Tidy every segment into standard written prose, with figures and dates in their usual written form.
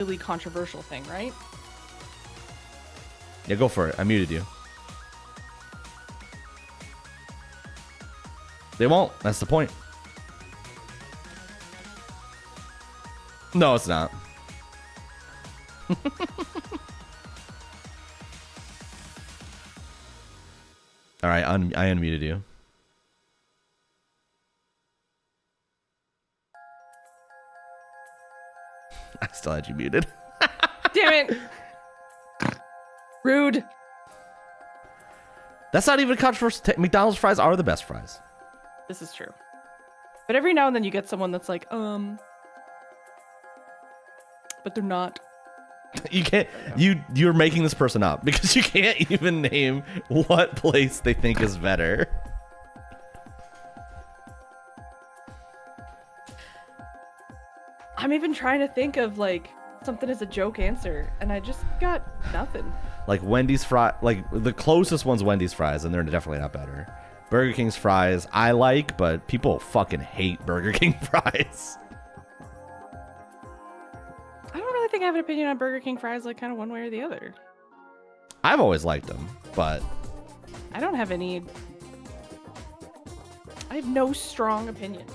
really controversial thing, right? Yeah, go for it. I muted you. They won't. That's the point. No, it's not. All right, I unmuted you. I still had you muted. Damn it. Rude. That's not even a controversial. McDonald's fries are the best fries. This is true. But every now and then you get someone that's like, but they're not. You can't. You're making this person up because you can't even name what place they think is better. I'm even trying to think of like something as a joke answer, and I just got nothing. Like Wendy's fry, like the closest one's Wendy's fries, and they're definitely not better. Burger King's fries I like, but people fucking hate Burger King fries. I don't really think I have an opinion on Burger King fries, like kind of one way or the other. I've always liked them, but I don't have any. I have no strong opinion.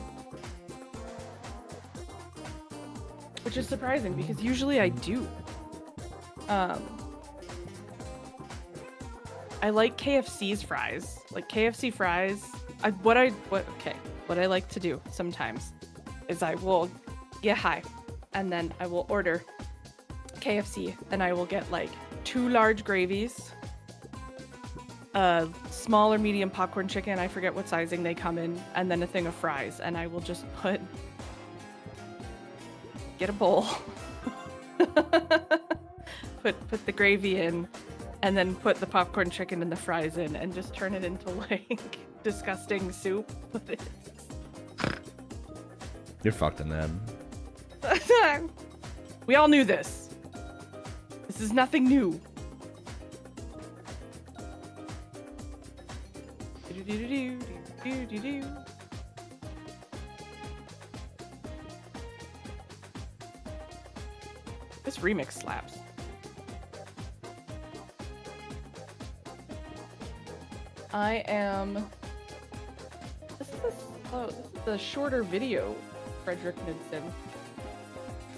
Which is surprising because usually I do. I like KFC's fries. Like KFC fries. What I like to do sometimes is I will get high and then I will order KFC and I will get like 2 large gravies, a small or medium popcorn chicken, I forget what sizing they come in, and then a thing of fries, and I will just get a bowl, put the gravy in, and then put the popcorn chicken and the fries in, and just turn it into like disgusting soup. you're fucked in that. We all knew this. This is nothing new. This remix slaps. This is a shorter video, Frederick Knudsen.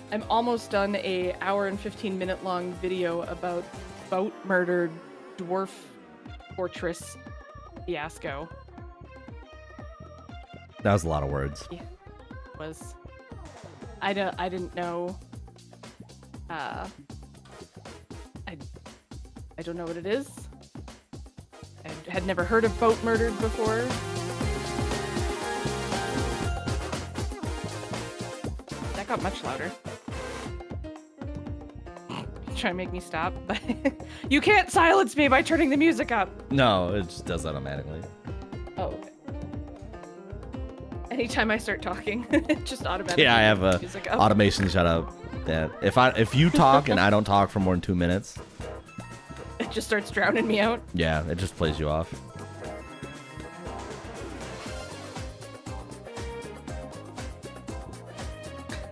I'm almost done a hour and 15-minute long video about boat murdered dwarf fortress fiasco. That was a lot of words. Yeah, it was. I didn't know. I don't know what it is. I had never heard of boat murdered before. That got much louder. Try to make me stop, but you can't silence me by turning the music up. No, it just does that automatically. Oh, okay. Anytime I start talking, it just automatically. Yeah, I have a music up. automation shut up. That if you talk and I don't talk for more than 2 minutes, it just starts drowning me out. yeah, it just plays you off.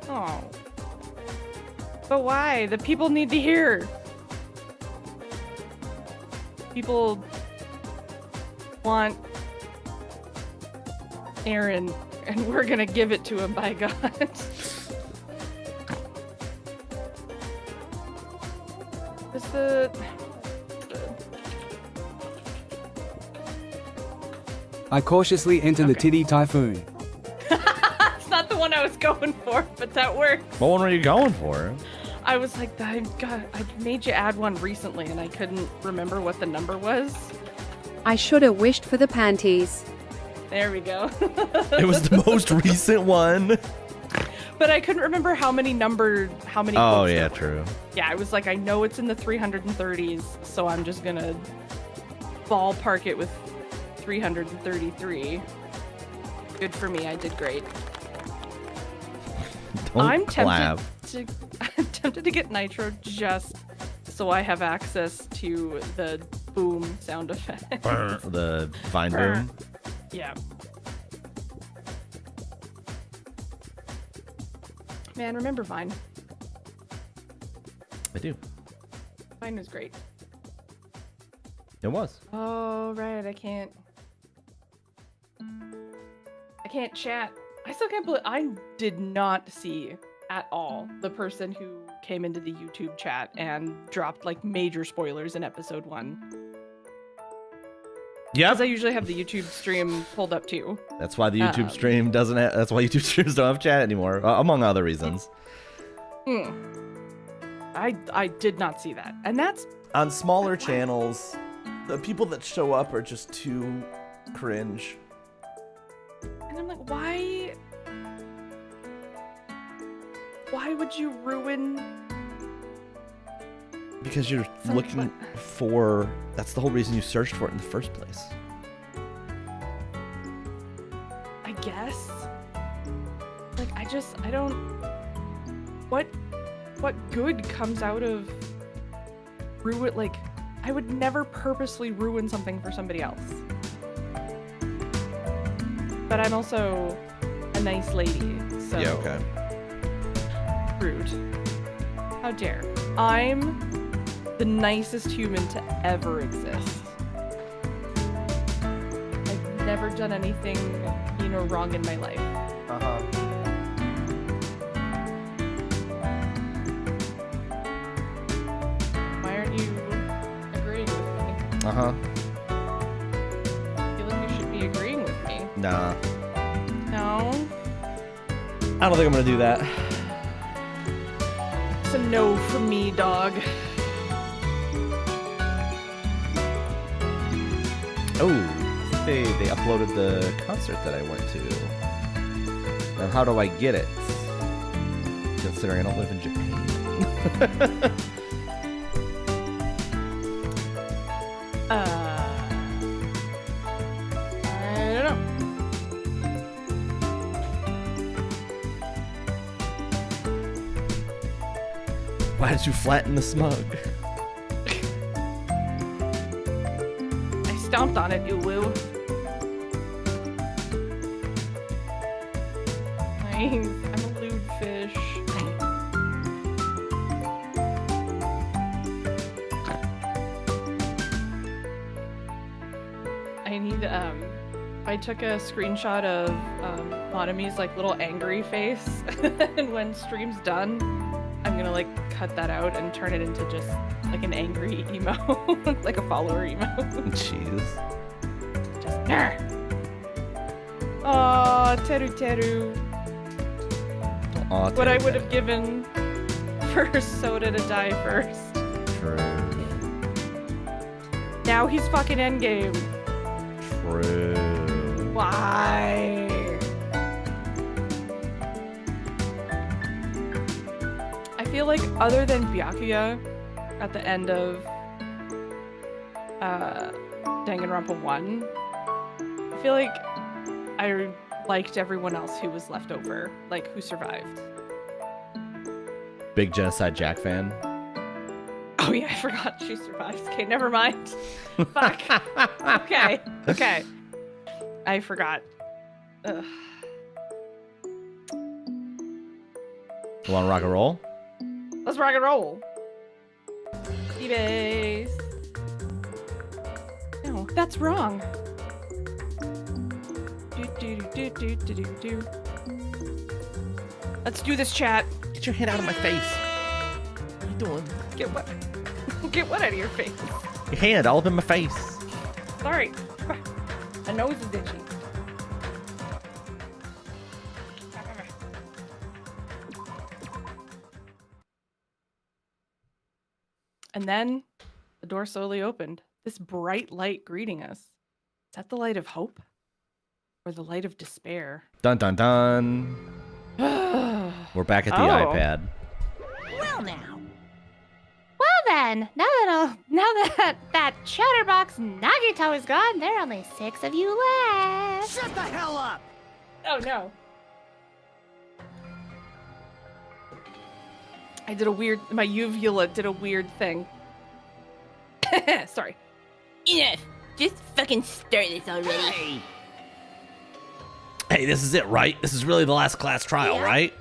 Oh. But why? The people need to hear. People want Aaron, and we're gonna give it to him, by God. Is the... I cautiously enter the titty typhoon. It's not the one I was going for, but that works. What one were you going for? I was like, I made you add one recently, and I couldn't remember what the number was. I should have wished for the panties. There we go. It was the most recent one. But I couldn't remember how many. Oh, quotes yeah, there were. true. Yeah, I was like, I know it's in the 330s, so I'm just gonna ballpark it with 333. Good for me, I did great. I'm tempted to get Nitro just so I have access to the boom sound effect. The Vine boom. Yeah. Man, remember Vine? I do. Mine was great. It was. Oh, right. I can't chat. I still can't believe I did not see at all the person who came into the YouTube chat and dropped like major spoilers in episode 1. Yep. Because I usually have the YouTube stream pulled up too. That's why the YouTube stream doesn't have, that's why YouTube streams don't have chat anymore, among other reasons. I did not see that. And that's On smaller channels, the people that show up are just too cringe. and I'm like, why would you ruin Because you're looking for, that's the whole reason you searched for it in the first place. I guess. Like I don't what good comes out of ruin, like I would never purposely ruin something for somebody else. But I'm also a nice lady, so Yeah, okay. rude. How dare. I'm the nicest human to ever exist. I've never done anything mean or wrong in my life. Uh-huh. Why aren't you agreeing with me? Uh-huh. I feel like you should be agreeing with me. Nah. No? I don't think I'm gonna do that. It's a no from me, dog. Oh, I think they uploaded the concert that I went to. Now, how do I get it? Considering I don't live in Japan. I don't know. Why did you flatten the smug? I stomped on it, you woo. Nice. I'm a lewd fish. I need, I took a screenshot of, Monami's, like, little angry face, and when stream's done, I'm gonna, like, cut that out and turn it into just, like, an angry emo, like a follower emo. Jeez. Just, Narr! Aw, Teru Teru. Aw, What I Ted, would have given for Soda to die first. True. Now he's fucking endgame. True. Why? I feel like other than Byakuya at the end of Danganranpa 1, I feel like I liked everyone else who was left over, like who survived. Big Genocide Jack fan. Oh yeah, I forgot she survives. Okay, never mind. Fuck. Okay. I forgot. Ugh. You wanna rock and roll? Let's rock and roll. Base. No, that's wrong. Do. Let's do this, chat. Get your hand out of my face. What are you doing? Get what? Get what out of your face? Your hand all up in my face. Sorry. My nose is itchy. And then the door slowly opened. This bright light greeting us. Is that the light of hope? Or the light of despair? Dun dun dun. We're back at the iPad. Well now. Well then, now that Chatterbox Nagito is gone, there are only 6 of you left. Shut the hell up! Oh no. I did a weird, my uvula did a weird thing. Sorry. Enough. Just fucking start this already. Hey, this is it, right? This is really the last class trial, Yeah. right?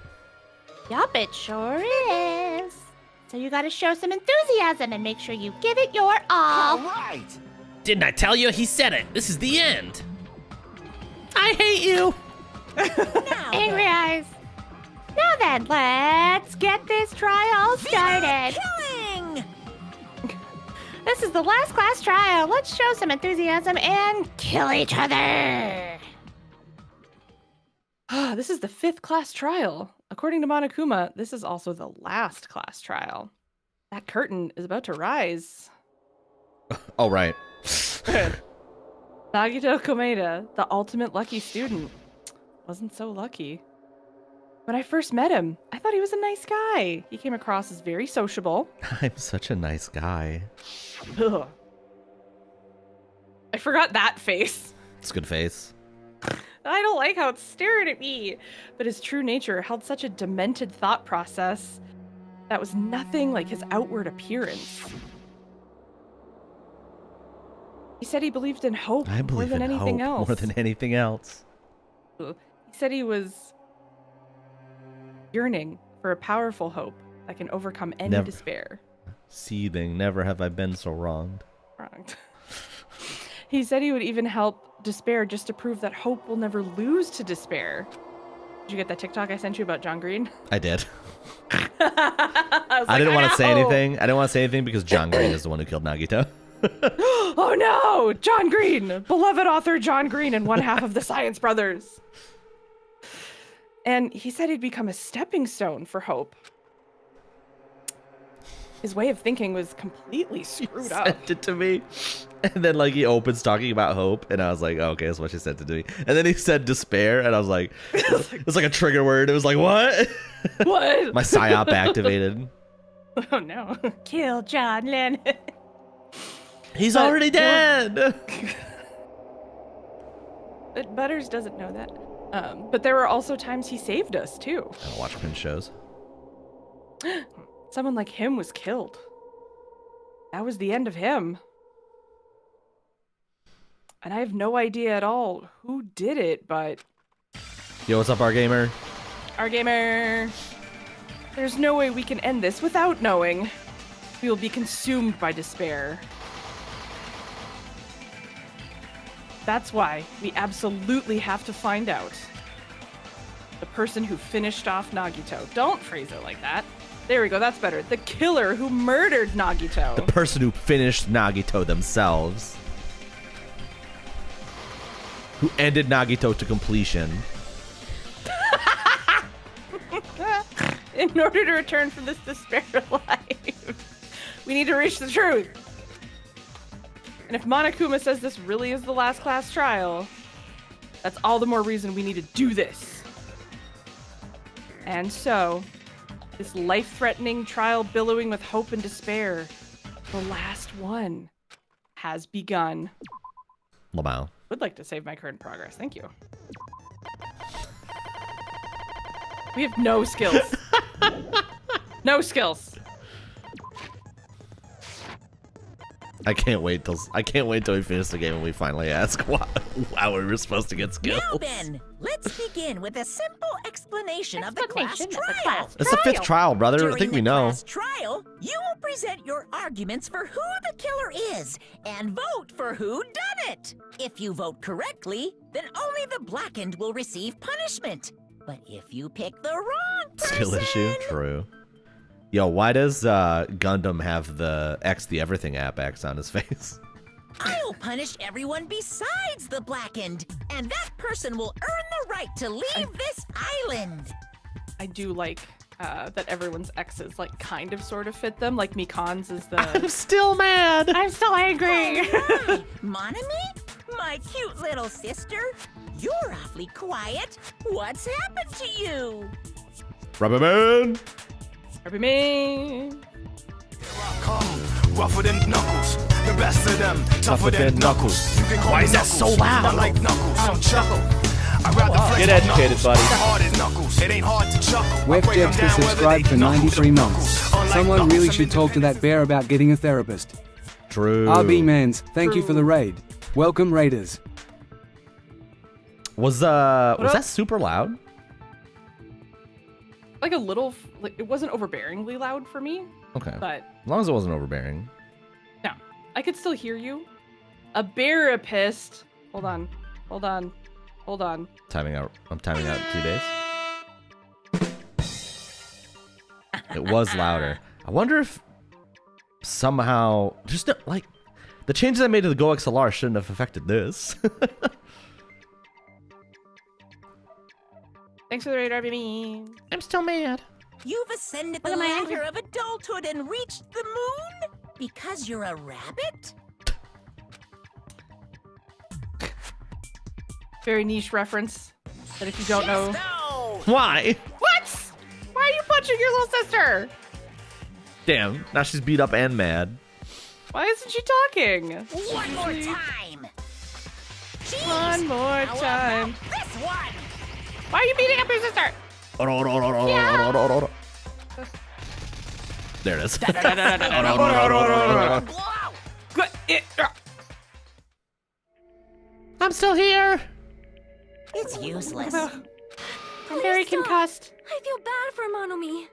Yup, it sure is. So you gotta show some enthusiasm and make sure you give it your all. Didn't I tell you? He said it. This is the end. I hate you. Angry eyes. Now then, let's get this trial started. This is the last class trial. Let's show some enthusiasm and kill each other. This is the 5th class trial. According to Monokuma, this is also the last class trial. That curtain is about to rise. Oh, right. Nagito Komeda, the ultimate lucky student, wasn't so lucky. When I first met him, I thought he was a nice guy. He came across as very sociable. I'm such a nice guy. Ugh. I forgot that face. It's a good face. I don't like how it's staring at me. But his true nature held such a demented thought process that was nothing like his outward appearance. He said he believed in hope I believe more than in anything hope else. more than anything else. He said he was yearning for a powerful hope that can overcome any Never. despair. Seething, never have I been so wronged. Wrong. He said he would even help despair just to prove that hope will never lose to despair. Did you get that TikTok I sent you about John Green? I did. I didn't want to say know. anything. I didn't want to say anything because John Green is the one who killed Nagito. Oh no! John Green! Beloved author John Green and one half of the Science Brothers. And he said he'd become a stepping stone for hope. His way of thinking was completely screwed up. Sent it to me. And then like he opens talking about hope and I was like, oh, okay, that's what she said to me. And then he said despair and I was like, it was like a trigger word. It was like, what? What? My psyop activated. Oh no. Kill John Lennon. He's But- already dead. But Butters doesn't know that. But there were also times he saved us too. I don't watch Prince shows. Someone like him was killed. That was the end of him. And I have no idea at all who did it, but Yo, what's up, our gamer? our gamer, there's no way we can end this without knowing. We will be consumed by despair. That's why we absolutely have to find out the person who finished off Nagito. Don't phrase it like that. There we go, that's better. The killer who murdered Nagito. The person who finished Nagito themselves. Who ended Nagito to completion. In order to return from this despair life, we need to reach the truth. And if Monokuma says this really is the last class trial, that's all the more reason we need to do this. And so, this life-threatening trial billowing with hope and despair, the last one, has begun. Lamau. Would like to save my current progress. Thank you. We have no skills. No skills. I can't wait till we finish the game and we finally ask how we were supposed to get skills. Now then, let's begin with a simple explanation of the class Explanation of the trial. class It's the 5th trial, brother. During I think we the know. class trial, you will present your arguments for who the killer is and vote for who done it. If you vote correctly, then only the blackened will receive punishment. But if you pick the wrong person, Skill issue? True. Yo, why does Gundam have the X the Everything app X on his face? I'll punish everyone besides the blackened, and that person will earn the right to leave this island. I do like that everyone's X's like kind of sort of fit them. Like Mikan's is I'm the still mad. I'm still angry. Right. Monami? My cute little sister? You're awfully quiet. What's happened to you? Rubber Man. Happy me. Come, rougher than knuckles. The best of them, tougher than knuckles. You can call Why me is that so Knuckles. loud? I like knuckles, don't chuckle. I'd rather flex Get my educated, knuckles. buddy. Hard as knuckles. It ain't hard to chuckle. I break 'em Wefjebs to down whether subscribe they for knuckles 93 or months. knuckles. Unlike Someone knuckles, really I'm should talk to that independent. bear about getting a therapist. True. RB Mans, thank you for the raid. Welcome, Raiders. Was up? that super loud? Like a little, like it wasn't overbearingly loud for me. Okay. But As long as it wasn't overbearing. no, I could still hear you. A therapist. Hold on. Timing out. I'm timing out 2 days. It was louder. I wonder if somehow just like the changes I made to the Go XLR shouldn't have affected this. Thanks for the radar, baby. I'm still mad. You've ascended the What am I ladder of adulthood and reached the moon? Because you're a rabbit? Very niche reference that if you don't know. No! Why? What? Why are you punching your little sister? Damn. Now she's beat up and mad. Why isn't she talking? One more time! Jeez, One more how time. about this one! Why are you beating up your sister? There it is. I'm still here. It's useless. I'm very concussed. I feel bad for Monomi.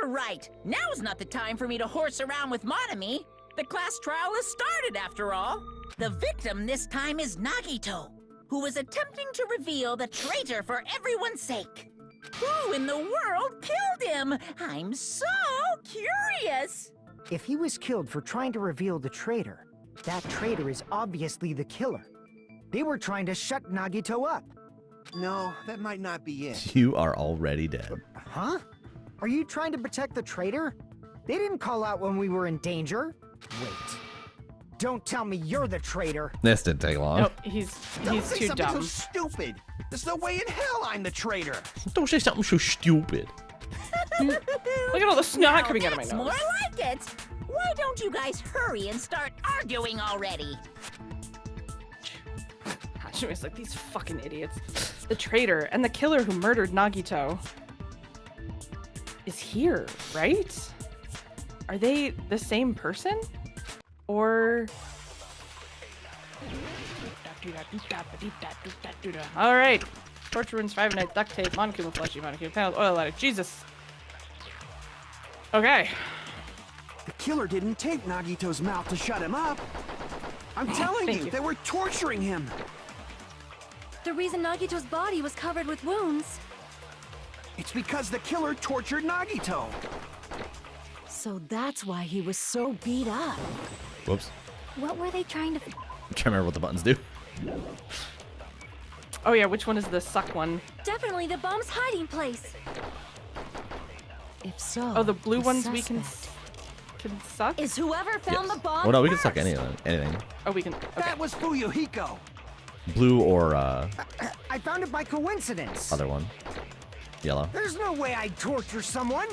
You're right. Now's not the time for me to horse around with Monomi. The class trial has started, after all. The victim this time is Nagito, who was attempting to reveal the traitor for everyone's sake. Who in the world killed him? I'm so curious. If he was killed for trying to reveal the traitor, that traitor is obviously the killer. They were trying to shut Nagito up. No, that might not be it. You are already dead. Huh? Are you trying to protect the traitor? They didn't call out when we were in danger. Wait. Don't tell me you're the traitor. This didn't take long. Nope, he's Don't say too something dumb. so stupid. There's no way in hell I'm the traitor. Don't say something so stupid. Look at all the snot Now coming out of my that's nose. more like it. Why don't you guys hurry and start arguing already? She was like, these fucking idiots. The traitor and the killer who murdered Nagito is here, right? Are they the same person? Or... Alright. Torture wounds, 5 night duct tape, monocule fleshy, monocule panels, oil ladder. Jesus. Okay. The killer didn't tape Nagito's mouth to shut him up. I'm telling Thank you, you. they were torturing him. The reason Nagito's body was covered with wounds. It's because the killer tortured Nagito. So that's why he was so beat up. Whoops. What were they trying to... I'm trying to remember what the buttons do. Oh yeah, which one is the suck one? Definitely the bomb's hiding place. If so... Oh, the blue the ones we can suck? Is whoever found the bomb Well, no, we can suck first. anything. Oh, we can. Okay. That was Fuyuhiko. Blue or I found it by coincidence. other one. Yellow. There's no way I'd torture someone.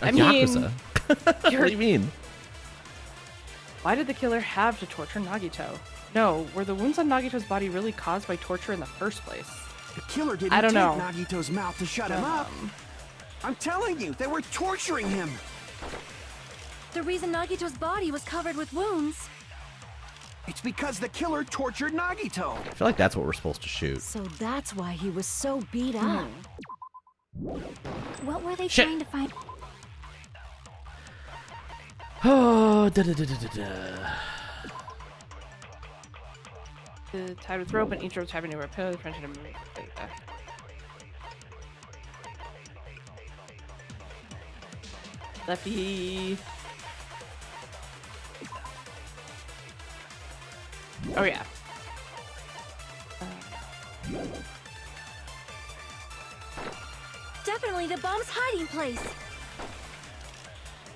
I mean, Yakuza. What do you mean? Why did the killer have to torture Nagito? No, were the wounds on Nagito's body really caused by torture in the first place? The killer didn't I don't tape know. Nagito's mouth to shut him up. I'm telling you, they were torturing him. The reason Nagito's body was covered with wounds. It's because the killer tortured Nagito. I feel like that's what we're supposed to shoot. So that's why he was so beat up. What were they Shit. trying to find? Oh, Tied with rope and each rope tied into a pillar. Lefty. Oh yeah. Definitely the bomb's hiding place.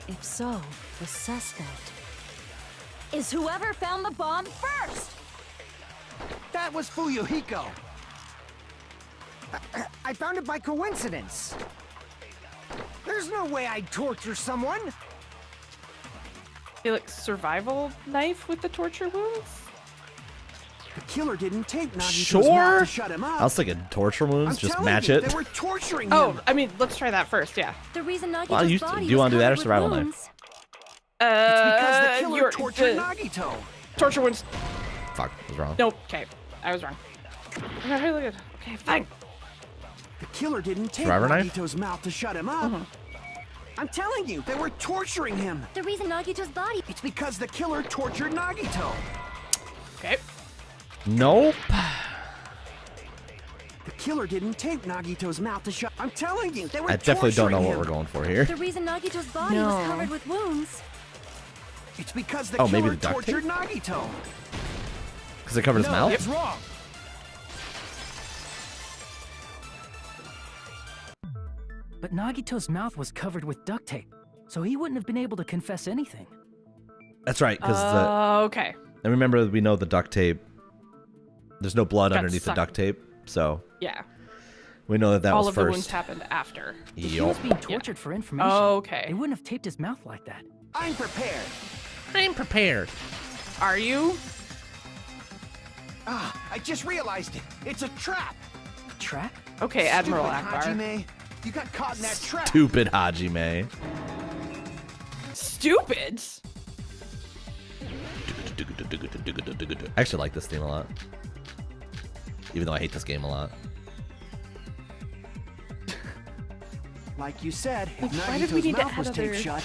If so, the suspect is whoever found the bomb first. That was Fuyuhiko. I found it by coincidence. There's no way I'd torture someone. Feel like survival knife with the torture wounds? The killer didn't tape Nagito's Sure. mouth to shut him up. I was thinking torture I'm wounds. Just telling match you, it. They were torturing Oh, him. I mean, let's try that first. Yeah. The reason Nagito's Well, do body you was wanna do that or covered with survival knife? wounds. It's because the killer you're- tortured Nagito. torture wounds. Fuck, I was wrong. Nope. Okay, I was wrong. Okay, fine. The killer didn't tape Driver knife? Nagito's mouth to shut him up. I'm telling you, they were torturing him. The reason Nagito's body. It's because the killer tortured Nagito. Okay. Nope. The killer didn't tape Nagito's mouth to shut. I'm telling you, they were I definitely don't know torturing what him. we're going for here. The reason Nagito's body No. was covered with wounds. It's because the Oh, maybe killer the duct tape? tortured Nagito. Because it covered his mouth? It's wrong. But Nagito's mouth was covered with duct tape, so he wouldn't have been able to confess anything. That's right, because Okay. and remember, we know the duct tape. There's no blood Got underneath the sucked. duct tape, so Yeah. we know that All was of first. the wounds happened after. If he Yup. was being tortured for information, Okay. they wouldn't have taped his mouth like that. I'm prepared. I'm prepared. Are you? Ah, I just realized it. It's a trap. Trap? Okay, Admiral Stupid Akbar. Hajime. You got caught in that trap. Stupid Hajime. Stupid. I actually like this theme a lot. Even though I hate this game a lot. Like you said, if why did we Nagito's need to mouth add was taped other- shut,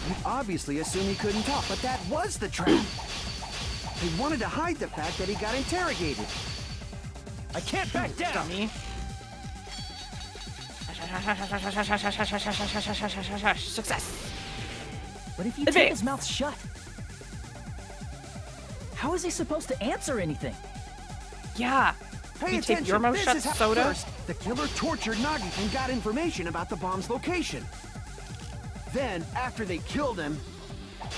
you'd obviously assume he couldn't talk, but that was the trap. They wanted to hide the fact that he got interrogated. I can't back down. Dummy. Success. But if you Advance. tape his mouth shut, how is he supposed to answer anything? Yeah. Pay You tape attention. your mouth This shut, is how Soda? First, the killer tortured Nagi and got information about the bomb's location. Then, after they killed him,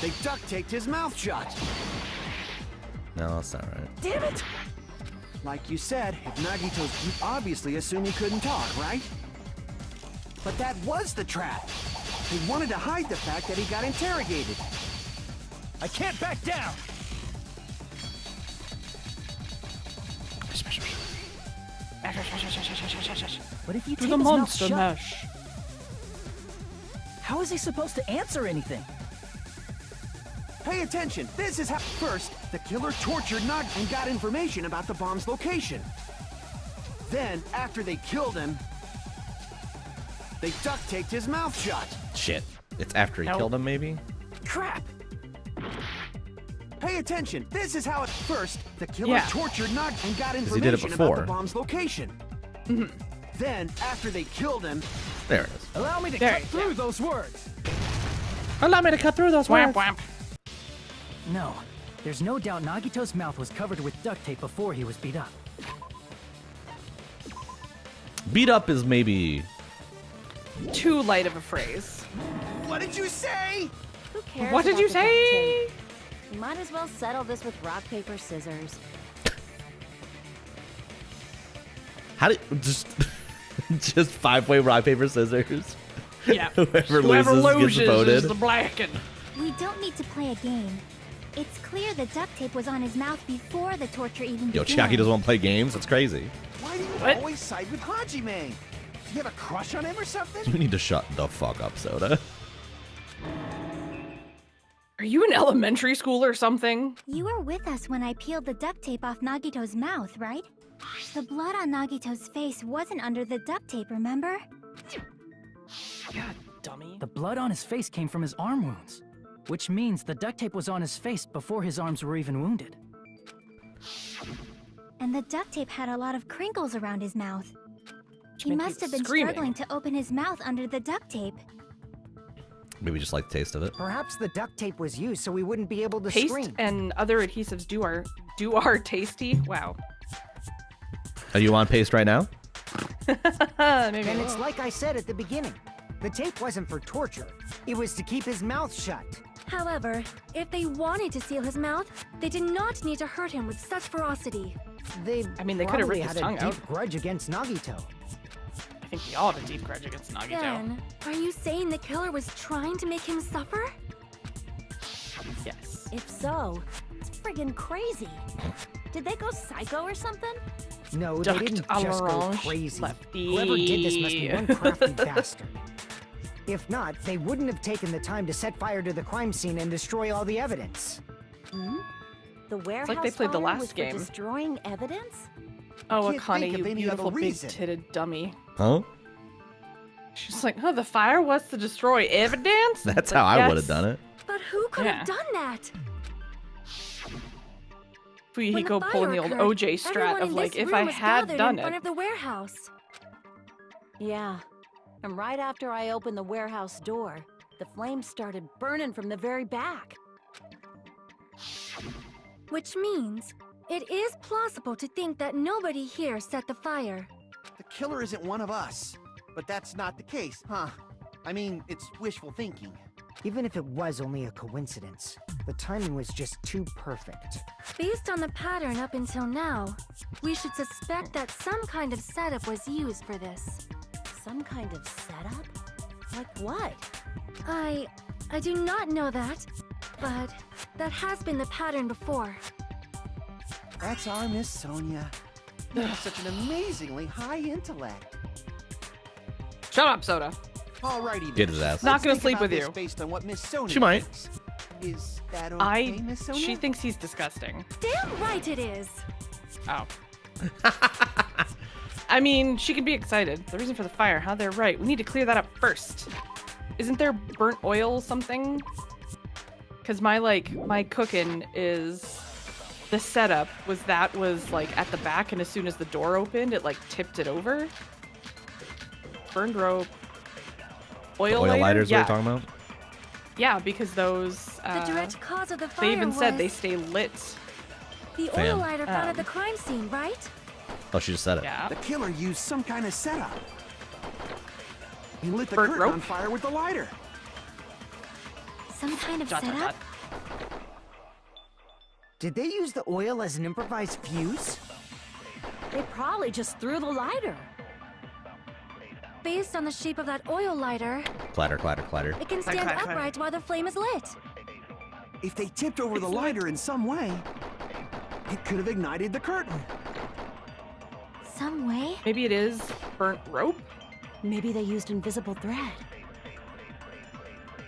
they duct taped his mouth shut. No, that's not right. Damn it! Like you said, if Nagito's, you obviously assume he couldn't talk, right? But that was the trap. They wanted to hide the fact that he got interrogated. I can't back down! But if you To tape the his mouth monster shut, mash. how is he supposed to answer anything? Pay attention. This is how. First, the killer tortured Nagi and got information about the bomb's location. Then, after they killed him, they duct taped his mouth shut. Shit. It's after he Nope. killed him, maybe? Crap! Pay attention. This is how at first the killer Yeah. tortured Nagi and got he information did it about before. the bomb's location. Then, after they killed him, There it is. Allow me to There cut you through go. those words. Allow me to cut through those Whamp words. whamp. No, there's no doubt Nagito's mouth was covered with duct tape before he was beat up. Beat up is maybe... Too light of a phrase. what did you say? Who cares? What did about you the duct say? tape? You might as well settle this with rock, paper, scissors. How did... Just... just 5-way rock, paper, scissors? Yeah. Whoever Whoever loses loses gets voted. is the blackened. We don't need to play a game. It's clear the duct tape was on his mouth before the torture even Yo, began. Chiaki doesn't want to play games? That's crazy. Why do you What? always side with Hajime? Do you have a crush on him or something? You need to shut the fuck up, Soda. Are you in elementary school or something? You were with us when I peeled the duct tape off Nagito's mouth, right? The blood on Nagito's face wasn't under the duct tape, remember? God, dummy. The blood on his face came from his arm wounds, which means the duct tape was on his face before his arms were even wounded. And the duct tape had a lot of crinkles around his mouth. Which He meant must have was been screaming. struggling to open his mouth under the duct tape. Maybe just like the taste of it. Perhaps the duct tape was used so we wouldn't be able to Paste scream. and other adhesives do are tasty. Wow. Are you on paste right now? Maybe. And it's like I said at the beginning. The tape wasn't for torture. It was to keep his mouth shut. However, if they wanted to seal his mouth, they did not need to hurt him with such ferocity. They I mean, they could have probably ripped his had a tongue deep out. grudge against Nagito. I think we all have a deep grudge against Nagito. Then, are you saying the killer was trying to make him suffer? Yes. If so, it's friggin' crazy. Did they go psycho or something? No, Duct they didn't à just go l'orange, crazy. lefty. Whoever did this must be one crafty bastard. If not, they wouldn't have taken the time to set fire to the crime scene and destroy all the evidence. Hmm? The warehouse like they played the fire last was for game. destroying evidence? Oh, Can't Akane, think of you any beautiful other reason. big-titted dummy. Huh? She's like, oh, the fire was to destroy evidence? That's But how I would yes. have done it. But who could Yeah. have done that? When the Fuyuhiko pulling the old fire OJ occurred, strat everyone of in like, this if room I was had gathered done in front it. of the warehouse. Yeah. And right after I opened the warehouse door, the flames started burning from the very back. Which means it is plausible to think that nobody here set the fire. The killer isn't one of us. But that's not the case, huh? I mean, it's wishful thinking. Even if it was only a coincidence, the timing was just too perfect. Based on the pattern up until now, we should suspect that some kind of setup was used for this. Some kind of setup? Like what? I do not know that, but that has been the pattern before. That's our Miss Sonia. You have such an amazingly high intellect. Shut up, Soda. Alrighty then. Get his ass. Not Let's gonna think sleep about with this you. Based on what Miss Sonia She might. thinks. Is that okay, Miss Sonia? She thinks he's disgusting. Damn right it is! Oh. I mean, she can be excited. The reason for the fire, huh? They're right. We need to clear that up first. Isn't there burnt oil something? Because my cooking is... The setup was like at the back, and as soon as the door opened, it like tipped it over. Burned rope. Oil lighters yeah. what you're talking about? Yeah, because those... The direct cause of the fire they even said they was stay lit. the oil Fam. lighter found at the crime scene, right? Oh, she just said it. Yeah. The killer used some kind of setup. He lit the Burnt curtain rope? on fire with the lighter. Some kind of Dot, dot, setup? dot. Did they use the oil as an improvised fuse? They probably just threw the lighter. Based on the shape of that oil lighter, Clatter, clatter, clatter. it can stand clatter, clatter. upright while the flame is lit. If they tipped over the lighter in some way, it could have ignited the curtain. Some way? Maybe it is burnt rope? Maybe they used invisible thread.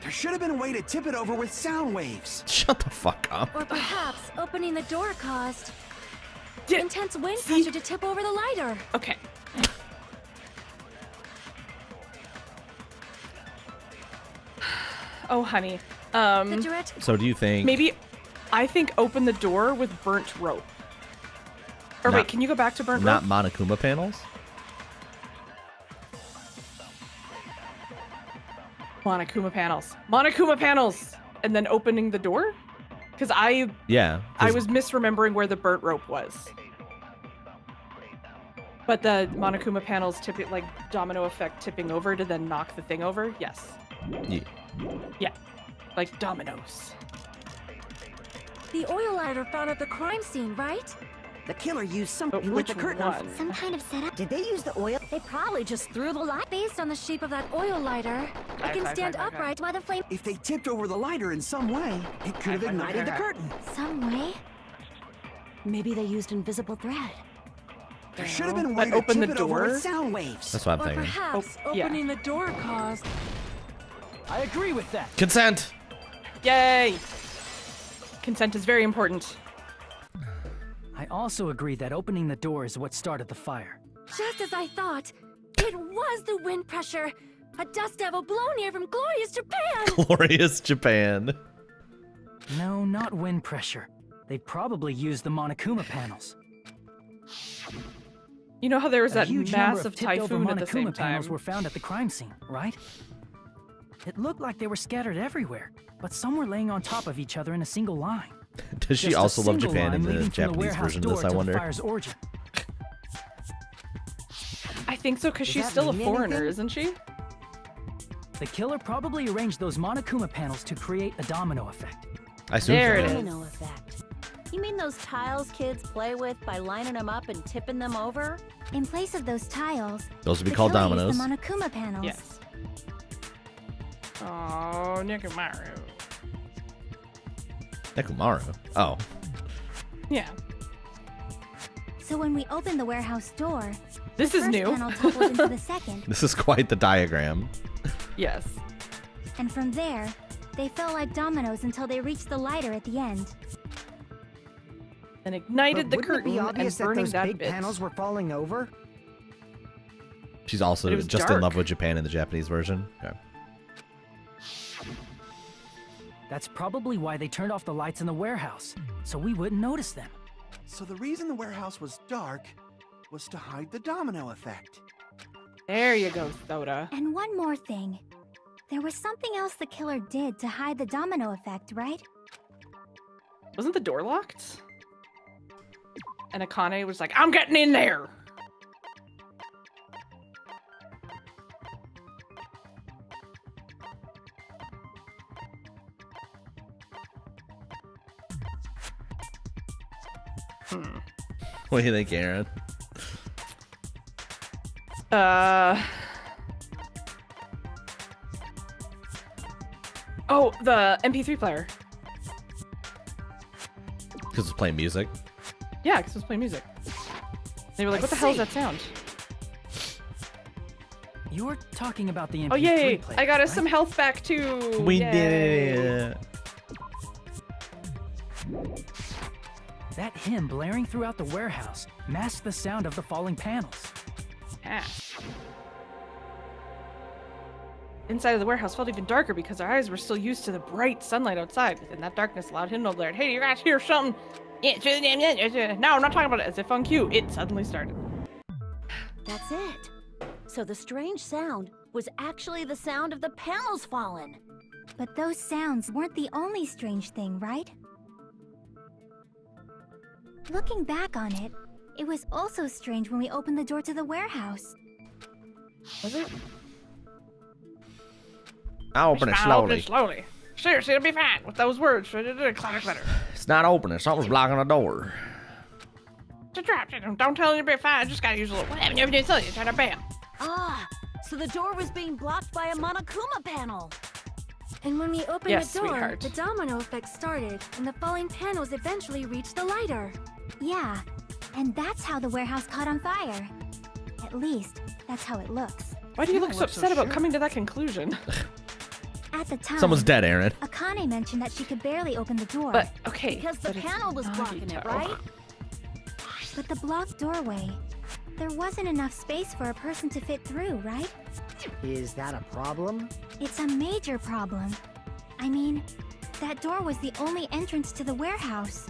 There should have been a way to tip it over with sound waves. Shut the fuck up. Or perhaps opening the door caused Yeah, intense wind see? pressure to tip over the lighter. Okay. Oh, honey. The direct So do you think... Maybe I think open the door with burnt rope. Or Not- wait, can you go back to burnt Not rope? Monokuma panels? Monokuma panels. Monokuma panels! And then opening the door? Because I Yeah. 'cause was misremembering where the burnt rope was. But the Monokuma panels tip it like domino effect tipping over to then knock the thing over? Yes. Yeah. Yeah. Like dominoes. the oil lighter found at the crime scene, right? The killer used some. But He lit which the curtain on. one? Some kind of setup. Did they use the oil? They probably just threw the light. Based on the shape of that oil lighter, it can stand upright while the flame. If they tipped over the lighter in some way, it could have ignited the curtain. Some way? Maybe they used invisible thread. There should have been a way But to open tip the it over door? with sound waves. That's what I'm Or thinking. perhaps Oh, yeah. Opening the door caused. I agree with that. Consent! Yay! Consent is very important. I also agree that opening the door is what started the fire. Just as I thought, it was the wind pressure. A dust devil blown here from glorious Japan. Glorious Japan. No, not wind pressure. They probably used the Monokuma panels. You know how there was A that huge number of massive tipped-over typhoon at the same Monokuma panels time? were found at the crime scene, right? It looked like they were scattered everywhere, but some were laying on top of each other in a single line. Does she Just a also love single Japan in line the leading from Japanese warehouse version of door this, I to the wonder? fire's origin. I think so, because Does she's that still a mean foreigner, anything? isn't she? The killer probably arranged those Monokuma panels to create a domino effect. I assume There so. it is. Domino effect. You mean those tiles kids play with by lining them up and tipping them over? In place of those tiles, Those would be the called killer used dominoes. the Monokuma panels. Yes. Oh, Nikumaru. Nekumaru. Oh. Yeah. So when we opened the warehouse door, This the is first new. panel toppled into the second, This is quite the diagram. Yes. and from there, they fell like dominoes until they reached the lighter at the end. And ignited But the wouldn't it curtain be and obvious that burning those that big bit. panels were falling over? She's also It was just in love dark. with Japan in the Japanese version. Okay. That's probably why they turned off the lights in the warehouse, so we wouldn't notice them. So the reason the warehouse was dark was to hide the domino effect. There you go, Soda. And one more thing. There was something else the killer did to hide the domino effect, right? Wasn't the door locked? And Akane was like, I'm getting in there! What do you think, Aaron? Oh, the MP3 player. Because it's playing music. Yeah, because it was playing music. They were like, what the hell is that sound? You're talking about the MP3 Oh, yay! player, I got us right? some health back, too! We Yay. did it. That hymn blaring throughout the warehouse masked the sound of the falling panels. Ah. Inside of the warehouse felt even darker because our eyes were still used to the bright sunlight outside. And that darkness allowed him to blare, hey, you guys hear something? No, I'm not talking about it. As if on cue, it suddenly started. That's it. So the strange sound was actually the sound of the panels falling. But those sounds weren't the only strange thing, right? Looking back on it, it was also strange when we opened the door to the warehouse. Was it? I'll open it It's fine, open slowly. it slowly. Seriously, it'll be fine. With those words, clatter, clatter. It's not opening. Something's blocking the door. It's a trap. Don't tell anybody fine. Just gotta use a little whatever you tell you. Try to bam. Ah, so the door was being blocked by a Monokuma panel. And when we opened Yes, the door, sweetheart. the domino effect started, and the falling panels eventually reached the lighter. Yeah, and that's how the warehouse caught on fire. At least, that's how it looks. Why do you look No, so I'm so upset about sure. coming to that conclusion? At the time, Someone's dead, Aaron. Akane mentioned that she could barely open the door. But, okay. Because the but it's panel was blocking it, Nagito. right? But the blocked doorway, there wasn't enough space for a person to fit through, right? Is that a problem? It's a major problem. I mean, that door was the only entrance to the warehouse.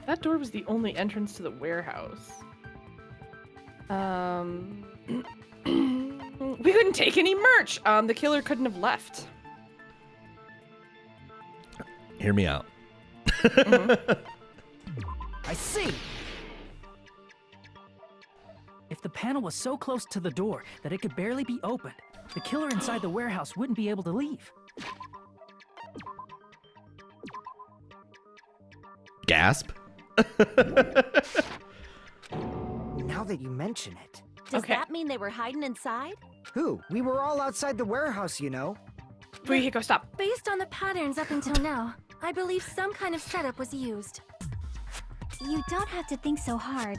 That door was the only entrance to the warehouse. We couldn't take any merch. The killer couldn't have left. Hear me out. I see! If the panel was so close to the door that it could barely be opened, the killer inside the warehouse wouldn't be able to leave. Gasp. Now that you mention it. Does Okay. that mean they were hiding inside? Who? We were all outside the warehouse, you know. Fuyuhiko, stop. Based on the patterns up until now, I believe some kind of setup was used. You don't have to think so hard.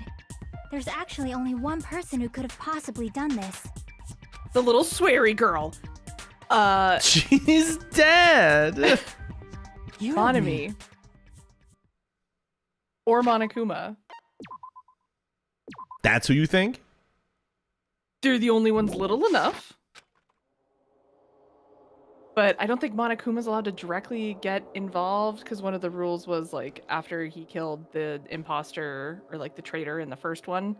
There's actually only one person who could have possibly done this. The little sweary girl. She's dead. You don't Monami. mean- Or Monokuma. That's who you think? They're the only ones little enough. But I don't think Monokuma's allowed to directly get involved because one of the rules was like after he killed the imposter or like the traitor in the first one,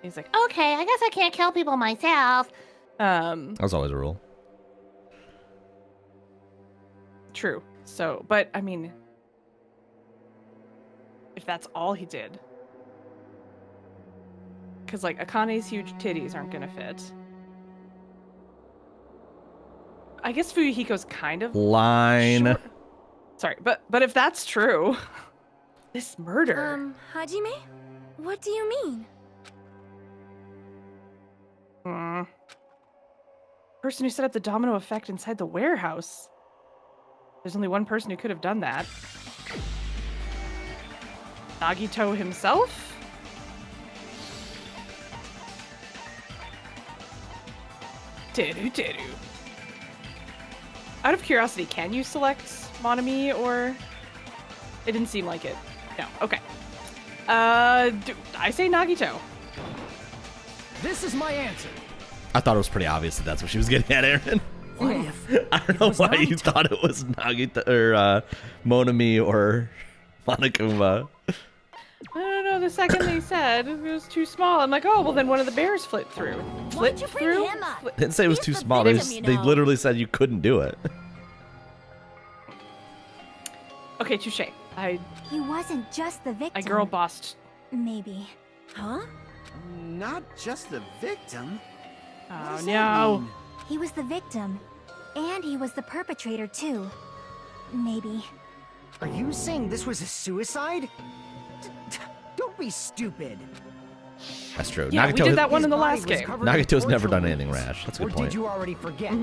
he's like, Okay, I guess I can't kill people myself. That was always a rule. True. So, but I mean, if that's all he did, because like Akane's huge titties aren't gonna fit. I guess Fuyuhiko's kind of Line. short- Sorry, but if that's true, this murder. Hajime? What do you mean? Person who set up the domino effect inside the warehouse. There's only one person who could have done that. Nagito himself? Teru. Out of curiosity, can you select Monami or... It didn't seem like it. No, okay. I say Nagito. This is my answer. I thought it was pretty obvious that that's what she was getting at, Aaron. What if I don't know why you thought it was Nagito or Monami or Monokuma. I don't know. The second they said it was too small, I'm like, oh, well, then one of the bears flipped through. Flipped through? They didn't say it was too small. They literally said you couldn't do it. Okay, touche. He wasn't just the victim. I girl bossed. Maybe. Huh? Not just the victim. Oh, no. He was the victim. And he was the perpetrator, too. Maybe. Are you saying this was a suicide? Don't be stupid. That's true. Yeah, Nagito, we did that one in the last game. Nagito's never done anything rash. That's a good Or point. did you already forget?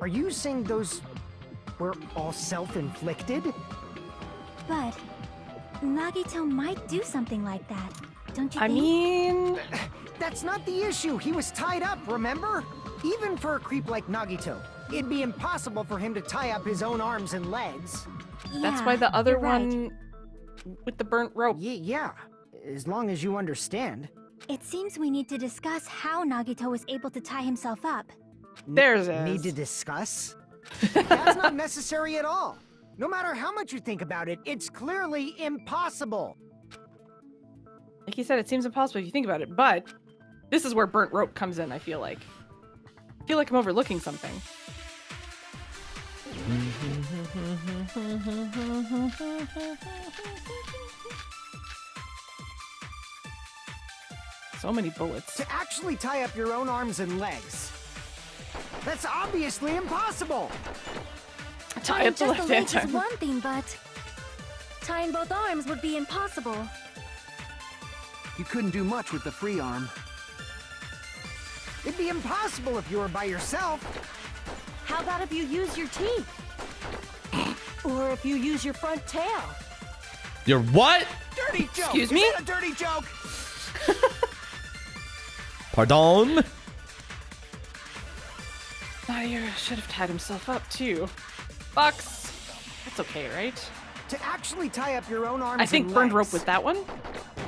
Are you saying those were all self-inflicted? But Nagito might do something like that. Don't you I think? mean... That's not the issue. He was tied up, remember? Even for a creep like Nagito, it'd be impossible for him to tie up his own arms and legs. That's why the other you're right. one with the burnt rope. Yeah, as long as you understand. It seems we need to discuss how Nagito was able to tie himself up. There's it. Need to discuss? That's not necessary at all. No matter how much you think about it, it's clearly impossible. Like you said, it seems impossible if you think about it, but this is where burnt rope comes in, I feel like. I feel like I'm overlooking something. So many bullets. To actually tie up your own arms and legs. That's obviously impossible. Tie up the just left the hand legs is time. one thing, but tying both arms would be impossible. You couldn't do much with the free arm. It'd be impossible if you were by yourself. How about if you use your teeth? Or if you use your front tail? Your what? Dirty joke! Excuse me? Is that a dirty joke? Pardon? Nadia should have tied himself up too. Bucks. That's okay, right? To actually tie up your own arms I think and burned legs. rope with that one.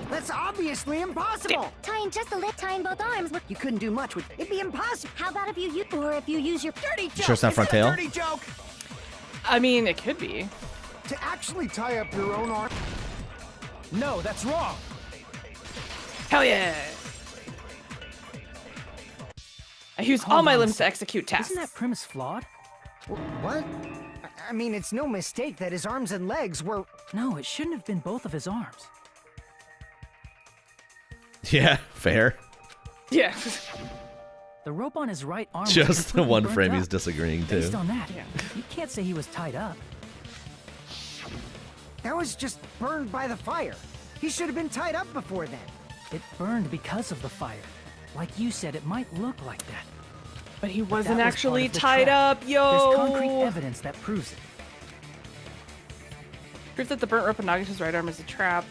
That's obviously impossible. Tying just the lip, tying both arms would. You couldn't do much with. It'd be impossible. How about if you use, or if you use your Dirty joke! Sure it's not Is front that a tail? dirty joke! I mean, it could be. To actually tie up your own arm. No, that's wrong. Hell yeah! I use all Hold my on a limbs to sec. execute tasks. Isn't that premise flawed? What? I mean, it's no mistake that his arms and legs were. No, it shouldn't have been both of his arms. Yeah, fair. Yeah. The rope on his right arm was Just the completely one burnt frame up. he's disagreeing Based to. on that, Yeah. you can't say he was tied up. That was just burned by the fire. He should have been tied up before then. It burned because of the fire. Like you said, it might look like that. But he But wasn't that was actually part of the tied trap. up, yo! There's concrete evidence that proves it. Proof that the burnt rope on Nagito's right arm is a trap.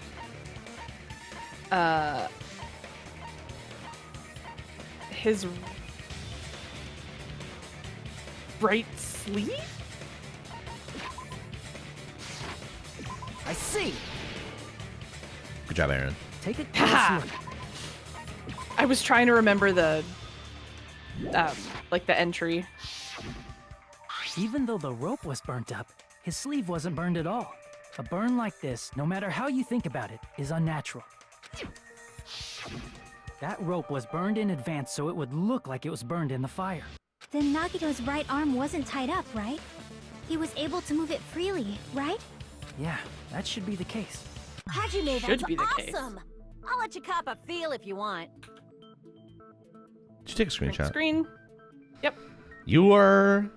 His right sleeve? I see. Good job, Aaron. Take a Ha! close look. I was trying to remember the, like the entry. Even though the rope was burnt up, his sleeve wasn't burned at all. A burn like this, no matter how you think about it, is unnatural. That rope was burned in advance so it would look like it was burned in the fire. Then Nagito's right arm wasn't tied up, right? He was able to move it freely, right? Yeah, that should be the case. Hajime, Should that's be the case. awesome! I'll let you cop a feel if you want. Did you take a screenshot? Screen. Yep. You are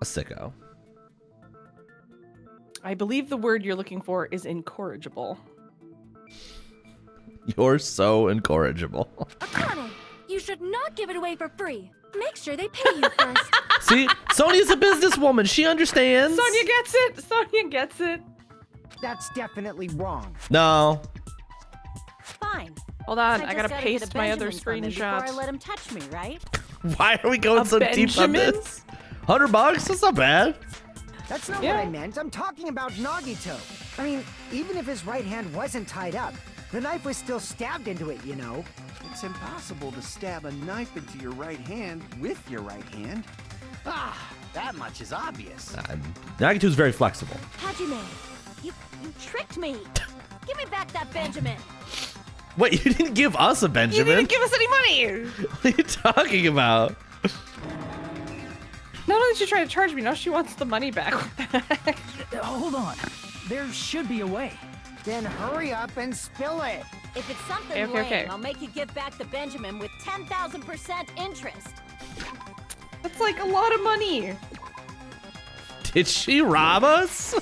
a sicko. I believe the word you're looking for is incorrigible. You're so incorrigible. Akane, you should not give it away for free. Make sure they pay you first. See, Sonya's a businesswoman. She understands. Sonya gets it! Sonya gets it! That's definitely wrong. No. Fine. Hold on, I I just gotta gotta paste get a my other Benjamin from him before I screenshot. let him touch me, right? Why are we going A so deep on Benjamin? this? $100? That's not bad. That's not Yeah. what I meant. I'm talking about Nagito. I mean, even if his right hand wasn't tied up, the knife was still stabbed into it, you know? It's impossible to stab a knife into your right hand with your right hand. Ah, that much is obvious. Nagito's very flexible. Hajime, you tricked me. Give me back that Benjamin. Wait, you didn't give us a Benjamin? You didn't give us any money! What are you talking about? Not only did she try to charge me, now she wants the money back. Hold on. There should be a way. Then hurry up and spill it. If it's something Okay, lame, okay. I'll make you give back the Benjamin with 10,000% interest. That's like a lot of money. Did she rob us?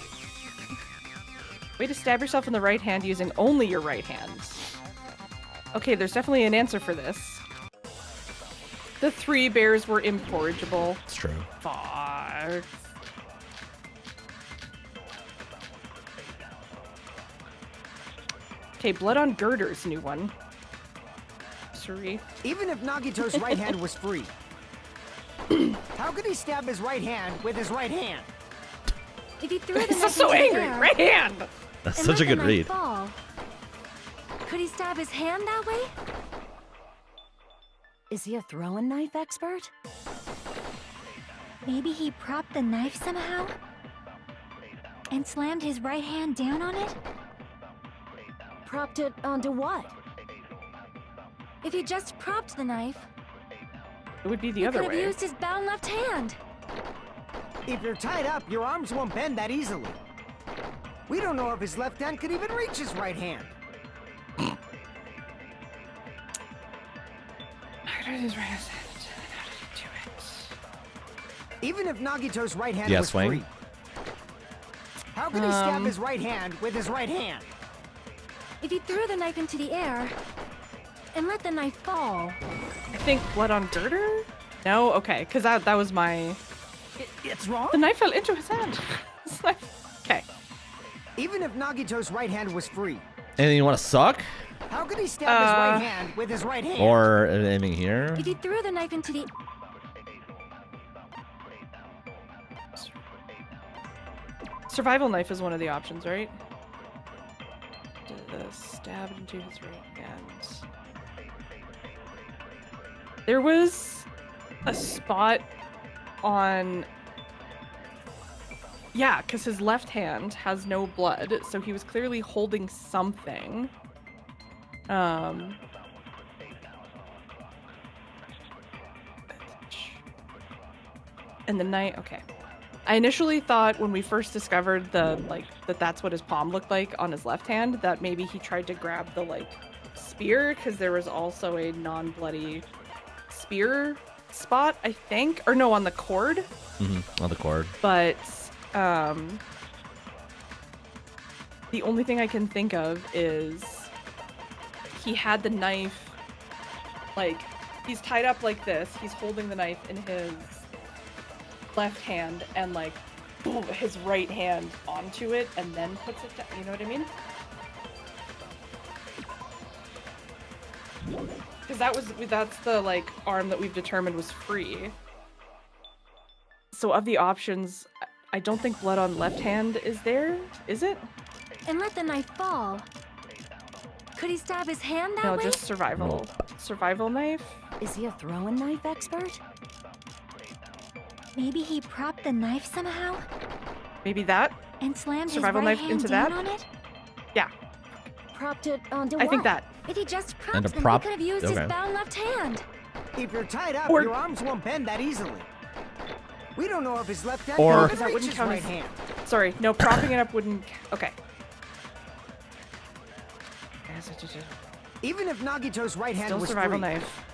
Way to stab yourself in the right hand using only your right hand. Okay, there's definitely an answer for this. The 3 bears were incorrigible. It's true. Fuck. Okay, blood on girders, new one. Sorry. Even if Nagito's right hand was free, how could he stab his right hand with his right hand? If he threw the This knife is so into the angry. air Right hand. That's and such a let the good knife read. fall, could he stab his hand that way? Is he a throwing knife expert? Maybe he propped the knife somehow? And slammed his right hand down on it? Propped it onto what? If he just propped the knife, It would be the he other could have way. used his bound left hand. If you're tied up, your arms won't bend that easily. We don't know if his left hand could even reach his right hand. How did his right hand? How did he do it? Even if Nagito's right hand Yeah, was swing. free, how could he stab his right hand with his right hand? If he threw the knife into the air and let the knife fall, I think blood on girder? No? Okay, because that was my... It's wrong? The knife fell into his hand. It's like- okay. Even if Nagito's right hand was free, Anything you want to suck? how could he stab his right hand with his right hand? Or anything here? if he threw the knife into the... Survival knife is one of the options, right? Stabbed into his right hand. There was a spot on... Yeah, because his left hand has no blood, so he was clearly holding something. And the knife... Okay. I initially thought when we first discovered that's what his palm looked like on his left hand, that maybe he tried to grab the spear, because there was also a non-bloody spear spot, I think, or no, on the cord. Mm-hmm. On the cord. But the only thing I can think of is he had the knife, he's tied up like this, he's holding the knife in his left hand and boom, his right hand onto it and then puts it down. You know what I mean? Because that's the arm that we've determined was free. So of the options, I don't think blood on left hand is there. Is it? and let the knife fall, could he stab his hand that No, way? just survival. Survival knife. Is he a throwing knife expert? Maybe he propped the knife somehow Maybe that. and slammed Survival his right knife hand into down that? on it? Yeah. Propped it onto I what? think that. If he just And propped a them, prop- he could have used okay. his bound left hand. If you're tied up, Or- your arms won't bend that easily. We don't know if his left hand Or- can Because that reach wouldn't his count right as- hand. Sorry, no, propping it up wouldn't. Okay. Even if Nagito's right hand Still was survival free, knife.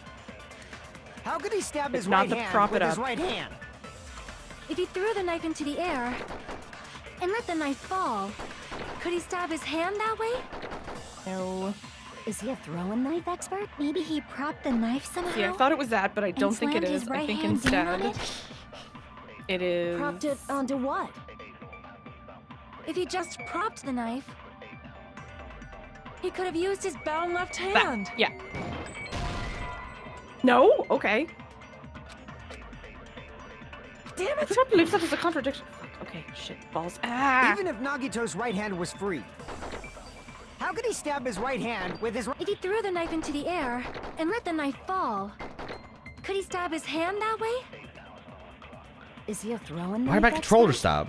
how could he stab But his not right the hand prop with it his up. right hand? If he threw the knife into the air and let the knife fall, could he stab his hand that way? No. Is he a throwing knife expert? Maybe he propped the knife somehow. Yeah, I thought it was that, but I don't think it slammed his is. I right think hand down on instead it is. Propped it onto what? If he just propped the knife, he could have used his bound left that. hand. Yeah. No? Okay. Damn I it! cannot believe that is a contradiction. Fuck, Okay, shit, balls. Ah! Even if Nagito's right hand was free, how could he stab his right hand with his If he threw the knife into the air and let the knife fall, could he stab his hand that way? Is he a throwing knife? Why my controller expert? stop?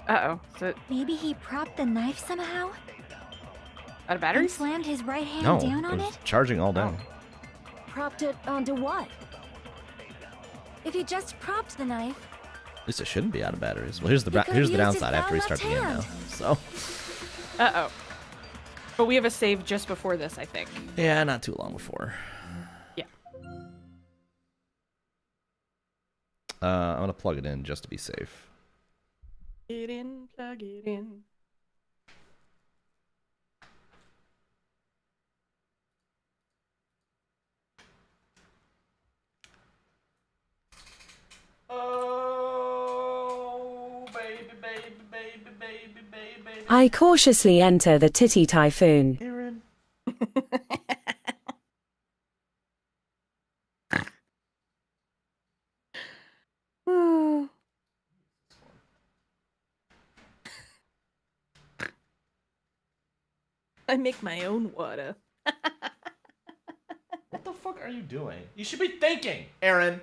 Uh-oh. So, Maybe he propped the knife somehow out of and batteries? slammed his right hand No, down it on was it? charging all down. Propped it onto what? If he just propped the knife, At least it shouldn't be out of batteries. Well, here's the He could've here's the used his downside after we bad start the game now. left So Uh-oh. But we have a save just before this, I think. yeah, not too long before. Yeah. I'm gonna plug it in just to be safe. Get in, plug it in. Oh, baby, baby, baby, baby, baby. I cautiously enter the titty typhoon. Aaron. I make my own water. What the fuck are you doing? You should be thinking, Aaron.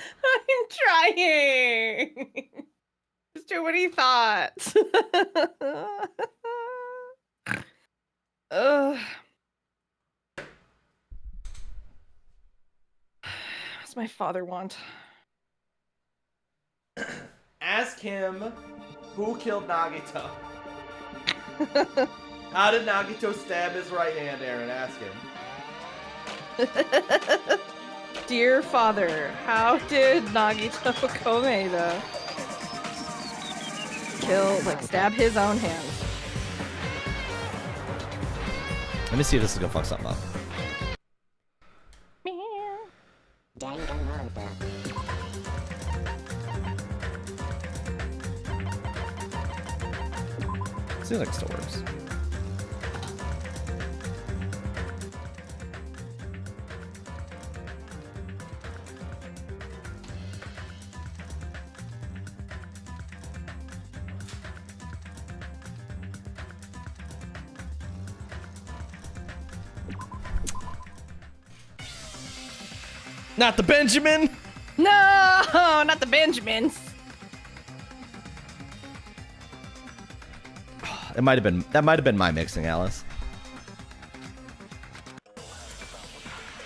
I'm trying. Just too many thoughts. Ugh. What's my father want? Ask him who killed Nagito. How did Nagito stab his right hand, Aaron? Ask him. Dear father, how did Nagito Komeda stab his own hand? Let me see if this is gonna fuck something up. Danganranpa. Seems like it still works. Not the Benjamin! No, not the Benjamins. It might have been that might have been my mixing, Alice.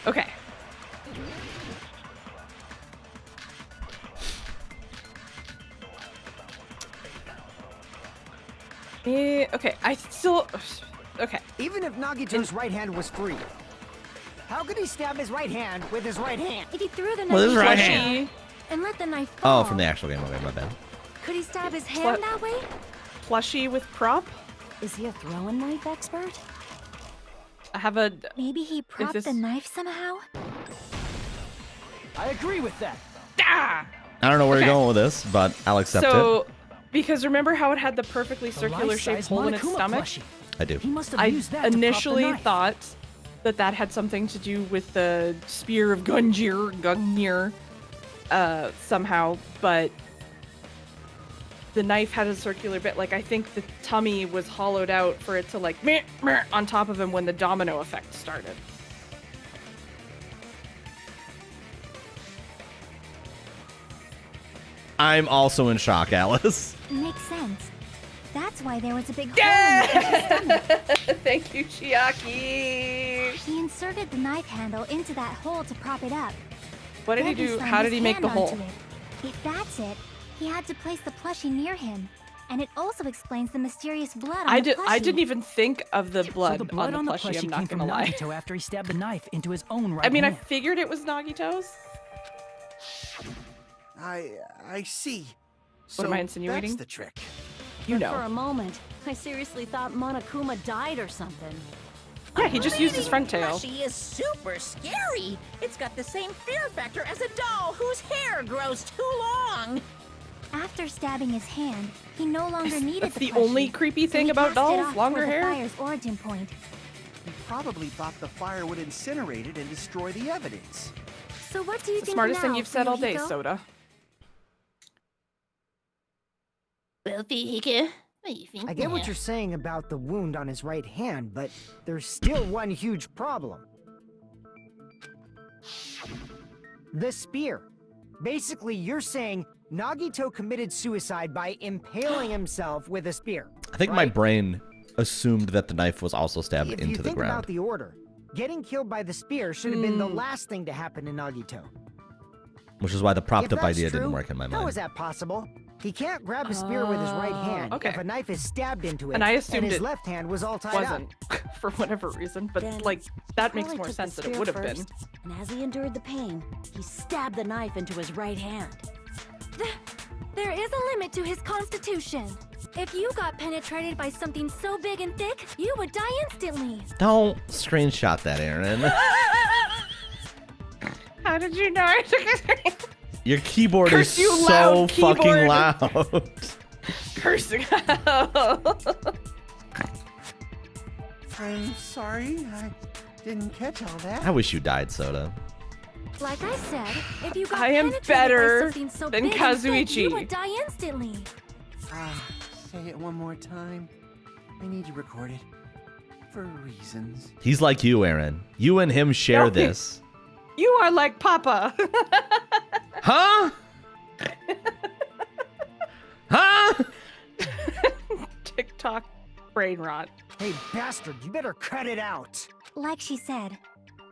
Okay. Okay, I still. Okay. Even if Nagito's right hand was free, how could he stab his right hand with his right hand? if he threw the knife With his into right the hand. air and let the knife fall, Oh, from the actual game. Okay, my bad. could he stab his hand that way? Plushie with prop? Is he a throwing knife expert? I have a. Maybe he propped this- the knife somehow? I agree with that. Ah! I don't know where Okay. you're going with this, but I'll accept So, it. because remember how it had the perfectly circular shaped life-size hole in its Monokuma stomach? plushie. I do. He must have I used that to prop the initially knife. thought that had something to do with the spear of Gungnir, somehow, but the knife had a circular bit. Like, I think the tummy was hollowed out for it to, like, meh, meh, on top of him when the domino effect started. I'm also in shock, Alice. Makes sense. That's why there was a big hole in the stomach. Thank you, Chiaki. He inserted the knife handle into that hole to prop it up. What did he Then do? slammed How did his he make hand the hole? onto it. If that's it, he had to place the plushie near him. And it also explains the mysterious blood on I the I plushie. didn't even think of the blood, So the blood on the plushie plushie. I'm came not from gonna lie. Nagito after he stabbed the knife into his own right I mean, I hand. figured it was Nagito's. I see. What am I insinuating? That's the trick. You But For know. a moment, I seriously thought Monokuma died or something. Yeah, he just used his front tail. Plushie is super scary. It's got the same fear factor as a doll whose hair grows too long. After stabbing his hand, he no longer needed That's the plushie, only creepy so thing he about passed it dolls, off longer toward hair. The fire's origin point. He probably thought the fire would incinerate it and destroy the evidence. So what do you It's the think smartest now, thing you've said all day, Fuyuhiko? Soda. Fika. What do you think? I get what you're saying about the wound on his right hand, but there's still one huge problem. The spear. Basically, you're saying Nagito committed suicide by impaling himself with a spear. I think my brain assumed that the knife was also stabbed If into you the think ground. about the order, getting killed by the spear should have been the last thing to happen to Nagito. Which is why the propped If up that's idea true, didn't work in my How mind. is that possible? He can't grab a spear with his right hand okay. if a knife is stabbed into it, And I assumed his it left hand was all tied wasn't up. for whatever reason, but Then like that makes Probably more took sense the that it spear would have been. first, And as he endured the pain, he stabbed the knife into his right hand. There is a limit to his constitution. If you got penetrated by something so big and thick, you would die instantly. Don't screenshot that, Aaron. How did you know I took a screen? Your keyboard Curse is you, so loud fucking keyboard. loud. Cursing. I'm sorry, I didn't catch all that. I wish you died, Soda. Like I said, if you got I am penetrated better by something so than big and thick, Kazuichi. you would die instantly. Say it one more time. I need you recorded. For reasons. He's like you, Aaron. You and him share No. this. You are like Papa. Huh? Huh? TikTok brain rot. Hey, bastard, you better cut it out. Like she said,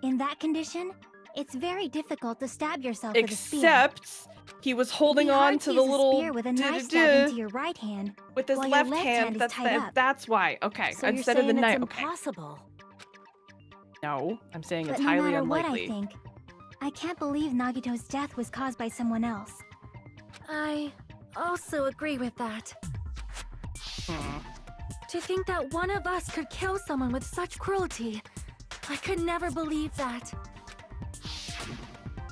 in that condition, it's very difficult to stab yourself with a spear. Except he was holding It'd be on hard to use the a little spear with a knife duh-duh-duh stabbed into your right hand with his while your left left hand. is That's tied the, up. that's why. Okay, So instead you're of the saying knife. it's Okay. impossible. No, I'm saying But it's no highly matter unlikely. what I think, I can't believe Nagito's death was caused by someone else. I also agree with that. To think that one of us could kill someone with such cruelty, I could never believe that.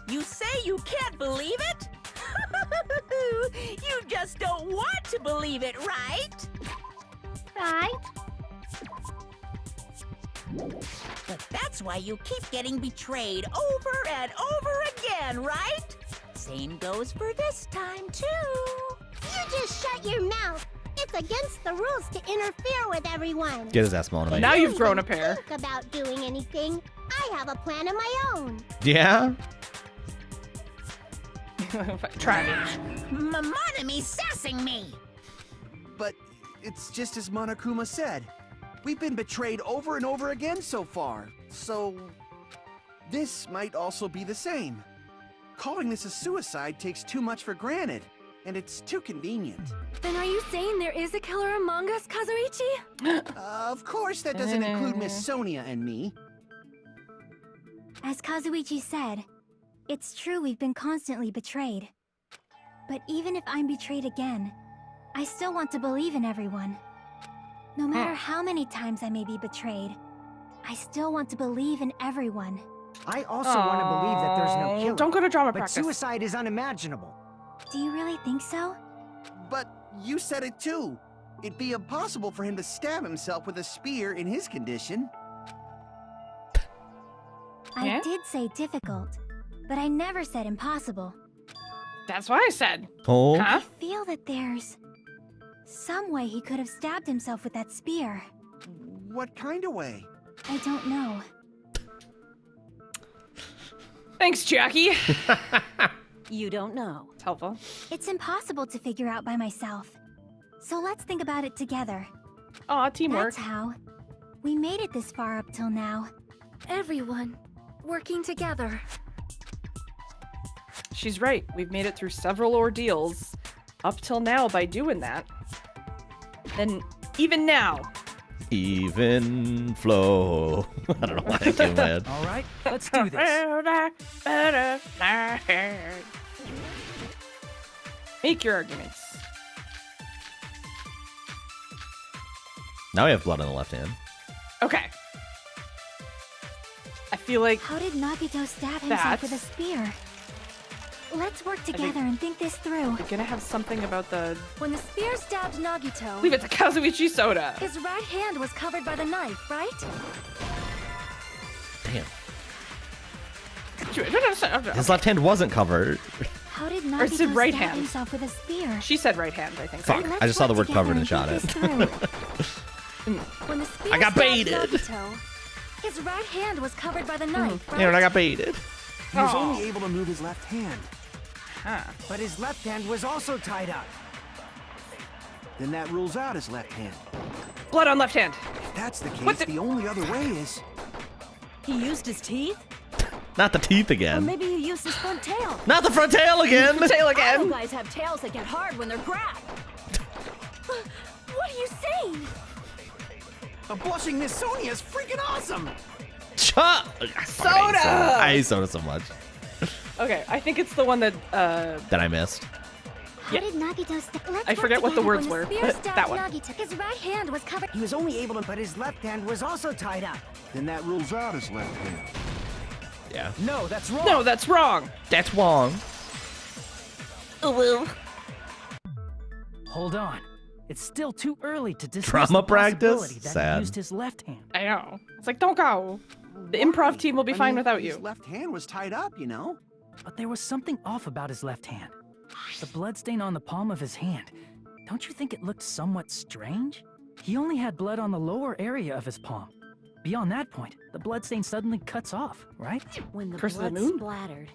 You say you can't believe it? You just don't want to believe it, right? Right? But that's why you keep getting betrayed over and over again, right? Same goes for this time, too. You just shut your mouth. It's against the rules to interfere with everyone. Get his ass motivated. Now you've Don't grown a even pair. Think about doing anything. I have a plan of my own. Yeah? Try me. Monome's sassing me. But it's just as Monokuma said. We've been betrayed over and over again so far. So this might also be the same. Calling this a suicide takes too much for granted, and it's too convenient. Then are you saying there is a killer among us, Kazuichi? Of course, that doesn't include Miss Sonia and me. As Kazuichi said, it's true we've been constantly betrayed. But even if I'm betrayed again, I still want to believe in everyone. No matter how many times I may be betrayed, I still want to believe in everyone. I also want to believe that there's no killer. Don't go to drama but practice. suicide is unimaginable. Do you really think so? But you said it too. It'd be impossible for him to stab himself with a spear in his condition. I did say difficult, but I never said impossible. That's what I said. Oh. Huh? I feel that there's some way he could have stabbed himself with that spear. What kind of way? I don't know. Thanks, Jackie. You don't know. It's helpful. It's impossible to figure out by myself. So let's think about it together. Aw, teamwork. That's how. We made it this far up till now. Everyone working together. She's right. We've made it through several ordeals up till now by doing that. And even now. Even flow. I don't know why I do that. All right, let's do this. Make your arguments. Now we have blood on the left hand. Okay. I feel like How did Nagito stab himself with a spear? Let's work together and think this through. we're gonna have something about the... When the spear stabbed Nagito, Leave it to Kazuichi Soda. his right hand was covered by the knife, right? Damn. His left hand wasn't covered. How did Or it Nagito said right stab hand. himself with a spear? She said right hand, I think. Fuck, right? I just saw the word covered and shot it. When the spear I got stabbed baited. Nagito, his right hand was covered by the knife, right? Yeah, and I got baited. He was only able to move his left hand. Huh. But his left hand was also tied up. Then that rules out his left hand. Blood on left hand. If that's the What case, the only other way is... He used his teeth? Not the teeth Or again. maybe he used his front tail. Not the front tail again. Tail All again. guys have tails that get hard when they're grabbed. What are you saying? A blushing Miss Sonia is freaking awesome! Shut. Soda! I hate soda so much Okay, I think it's the one that that I missed. How Yeah. did Nagito stab? Let's I work forget what the together. words When were, spear but stabbed that one. Nagito, his right hand was covered. He was only able to, but his left hand was also tied up. Then that rules out his left hand. Yeah. No, that's wrong. No, that's wrong. That's wrong. Oh well. Hold on. It's still too early to dismiss Trauma the possibility practice? that Sad. he used his left hand. I know. It's like, don't go. The improv team will be fine without His you. left hand was tied up, you know? But there was something off about his left hand. The bloodstain on the palm of his hand. Don't you think it looked somewhat strange? He only had blood on the lower area of his palm. Beyond that point, the bloodstain suddenly cuts off, right? When the Curse of the blood moon? splattered.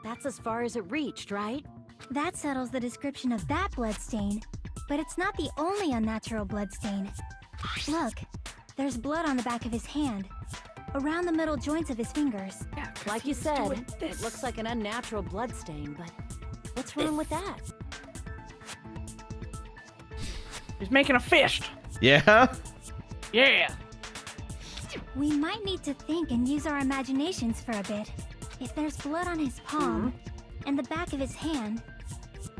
That's as far as it reached, right? That settles the description of that bloodstain. But it's not the only unnatural bloodstain. Look, there's blood on the back of his hand, around the middle joints of his fingers. Yeah, 'cause Like you he's said, doing it this. looks like an unnatural bloodstain, but what's wrong with that? He's making a fist. Yeah. Yeah. We might need to think and use our imaginations for a bit. If there's blood on his palm and the back of his hand,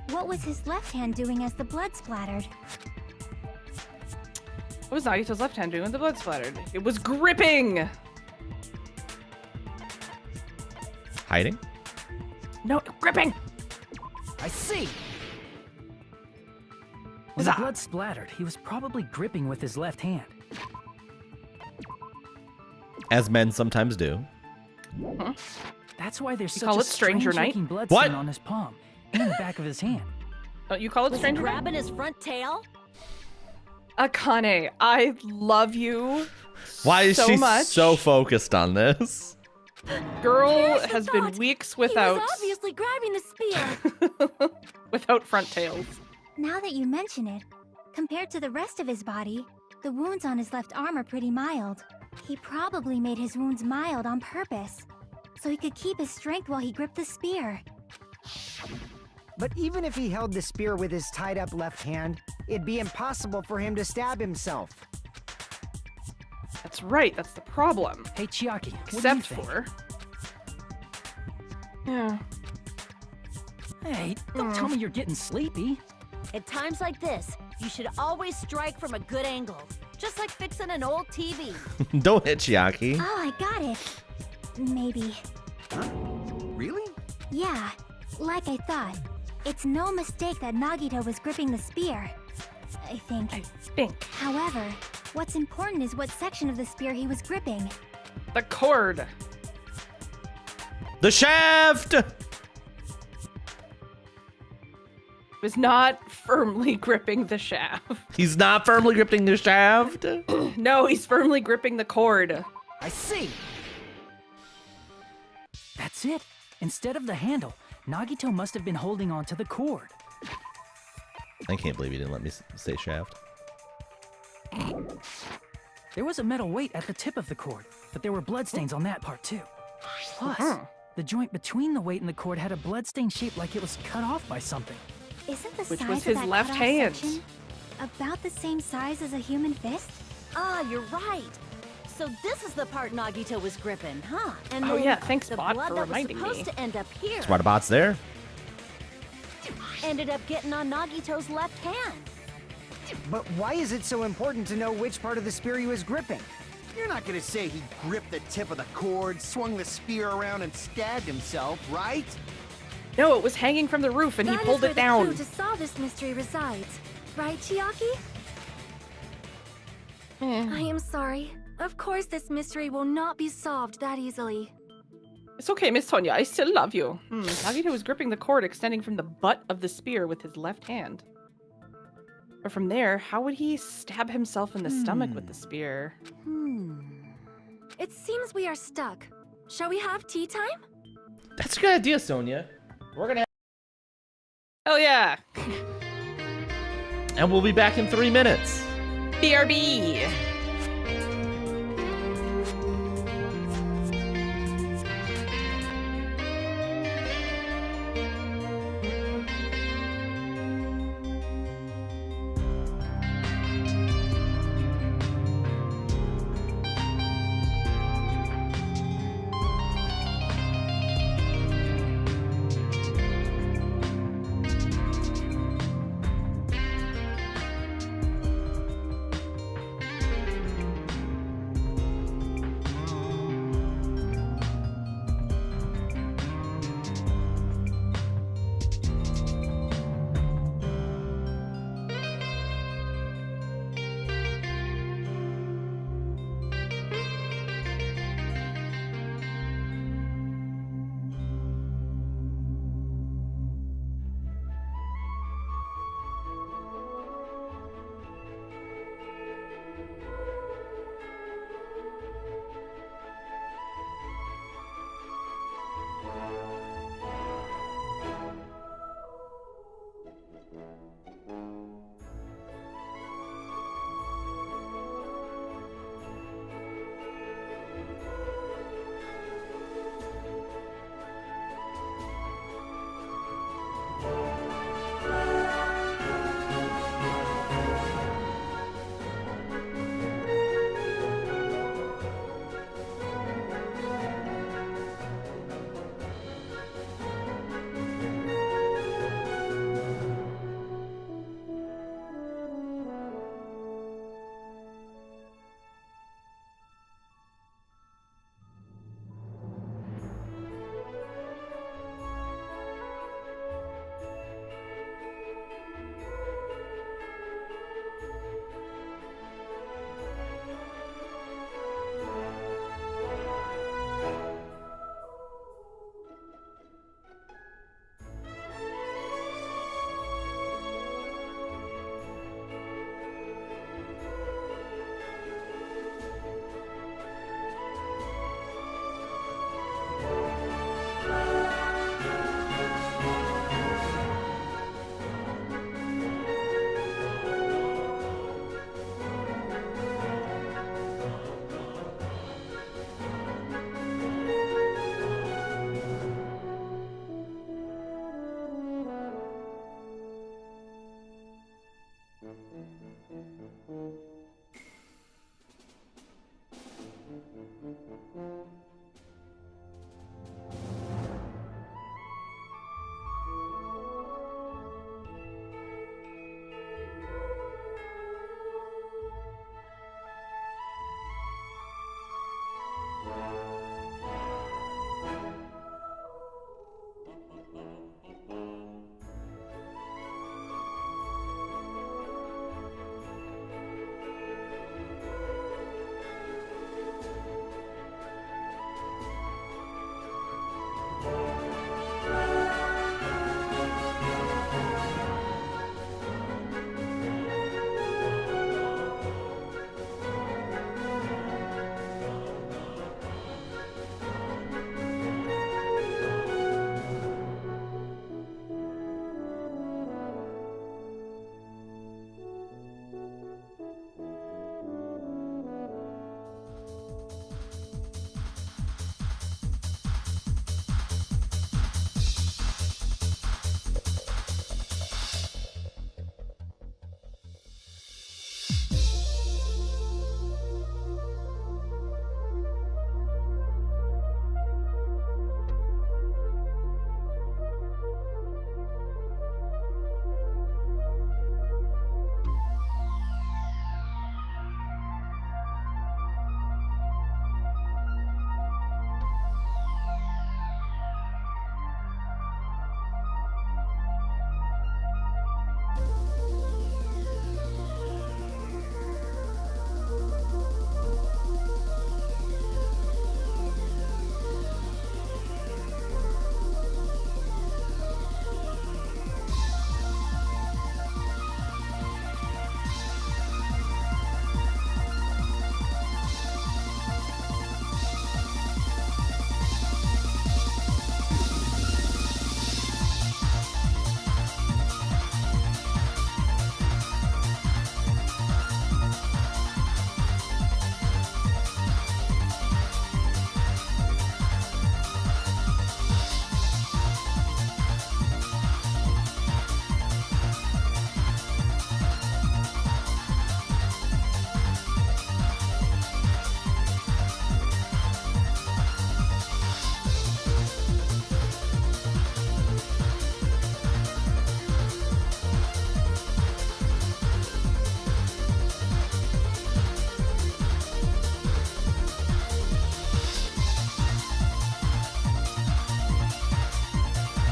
what was his left hand doing as the blood splattered? What was Nagito's left hand doing when the blood splattered? It was gripping. Hiding. No, gripping. I see. When the blood splattered, he was probably gripping with his left hand. As men sometimes do. That's why there's You such call a it Stranger Night? strange-looking bloodstain What? on his palm and the back of his hand. Don't you call it Was he stranger? Night? grabbing his front tail? Akane, I love you. Why is so she much. so focused on this? Girl Here's the has been thought. weeks He was without obviously grabbing the spear. without front tails. Now that you mention it, compared to the rest of his body, the wounds on his left arm are pretty mild. He probably made his wounds mild on purpose, so he could keep his strength while he gripped the spear. But even if he held the spear with his tied up left hand, it'd be impossible for him to stab himself. That's right. That's the problem. Hey, Chiaki, what do you Except think? for. Yeah. Hey, don't tell me you're getting sleepy. At times like this, you should always strike from a good angle. Just like fixing an old TV. Don't hit Chiaki. Oh, I got it. Maybe. Huh? Really? Yeah, like I thought. It's no mistake that Nagito was gripping the spear. I think. However, what's important is what section of the spear he was gripping. The cord. The shaft. Was not firmly gripping the shaft. He's not firmly gripping the shaft. No, he's firmly gripping the cord. I see. That's it. Instead of the handle, Nagito must have been holding on to the cord. I can't believe you didn't let me say shaft. There was a metal weight at the tip of the cord, but there were bloodstains on that part too. Plus, the joint between the weight and the cord had a bloodstain shaped like it was cut off by something. Isn't the Which size was of his that left cut-off hand. section about the same size as a human fist? Ah, you're right. So this is the part Nagito was gripping, huh? And Oh, then yeah, thanks, the Bot, blood for that was reminding supposed me. to end up here That's why the bot's there. ended up getting on Nagito's left hand. But why is it so important to know which part of the spear he was gripping? You're not gonna say he gripped the tip of the cord, swung the spear around, and stabbed himself, right? No, it was hanging from the roof and he That is pulled where it the down. clue to solve this mystery resides. Right, Chiaki? I am sorry. Of course this mystery will not be solved that easily. It's okay, Miss Tonya. I still love you. Nagito was gripping the cord extending from the butt of the spear with his left hand. But from there, how would he stab himself in the stomach with the spear? It seems we are stuck. Shall we have tea time? That's a good idea, Sonia. We're gonna. Hell yeah! And we'll be back in 3 minutes. BRB!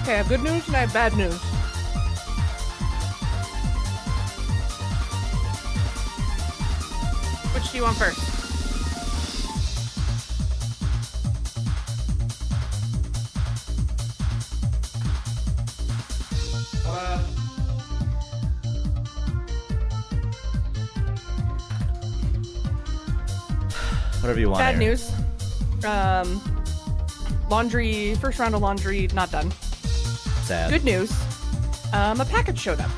Okay, I have good news and I have bad news. Which do you want first? Whatever you want. Bad Aaron. news. Laundry, first round of laundry, not done. Sad. Good news. A package showed up.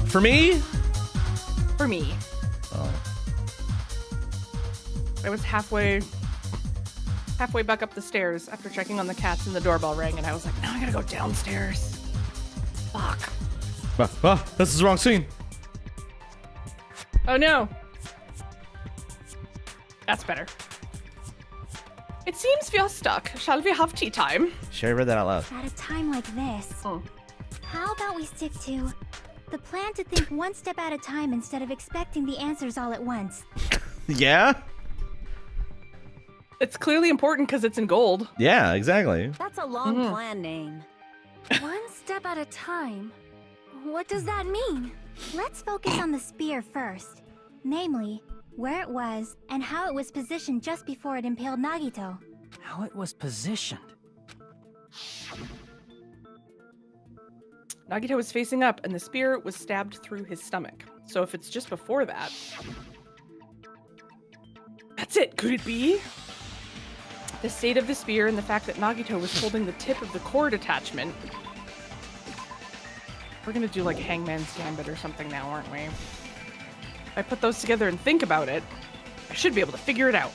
For me? For me. Oh. I was halfway back up the stairs after checking on the cats and the doorbell rang, and I was like, now I gotta go downstairs. Fuck. This is the wrong scene. Oh no. That's better. It seems we are stuck. Shall we have tea time? Sherry read that out loud. At a time like this, how about we stick to the plan to think one step at a time instead of expecting the answers all at once? Yeah? It's clearly important because it's in gold. Yeah, exactly. That's a long plan name. One step at a time. What does that mean? Let's focus on the spear first. Namely, where it was and how it was positioned just before it impaled Nagito. How it was positioned. Nagito was facing up and the spear was stabbed through his stomach. So if it's just before that... That's it, could it be? The state of the spear and the fact that Nagito was holding the tip of the cord attachment. We're gonna do like Hangman's Gambit or something now, aren't we? If I put those together and think about it, I should be able to figure it out.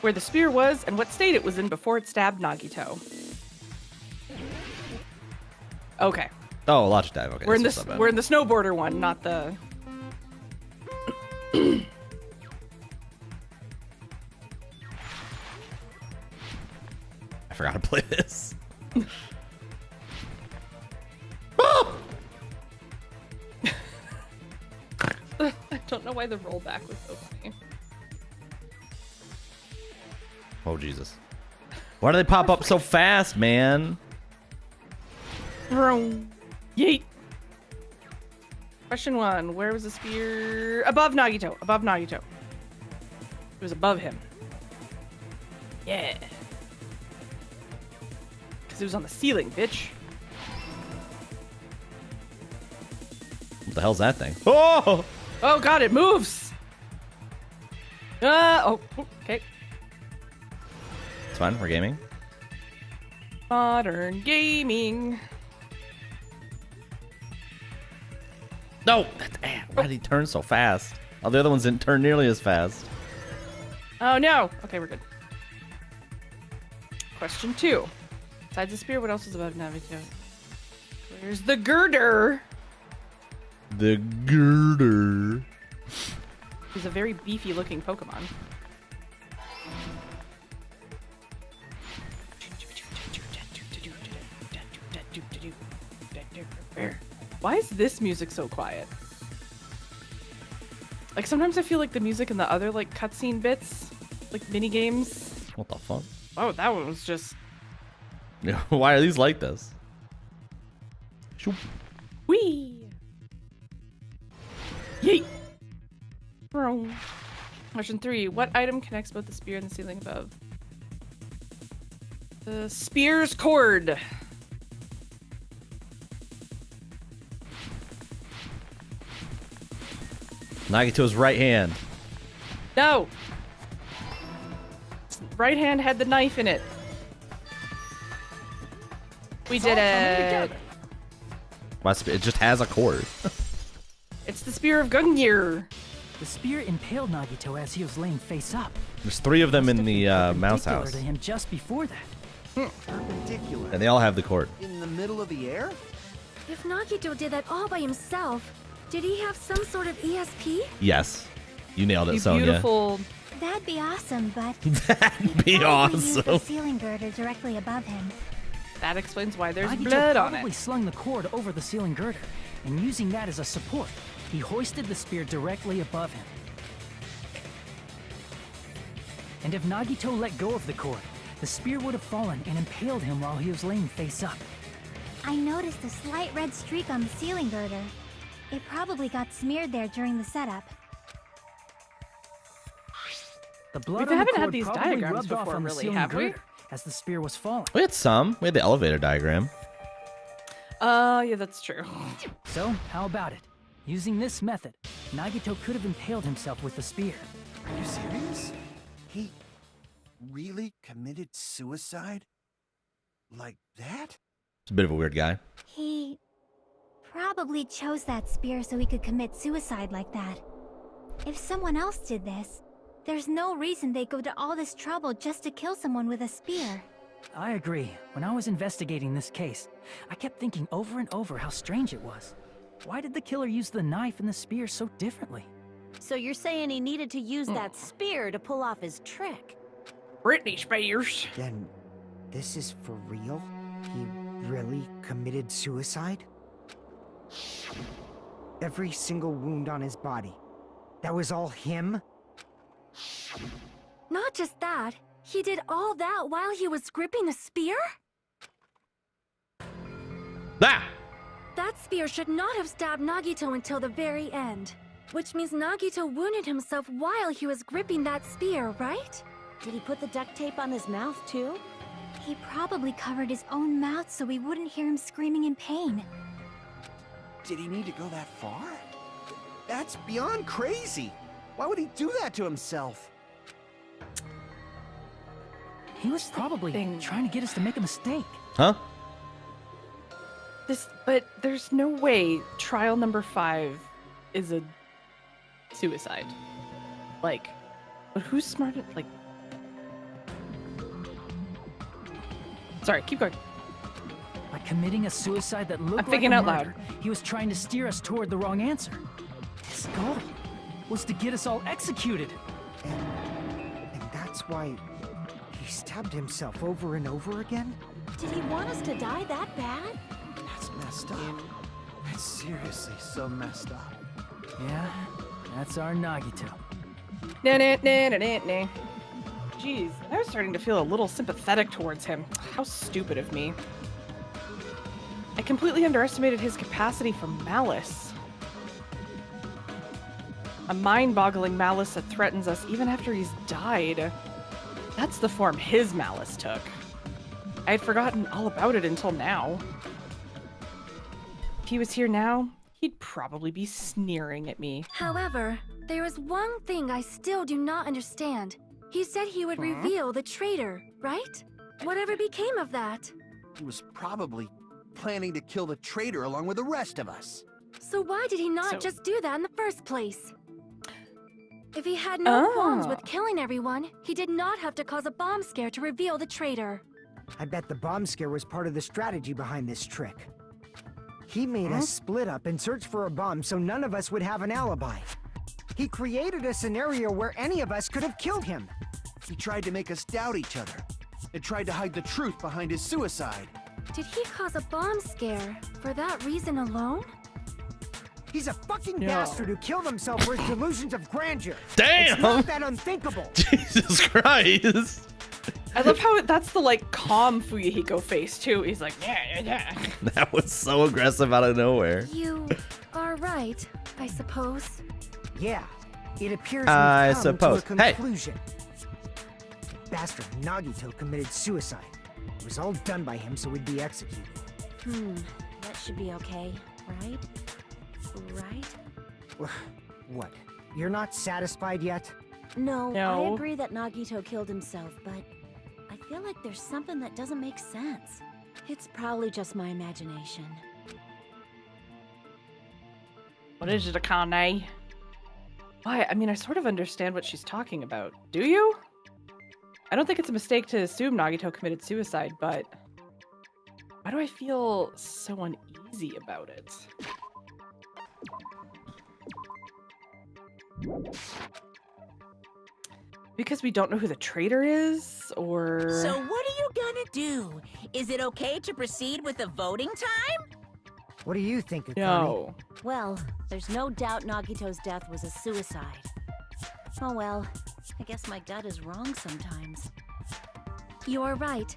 Where the spear was and what state it was in before it stabbed Nagito. Okay. Oh, Logic Dive. Okay. We're in that's this. what's up, We're in the snowboarder one, not the. I forgot to play this. I don't know why the rollback was so funny. Oh, Jesus. Why do they pop up so fast, man? Yeet. Question 1. Where was the spear? Above Nagito. Above Nagito. It was above him. Yeah. Because it was on the ceiling, bitch. What the hell's that thing? Oh! Oh god, it moves! Oh, okay. It's fine. We're gaming. Modern gaming. No! Why did he turn so fast? Oh, the other ones didn't turn nearly as fast. Oh no! Okay, we're good. Question 2. Besides the spear, what else is above Nagito? Where's the girder? The girder. He's a very beefy looking Pokemon. Why is this music so quiet? Like sometimes I feel like the music in the other like cutscene bits, like mini games. What the fuck? Oh, that one was just. Why are these like this? Whee! Yeet! Wrong. Question 3. What item connects both the spear and the ceiling above? The spear's cord. Nagito's right hand. No! Right hand had the knife in it. We did it. It just has a cord. It's the spear of Gungnir. The spear impaled Nagito as he was laying face up. There's 3 of them in the mouse Perpendicular house. to him just before that. Perpendicular. And they all have the cord. In the middle of the air? If Nagito did that all by himself, did he have some sort of ESP? Yes. You nailed it, You Sonia. beautiful. That'd be awesome, but That'd be probably use the awesome. ceiling girder directly above him. That explains why there's Nagito blood on probably it. slung the cord over the ceiling girder, and using that as a support, he hoisted the spear directly above him. And if Nagito let go of the cord, the spear would have fallen and impaled him while he was laying face up. I noticed a slight red streak on the ceiling girder. It probably got smeared there during the setup. The blood We on the haven't had cord these probably diagrams rubbed off before, on the really, ceiling have we? girder as the spear was falling. We had some. We had the elevator diagram. Yeah, that's true. So, how about it? Using this method, Nagito could have impaled himself with the spear. Are you serious? He really committed suicide? Like that? He's a bit of a weird guy. He probably chose that spear so he could commit suicide like that. If someone else did this, there's no reason they'd go to all this trouble just to kill someone with a spear. I agree. When I was investigating this case, I kept thinking over and over how strange it was. Why did the killer use the knife and the spear so differently? So you're saying he needed to use that spear to pull off his trick? Britney Spears. Then, this is for real? He really committed suicide? Every single wound on his body. That was all him? Not just that, he did all that while he was gripping a spear? Ah! That spear should not have stabbed Nagito until the very end. Which means Nagito wounded himself while he was gripping that spear, right? Did he put the duct tape on his mouth too? He probably covered his own mouth so we wouldn't hear him screaming in pain. Did he need to go that far? That's beyond crazy. Why would he do that to himself? He was probably trying to get us to make a mistake. Huh? But there's no way trial number 5 is a suicide. Like, but who's smart? Like, sorry, keep going. By committing a suicide that looked I'm thinking like a out loud. murder, he was trying to steer us toward the wrong answer. His goal was to get us all executed. And that's why he stabbed himself over and over again? Did he want us to die that bad? That's messed up. That's seriously so messed up. Yeah, that's our Nagito. Nah. Jeez, I was starting to feel a little sympathetic towards him. How stupid of me. I completely underestimated his capacity for malice. A mind-boggling malice that threatens us even after he's died. That's the form his malice took. I had forgotten all about it until now. If he was here now, he'd probably be sneering at me. However, there is one thing I still do not understand. He said he would reveal the traitor, right? Whatever became of that? He was probably planning to kill the traitor along with the rest of us. So why did he not just do that in the first place? If he had no qualms with killing everyone, he did not have to cause a bomb scare to reveal the traitor. I bet the bomb scare was part of the strategy behind this trick. He made us split up and search for a bomb so none of us would have an alibi. He created a scenario where any of us could have killed him. He tried to make us doubt each other and tried to hide the truth behind his suicide. Did he cause a bomb scare for that reason alone? He's a fucking bastard who killed himself for his delusions of grandeur. Damn! It's not that unthinkable. Jesus Christ! I love how that's the like calm Fuyuhiko face too. He's like, yeah. That was so aggressive out of nowhere. You are right, I suppose. Yeah, it appears I we've come suppose. to a conclusion. Bastard Nagito committed suicide. It was all done by him so he'd be executed. That should be okay, right? Right? What? You're not satisfied yet? No, I agree that Nagito killed himself, but I feel like there's something that doesn't make sense. It's probably just my imagination. What is it, Akane? Why? I mean, I sort of understand what she's talking about. Do you? I don't think it's a mistake to assume Nagito committed suicide, but why do I feel so uneasy about it? Because we don't know who the traitor is, or... So what are you gonna do? Is it okay to proceed with the voting time? What do you think, Akane? No. Well, there's no doubt Nagito's death was a suicide. Oh well, I guess my gut is wrong sometimes. You're right.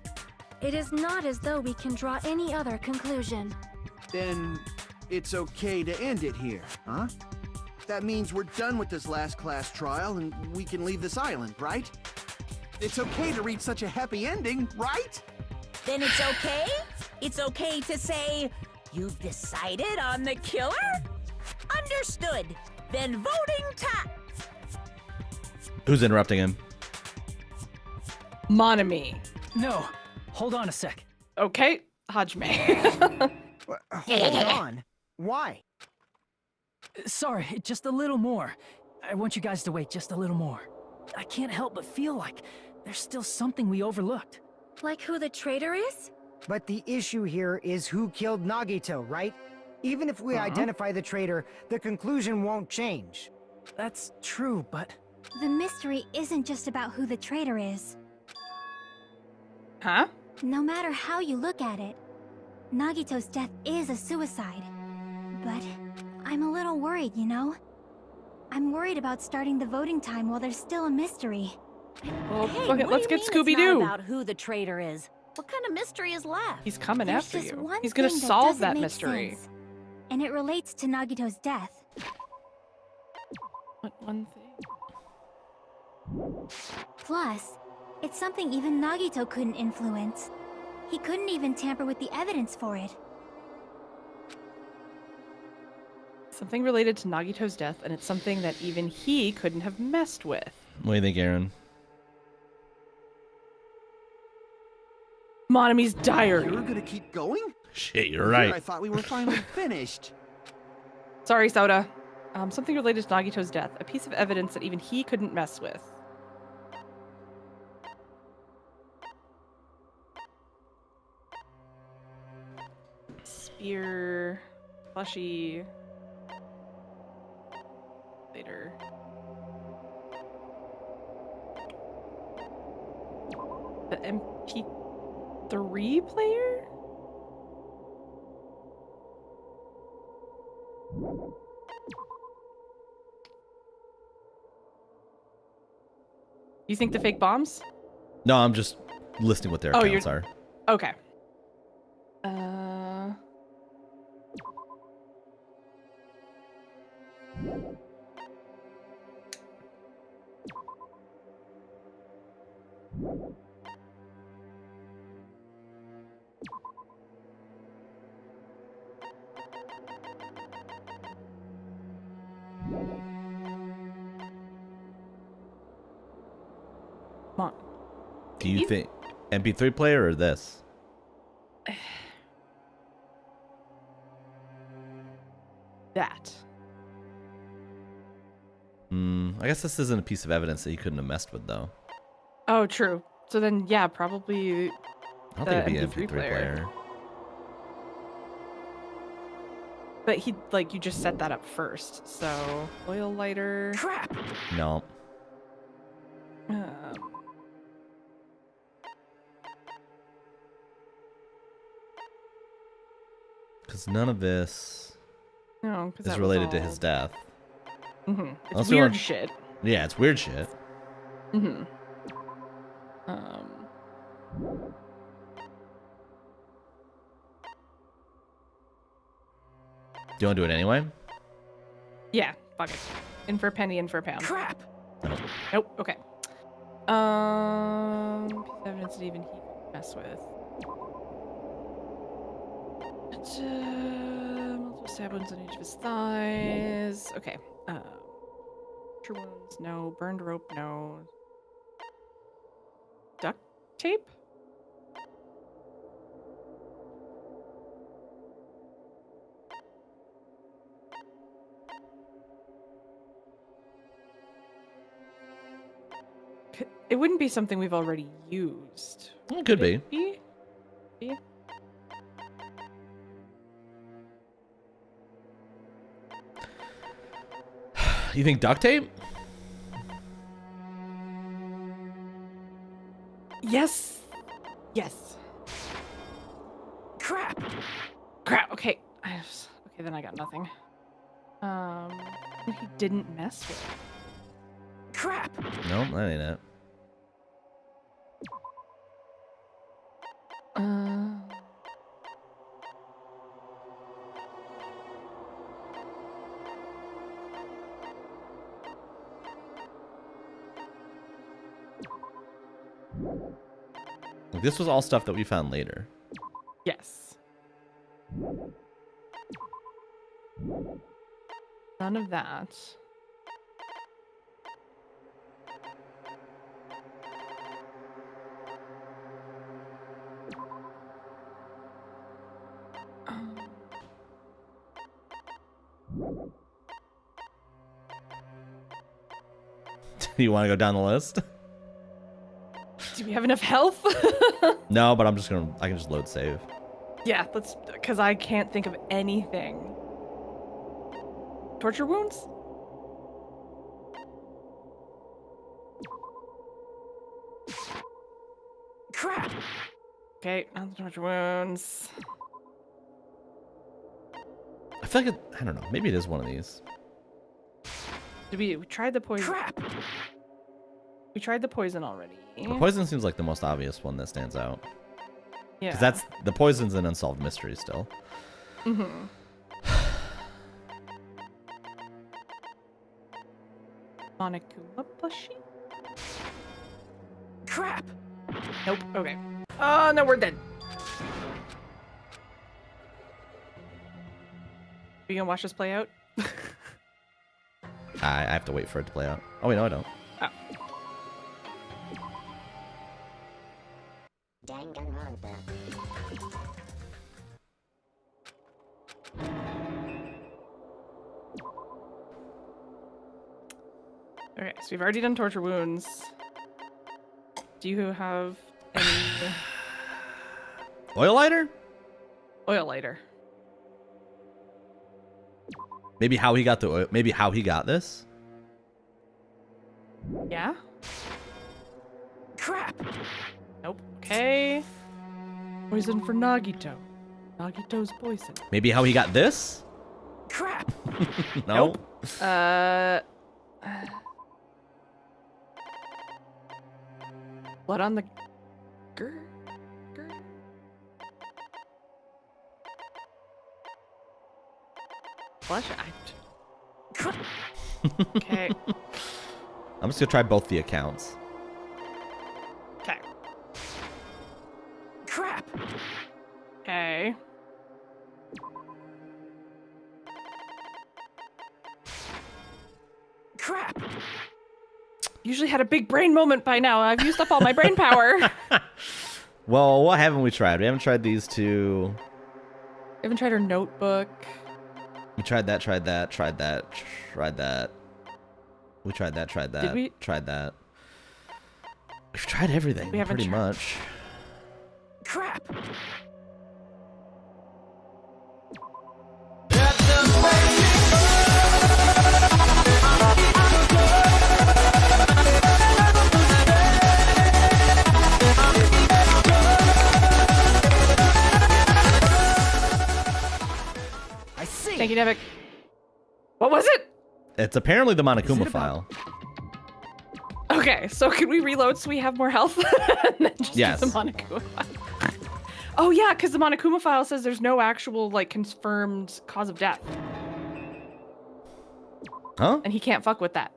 It is not as though we can draw any other conclusion. Then it's okay to end it here, huh? That means we're done with this last class trial and we can leave this island, right? It's okay to reach such a happy ending, right? Then it's okay? It's okay to say, you've decided on the killer? Understood. Then voting time. Who's interrupting him? Monami. No, hold on a sec. Okay, Hajime. Hold on. Why? Sorry, just a little more. I want you guys to wait just a little more. I can't help but feel like there's still something we overlooked. Like who the traitor is? But the issue here is who killed Nagito, right? Even if we identify the traitor, the conclusion won't change. That's true, but... The mystery isn't just about who the traitor is. Huh? No matter how you look at it, Nagito's death is a suicide. But I'm a little worried, you know? I'm worried about starting the voting time while there's still a mystery. Well, Hey, fuck it, what let's do you get mean it's Scooby-Doo. not about who the traitor is? What kind of mystery is left? He's coming There's after just you. one He's gonna thing solve doesn't that make mystery. sense, and it relates to Nagito's death. What one thing? Plus, it's something even Nagito couldn't influence. He couldn't even tamper with the evidence for it. Something related to Nagito's death, and it's something that even he couldn't have messed with. What do you think, Aaron? Monami's diary. You're gonna keep going? Shit, you're Here, right. I thought we were finally finished. Sorry, Soda. Something related to Nagito's death. A piece of evidence that even he couldn't mess with. Spear. Plushy. Later. The MP3 player? You think the fake bombs? No, I'm just listing what their accounts are. Okay. Come on. Do you think MP3 player or this? That. I guess this isn't a piece of evidence that he couldn't have messed with, though. Oh, true. So then, yeah, probably. I don't think it'd be an MP3 player. But he, like, you just set that up first. So, oil lighter. Crap! No. Because none of this No, because is related to his death. Mm-hmm. It's Unless we weird want- shit. Yeah, it's weird shit. Mm-hmm. Do you want to do it anyway? Yeah, fuck it. In for a penny, in for a pound. Crap! Nope, okay. Piece of evidence that even he could mess with. Multiple stab wounds on each of his thighs. Okay. True wounds, no. Burned rope, no. Duct tape? It wouldn't be something we've already used. It could be. Be? You think duct tape? Yes. Yes. Crap! Crap. Okay. Okay, then I got nothing. He didn't mess with. Crap! No, that ain't it. This was all stuff that we found later. Yes. None of that. Do you want to go down the list? Do we have enough health? No, but I can just load save. Yeah, let's, because I can't think of anything. Torture wounds? Crap! Okay, not the torture wounds. I feel like I don't know. Maybe it is one of these. Did we tried the poison? Crap! We tried the poison already. The poison seems like the most obvious one that stands out. Yeah. Because the poison's an unsolved mystery still. Mm-hmm. Monokuma plushie? Crap! Nope. Okay. Oh, no, we're dead. You gonna watch this play out? I have to wait for it to play out. Oh, wait, no, I don't. Oh. Danganranpa. Okay, so we've already done torture wounds. Do you have any Oil lighter? oil lighter? Maybe how he got the oil. Maybe how he got this. Yeah? Crap! Nope. Okay. Poison for Nagito. Nagito's poison. Maybe how he got this. Crap! No. Nope. Blood on the girl. Flush. Okay. I'm just gonna try both the accounts. Okay. Crap! Okay. Crap! Usually had a big brain moment by now. I've used up all my brain power. Well, what haven't we tried? We haven't tried these two. We haven't tried her notebook. We tried that, tried that, tried that, tried that. We tried that, tried that, Did we? tried that. We've tried everything, We haven't pretty tried. much. Crap! I see. Thank you, Nevik. What was it? It's apparently the Is Monokuma it about- file. Okay, so can we reload so we have more health? And then just do Yes. the Monokuma file. Oh yeah, because the Monokuma file says there's no actual like confirmed cause of death, Huh? and he can't fuck with that.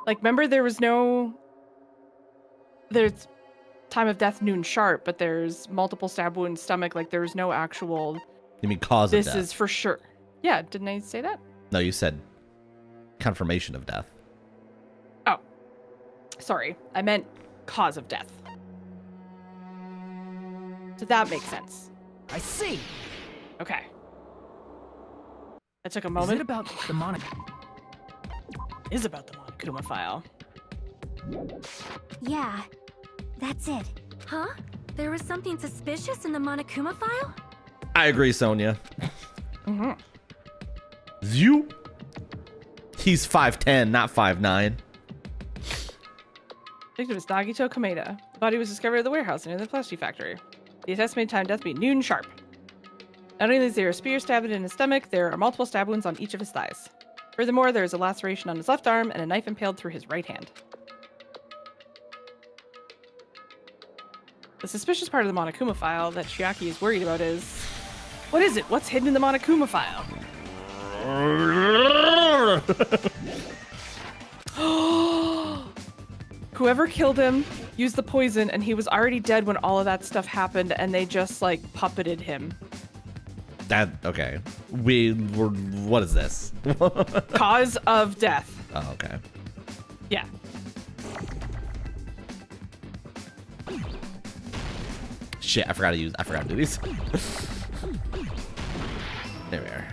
Like, remember there's time of death noon sharp, but there's multiple stab wounds stomach. Like there's no actual. You mean cause This of death? is for sure. Yeah, didn't I say that? No, you said confirmation of death. Oh, sorry, I meant cause of death. So that makes sense. I see. Okay. That took a Is moment. it about the Monica? Is about the Monokuma file. Yeah, that's it. Huh? There was something suspicious in the Monokuma file? I agree, Sonia. Mm-hmm. You? He's 5'10", not 5'9". Victim is Nagito Komeda. The body was discovered at the warehouse near the plushie factory. The estimated time of death be noon sharp. Not only is there a spear stabbed in his stomach, there are multiple stab wounds on each of his thighs. Furthermore, there is a laceration on his left arm and a knife impaled through his right hand. The suspicious part of the Monokuma file that Chiaki is worried about is... What is it? What's hidden in the Monokuma file? Whoever killed him used the poison, and he was already dead when all of that stuff happened, and they just, like, puppeted him. Okay. What is this? Cause of death. Oh, okay. Yeah. Shit, I forgot to do these. There we are.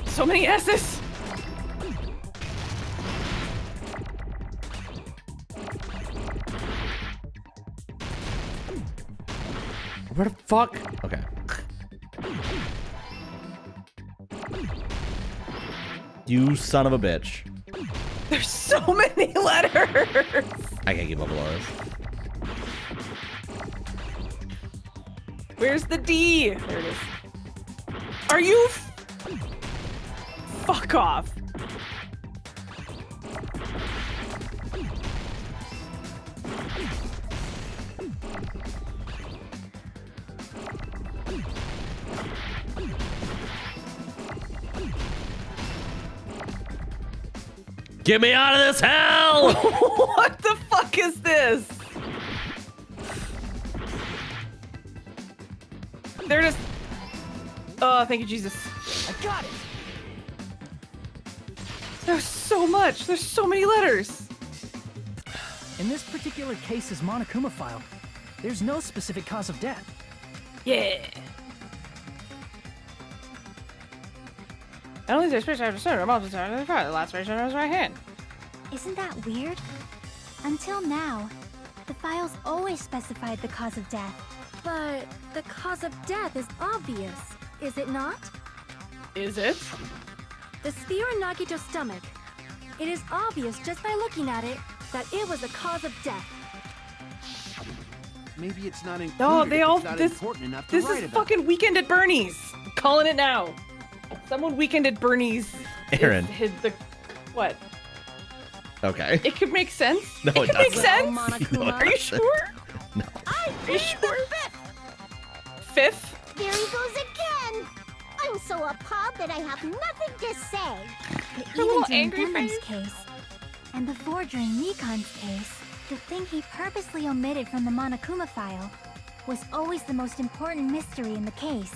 So many S's! Where the fuck? Okay. You son of a bitch. There's so many letters! I can't keep up with all this. Where's the D? There it is. Are you... Fuck off. Get me out of this hell! What the fuck is this? There it is. Oh, thank you, Jesus. I got it. There's so much. There's so many letters. In this particular case's Monokuma file, there's no specific cause of death. Yeah. I only there's picture after center, the last version of his right hand. Isn't that weird? Until now, the files always specified the cause of death. But the cause of death is obvious, is it not? Is it? The spear in Nagito's stomach. It is obvious just by looking at it that it was the cause of death. Maybe it's not included. No, they all. It's not This important enough to is write about. fucking Weekend at Bernie's. I'm calling it now. Someone Weekend at Bernie's. Aaron. Hid the what? Okay. It could make sense. No, it could make doesn't. sense. No, it Are you doesn't. sure? No. Are you sure? Fifth? There he goes again. I'm so appalled that I have nothing to say. But Her little even during angry Gundam's face. case, and before during Nikon's case, the thing he purposely omitted from the Monokuma file was always the most important mystery in the case.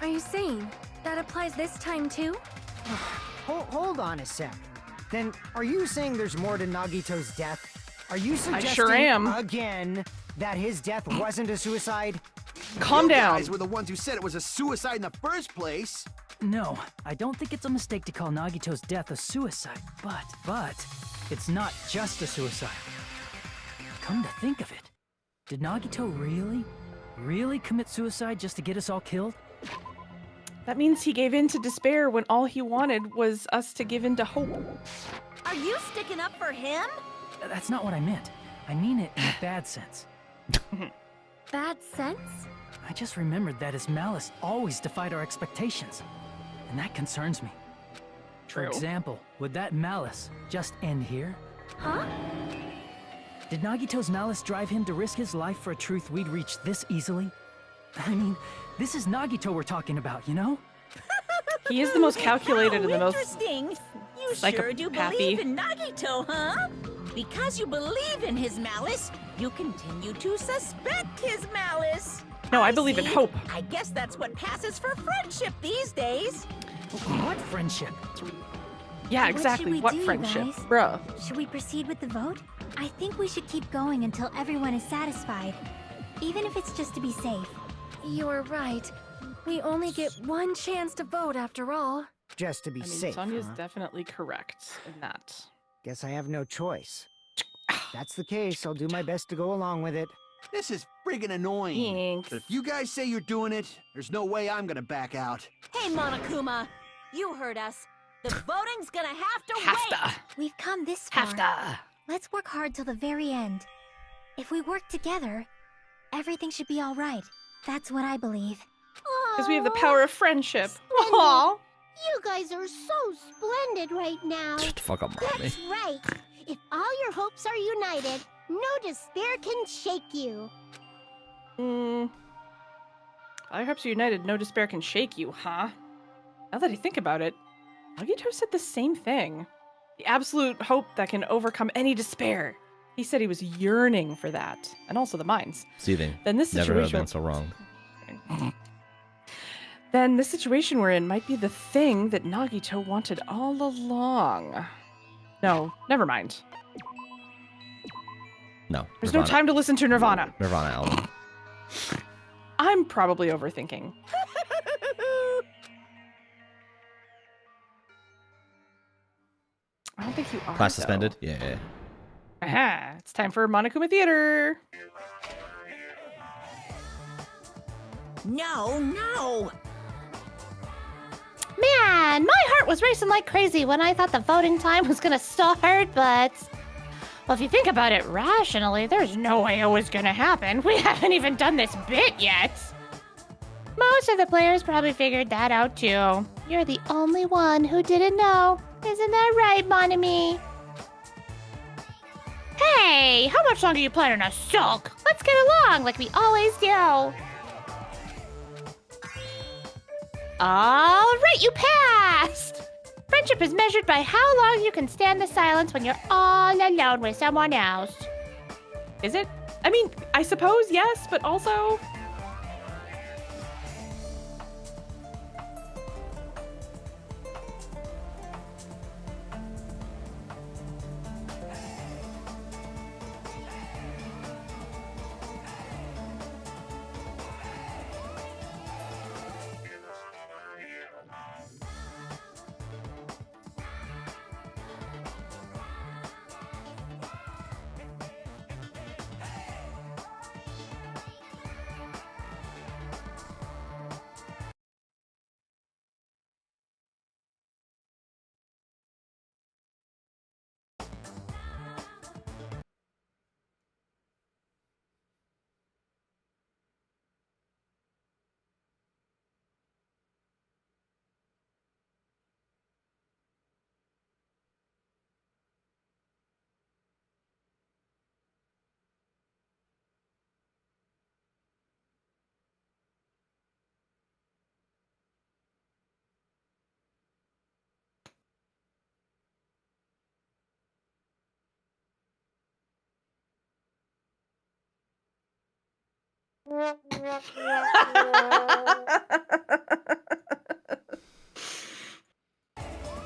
Are you saying that applies this time too? Hold on a sec. Then, are you saying there's more to Nagito's death? Are you suggesting sure am. again that his death wasn't a suicide? Calm You down. guys were the ones who said it was a suicide in the first place. No, I don't think it's a mistake to call Nagito's death a suicide, but it's not just a suicide. Come to think of it, did Nagito really commit suicide just to get us all killed? That means he gave in to despair when all he wanted was us to give in to hope. Are you sticking up for him? That's not what I meant. I mean it in a bad sense. Bad sense? I just remembered that his malice always defied our expectations, and that concerns me. For True. example, would that malice just end here? Huh? Did Nagito's malice drive him to risk his life for a truth we'd reach this easily? I mean, this is Nagito we're talking about, you know? He is the most calculated and the most Interesting. You sure do psychopathy. believe in Nagito, huh? Because you believe in his malice, you continue to suspect his malice. No, I believe in see. hope. I guess that's what passes for friendship these days. What friendship? Yeah, What should exactly. we What do, friendship? guys? Bruh. Should we proceed with the vote? I think we should keep going until everyone is satisfied, even if it's just to be safe. You're right. We only get one chance to vote after all. Just to be I mean, safe, Sonya's huh? definitely correct in that. Guess I have no choice. If that's the case, I'll do my best to go along with it. This is friggin' annoying. Thanks. But if you guys say you're doing it, there's no way I'm gonna back out. Hey, Monokuma, you heard us. The voting's gonna have to wait. Hafta. We've come this far. Hafta. Let's work hard till the very end. If we work together, everything should be all right. That's what I believe. Because we have the power of friendship. Aww. You guys are so splendid right now. Fuck up, mommy. That's right. If all your hopes are united, no despair can shake you. All your hopes are united, no despair can shake you, huh? Now that I think about it, Nagito said the same thing. The absolute hope that can overcome any despair. He said he was yearning for that, and also the mines. Seething. Then this Never have situation been so wrong. Then this situation we're in might be the thing that Nagito wanted all along. No, never mind. No. There's no time to listen to Nirvana. Nirvana album. I'm probably overthinking. I don't think you are. Class though. suspended? Yeah. Aha, it's time for Monokuma Theater. No, no! Man, my heart was racing like crazy when I thought the voting time was gonna start, but... Well, if you think about it rationally, there's no way it was gonna happen. We haven't even done this bit yet. Most of the players probably figured that out too. You're the only one who didn't know. Isn't that right, Monami? Hey, how much longer are you planning to sulk? Let's get along like we always do. All right, you passed! Friendship is measured by how long you can stand the silence when you're all alone with someone else. Is it? I mean, I suppose yes, but also...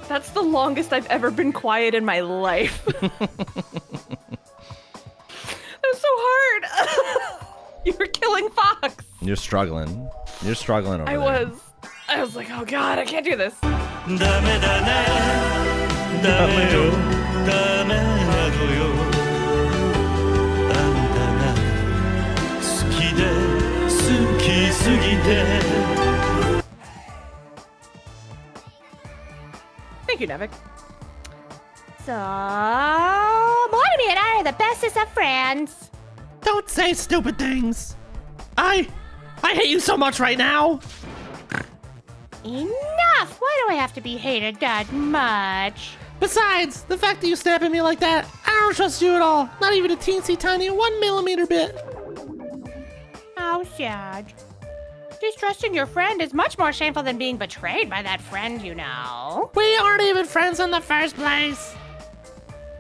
That's the longest I've ever been quiet in my life. That was so hard. You were killing Fox. You're struggling. You're struggling over I there. I was like, oh god, I can't do this. Thank you, Nevik. So, Monami and I are the bestest of friends. Don't say stupid things. I hate you so much right now. Enough! Why do I have to be hated that much? Besides, the fact that you snap at me like that, I don't trust you at all. Not even a teensy tiny 1 millimeter bit. How sad. Distrusting your friend is much more shameful than being betrayed by that friend, you know. We aren't even friends in the first place.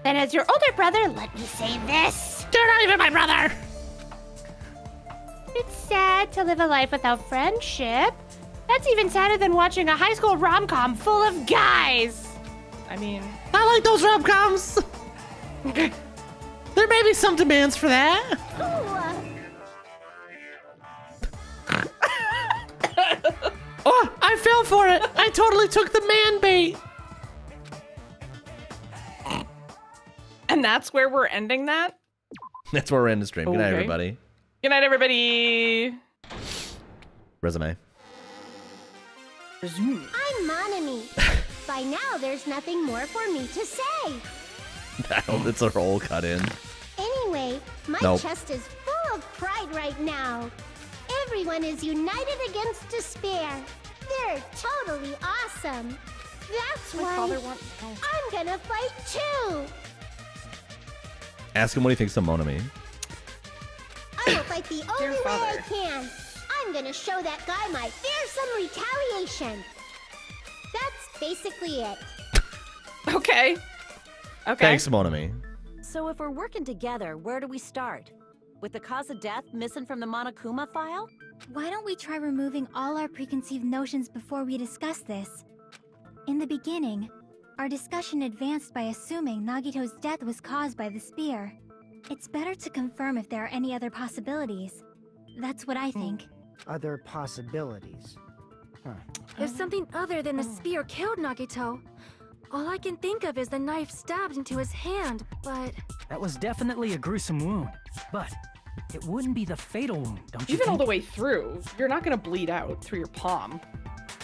Then as your older brother, let me say this. You're not even my brother. It's sad to live a life without friendship. That's even sadder than watching a high school rom-com full of guys. I mean... I like those rom-coms. There may be some demands for that. Oh, I fell for it. I totally took the man bait. And that's where we're ending that? That's where we're ending the stream. Good night, Okay. everybody. Good night, everybody. Resume. Resume. I'm Monami. By now, there's nothing more for me to say. It's a roll cut in. Anyway, my Nope. chest is full of pride right now. Everyone is united against despair. They're totally awesome. That's My why father wants. Oh. I'm gonna fight too. Ask him what he thinks of Monami. I will fight the only way I father. can. I'm gonna show that guy my fearsome retaliation. That's basically it. Okay. Okay. Thanks, Monami. So if we're working together, where do we start? With the cause of death missing from the Monokuma file? Why don't we try removing all our preconceived notions before we discuss this? In the beginning, our discussion advanced by assuming Nagito's death was caused by the spear. It's better to confirm if there are any other possibilities. That's what I think. Other possibilities. Huh. If something other than the spear killed Nagito, all I can think of is the knife stabbed into his hand, but... That was definitely a gruesome wound, but it wouldn't be the fatal wound, don't you Even think? all the way through, you're not gonna bleed out through your palm.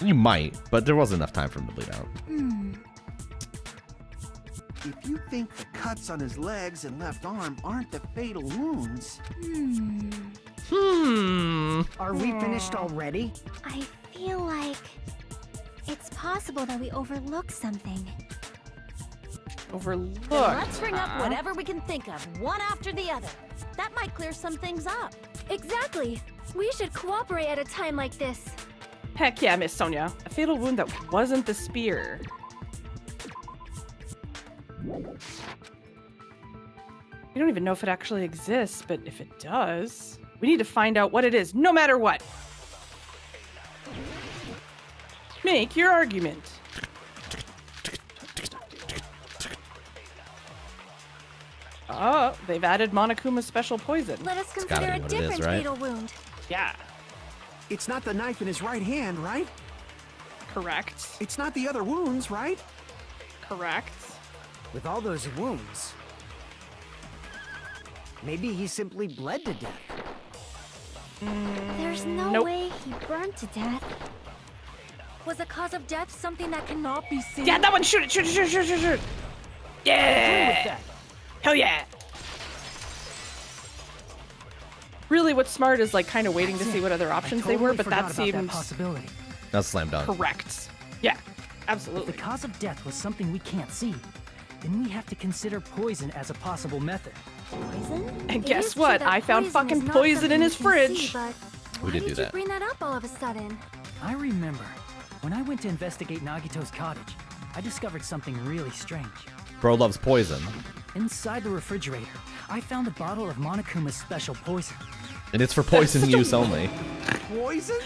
You might, but there wasn't enough time for him to bleed out. If you think the cuts on his legs and left arm aren't the fatal wounds... Are we finished already? I feel like it's possible that we overlooked something. Overlooked. Then let's bring up whatever we can think of, one after the other. That might clear some things up. Exactly. We should cooperate at a time like this. Heck yeah, Miss Sonia. A fatal wound that wasn't the spear. We don't even know if it actually exists, but if it does, we need to find out what it is, no matter what. Make your argument. Oh, they've added Monokuma's special poison. Let us gotta consider be a what it is, different right? fatal wound. Yeah, It's not the knife in his right hand, right? correct. It's not the other wounds, right? Correct. With all those wounds, maybe he simply bled to death. There's no Nope. way he burned to death. Was the cause of death something that cannot be seen? Yeah, that one. Shoot it. Shoot it. Shoot it. Shoot it. Shoot it. Shoot it. Yeah. Hell yeah. Really, what's smart is like kind of waiting to see what other options they were, but that seems possibility. That's slam dunk. correct. Yeah, If absolutely. the cause of death was something we can't see, then we have to consider poison as a possible method. Poison? And It guess is true what? that I found poison is fucking not poison something in we his can fridge. See, but We why did do you that. bring that up all of a sudden? I remember, when I went to investigate Nagito's cottage, I discovered something really strange. Bro loves poison. Inside the refrigerator, I found a bottle of Monokuma's special poison. And it's for poison use only. Poison?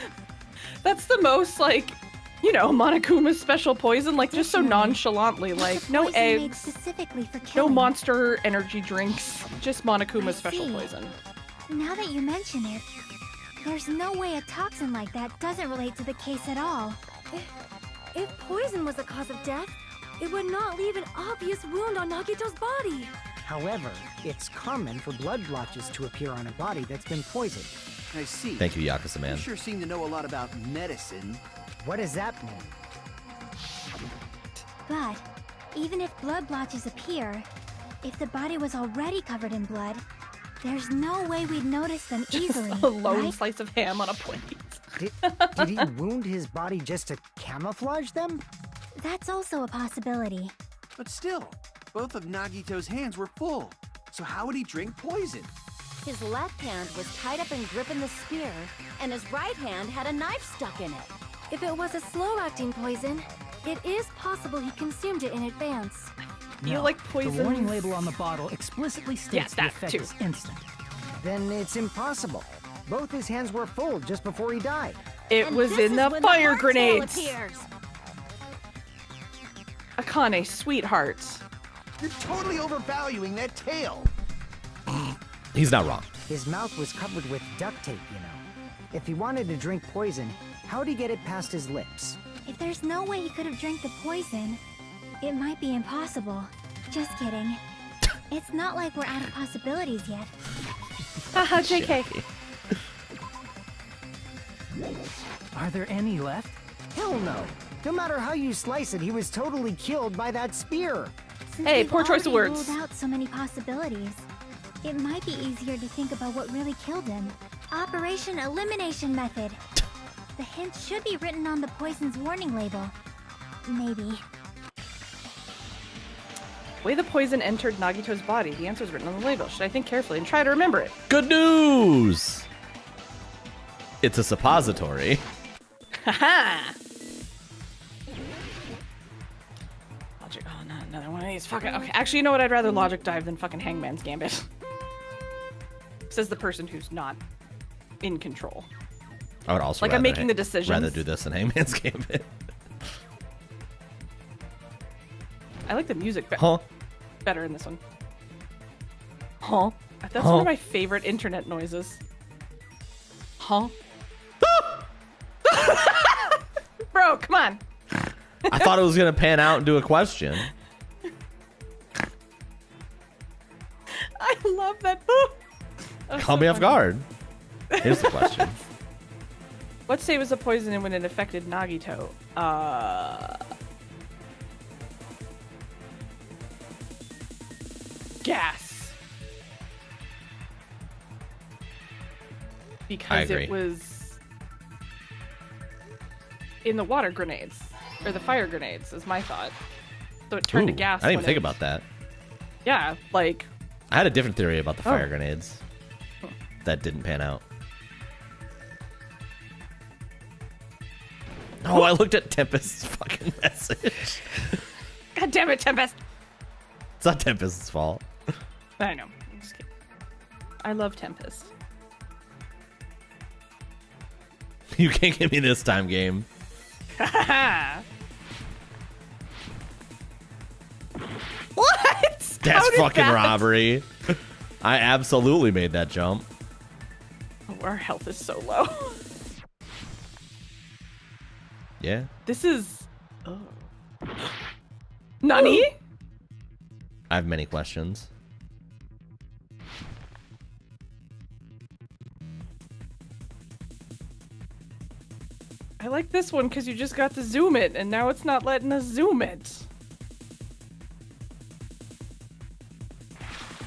That's the most like, you know, Monokuma's special poison, like just so nonchalantly, like The no poison made eggs, specifically for no killing. Monster energy drinks, just Monokuma's I special see. poison. Now that you mention it, there's no way a toxin like that doesn't relate to the case at all. If poison was the cause of death, it would not leave an obvious wound on Nagito's body. However, it's common for blood blotches to appear on a body that's been poisoned. I see. Thank you, Yakuza You man. sure seem to know a lot about medicine. What does that mean? But even if blood blotches appear, if the body was already covered in blood, there's no way we'd notice them easily, A lone right? slice of ham on a plate. Did he wound his body just to camouflage them? That's also a possibility. But still, both of Nagito's hands were full. So how would he drink poison? His left hand was tied up and gripping the spear, and his right hand had a knife stuck in it. If it was a slow-acting poison, it is possible he consumed it in advance. feel like The warning poisons- label on the bottle explicitly states the that effect too. is instant. Then it's impossible. Both his hands were full just before he died. It And was this in is the when fire hardtail grenades. appears. Akane, sweetheart. You're totally overvaluing that tail. He's not wrong. His mouth was covered with duct tape, you know. If he wanted to drink poison, how'd he get it past his lips? If there's no way he could have drank the poison, it might be impossible. Just kidding. It's not like we're out of possibilities yet. Haha, JK. Are there any left? Hell no. No matter how you slice it, he was totally killed by that spear. Since Hey, we've poor choice of already words. ruled out so many possibilities, it might be easier to think about what really killed him. Operation Elimination Method. The hint should be written on the poison's warning label. Maybe. Way the poison entered Nagito's body. The answer is written on the label. Should I think carefully and try to remember it? Good news! It's a suppository. Haha! Logic. Oh, no, another one of these. Fucking. Okay, actually, you know what? I'd rather logic dive than fucking Hangman's Gambit. Says the person who's not in control. I would also like I'm making the decisions. rather do this than Hangman's Gambit. I like the music better in this one. Huh? That's one of my favorite internet noises. Huh? Bro, come on. I thought it was gonna pan out and do a question. I love that. Caught me off guard. Here's the question. What state was the poison in when it affected Nagito? Gas. Because it was in the water grenades. Or the fire grenades, is my thought. So it turned to gas. I didn't even think about that. Yeah, like... I had a different theory about the fire grenades. That didn't pan out. Oh, I looked at Tempest's fucking message. God damn it, Tempest! It's not Tempest's fault. I know. I'm just kidding. I love Tempest. You can't get me this time, game. What? That's fucking robbery. I absolutely made that jump. Oh, our health is so low. Yeah. This is... Oh. Nani? I have many questions. I like this one because you just got to zoom it, and now it's not letting us zoom it.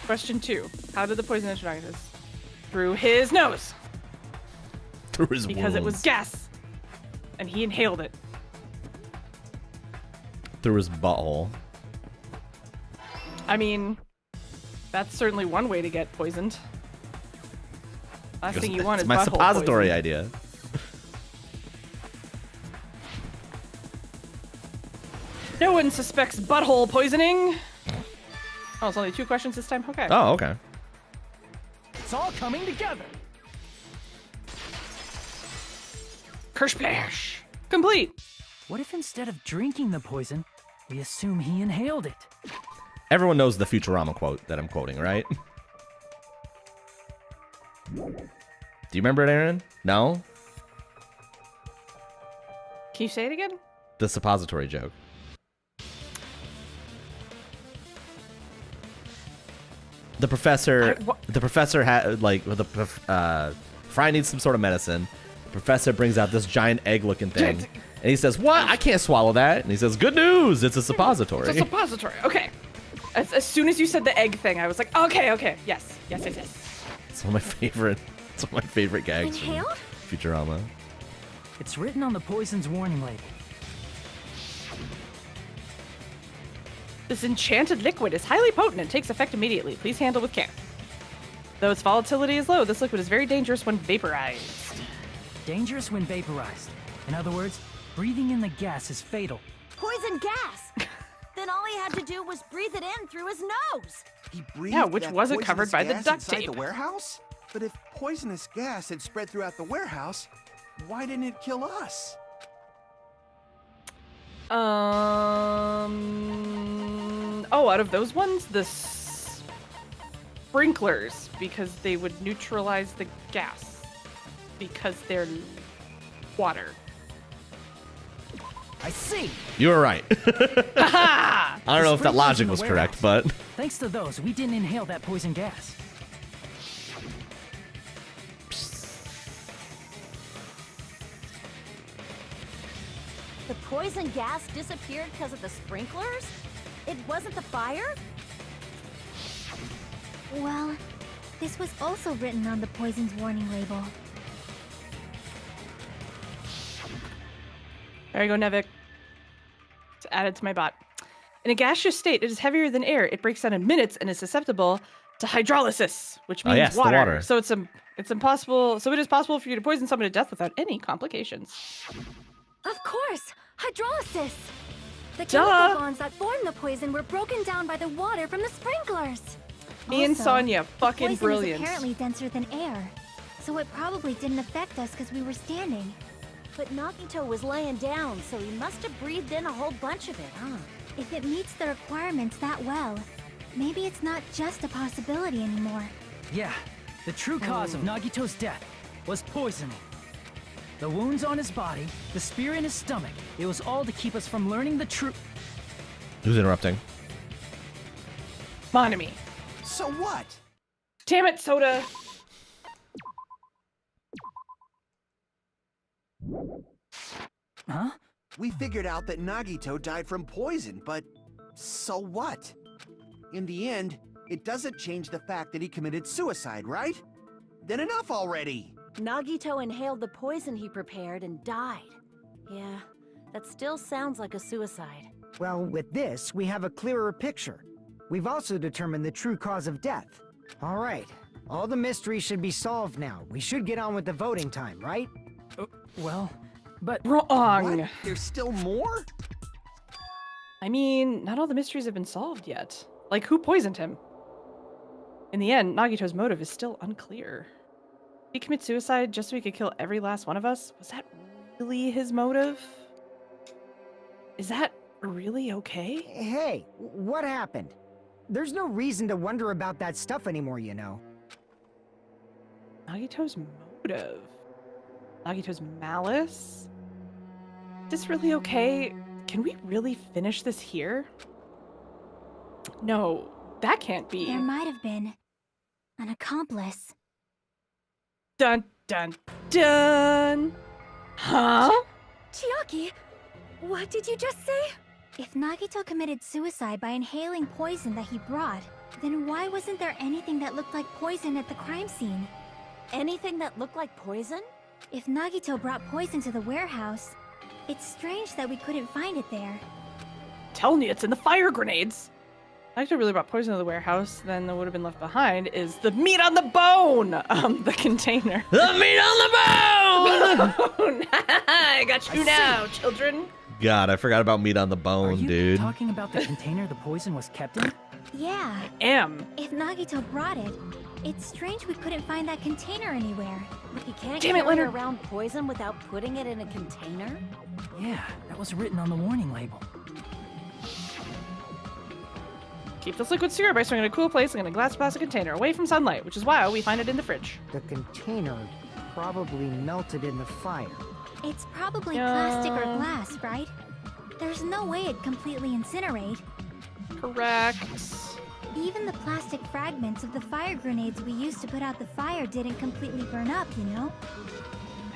Question 2. How did the poison enter Nagito's? Through his nose. Through his Because wounds. it was gas. And he inhaled it. Through his butthole. I mean, that's certainly one way to get poisoned. Last thing you want is my butthole suppository poison. idea. No one suspects butthole poisoning. Oh, it's only 2 questions this time? Okay. Oh, okay. It's all coming together. Kershplash. Complete. What if instead of drinking the poison, we assume he inhaled it? Everyone knows the Futurama quote that I'm quoting, right? Do you remember it, Aaron? No? Can you say it again? The suppository joke. The professor had like Fry needs some sort of medicine. The professor brings out this giant egg-looking thing, and he says, "What? I can't swallow that." And he says, "Good news! It's a suppository." It's a suppository. Okay. As soon as you said the egg thing, I was like, okay. Yes. It's one of my favorite. It's one of my favorite gags Inhaled? from Futurama. It's written on the poison's warning label. This enchanted liquid is highly potent and takes effect immediately. Please handle with care. Though its volatility is low, this liquid is very dangerous when vaporized. Dangerous when vaporized. In other words, breathing in the gas is fatal. Poison gas! Then all he had to do was breathe it in through his nose. He breathed Yeah, which that wasn't covered by the poisonous duct gas inside tape. the warehouse? But if poisonous gas had spread throughout the warehouse, why didn't it kill us? Oh, out of those ones, the sprinklers, because they would neutralize the gas. Because they're water. I see. You were right. I don't know if that sprinklers logic in the was warehouse. correct, but Thanks to those, we didn't inhale that poison gas. The poison gas disappeared because of the sprinklers? It wasn't the fire? Well, this was also written on the poison's warning label. There you go, Nevik. It's added to my bot. In a gaseous state, it is heavier than air. It breaks down in minutes and is susceptible to hydrolysis, which means yes, the water. water. So it's impossible. So it is possible for you to poison someone to death without any complications. Of course, hydrolysis. The Duh. chemical bonds that form the poison were broken down by the water from the sprinklers. Me and Also, Sonia, the fucking poison brilliant. is apparently denser than air, so it probably didn't affect us because we were standing. But Nagito was laying down, so he must have breathed in a whole bunch of it, huh? If it meets the requirements that well, maybe it's not just a possibility anymore. Yeah, the true cause of Nagito's death was poisoning. The wounds on his body, the spear in his stomach, it was all to keep us from learning the truth. Who's interrupting? Monami. So what? Damn it, Soda. Huh? We figured out that Nagito died from poison, but so what? In the end, it doesn't change the fact that he committed suicide, right? Then enough already! Nagito inhaled the poison he prepared and died. Yeah, that still sounds like a suicide. Well, with this, we have a clearer picture. We've also determined the true cause of death. All right, all the mysteries should be solved now. We should get on with the voting time, right? Well, but... Wrong. What? There's still more? I mean, not all the mysteries have been solved yet. Like, who poisoned him? In the end, Nagito's motive is still unclear. Did he commit suicide just so he could kill every last one of us? Was that really his motive? Is that really okay? Hey, what happened? There's no reason to wonder about that stuff anymore, you know. Nagito's motive? Nagito's malice? Is this really okay? Can we really finish this here? No, that can't be. There might have been an accomplice. Dun dun dun! Huh? Chiaki, what did you just say? If Nagito committed suicide by inhaling poison that he brought, then why wasn't there anything that looked like poison at the crime scene? Anything that looked like poison? If Nagito brought poison to the warehouse, it's strange that we couldn't find it there. Telling you, it's in the fire grenades. Nagito really brought poison to the warehouse, then what would have been left behind is the meat on the bone! The container. The meat on the bone! I got you now, children. God, I forgot about meat on the bone, Are you dude. talking about the container the poison was kept in? Yeah. Am. If Nagito brought it, it's strange we couldn't find that container anywhere. He can't Damn it, carry Leonard. around poison without putting it in a container? Yeah, that was written on the warning label. Keep this liquid syrup by storing it in a cool place in a glass plastic container away from sunlight, which is why we find it in the fridge. The container probably melted in the fire. It's probably plastic or glass, right? There's no way it'd completely incinerate. Correct. Even the plastic fragments of the fire grenades we used to put out the fire didn't completely burn up, you know?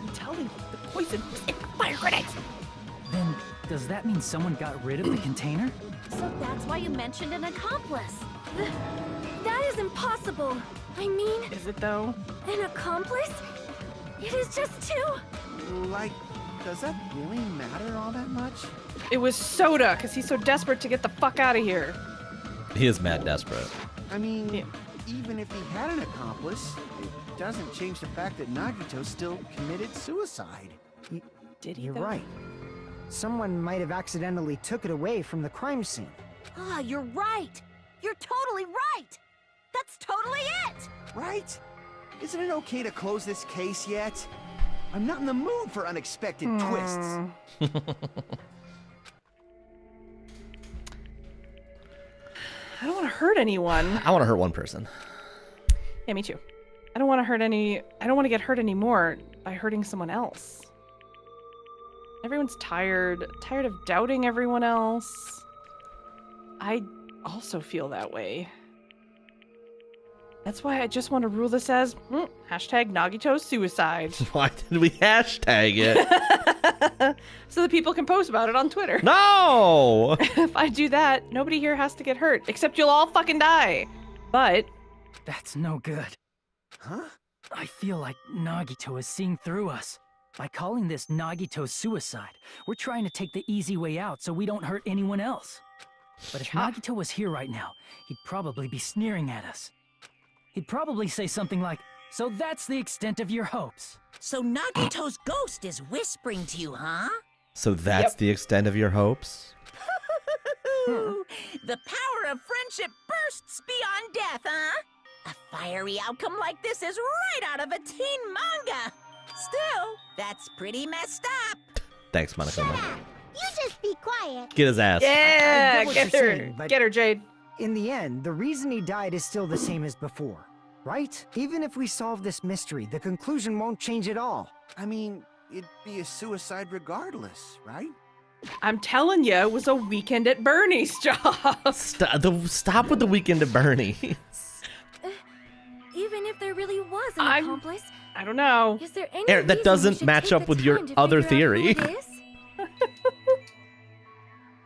I'm telling you, the poison was in the fire grenades. Then, does that mean someone got rid of the container? So that's why you mentioned an accomplice. That is impossible. I mean, Is it though? an accomplice? It is just two. Like, does that really matter all that much? It was Soda, because he's so desperate to get the fuck out of here. He is mad desperate. I mean, even if he had an accomplice, it doesn't change the fact that Nagito still committed suicide. Did he? You're though? right. Someone might have accidentally took it away from the crime scene. Ah, you're right. You're totally right. That's totally it. Right? Isn't it okay to close this case yet? I'm not in the mood for unexpected twists. I don't want to hurt anyone. I want to hurt one person. Yeah, me too. I don't want to hurt any. I don't want to get hurt anymore by hurting someone else. Everyone's tired of doubting everyone else. I also feel that way. That's why I just want to rule this as hashtag Nagito suicide. Why did we hashtag it? So that people can post about it on Twitter. No! If I do that, nobody here has to get hurt, except you'll all fucking die. But That's no good. Huh? I feel like Nagito is seeing through us. By calling this Nagito's suicide, we're trying to take the easy way out so we don't hurt anyone else. But if Nagito was here right now, he'd probably be sneering at us. He'd probably say something like, "So that's the extent of your hopes." So Nagito's ghost is whispering to you, huh? So that's the extent of your hopes? The power of friendship bursts beyond death, huh? A fiery outcome like this is right out of a teen manga. Still, that's pretty messed up. Thanks, Monokuma. You just be quiet. Get his ass. Yeah, I what get you're her. saying, but Get her, Jade. In the end, the reason he died is still the same as before, right? Even if we solve this mystery, the conclusion won't change at all. I mean, it'd be a suicide regardless, right? I'm telling you, it was a Weekend at Bernie's job. Stop with the Weekend at Bernie's. Even if there really was an accomplice, I don't know. is there any Aaron, that reason we doesn't should match take up the with your time to other figure out who theory. it is?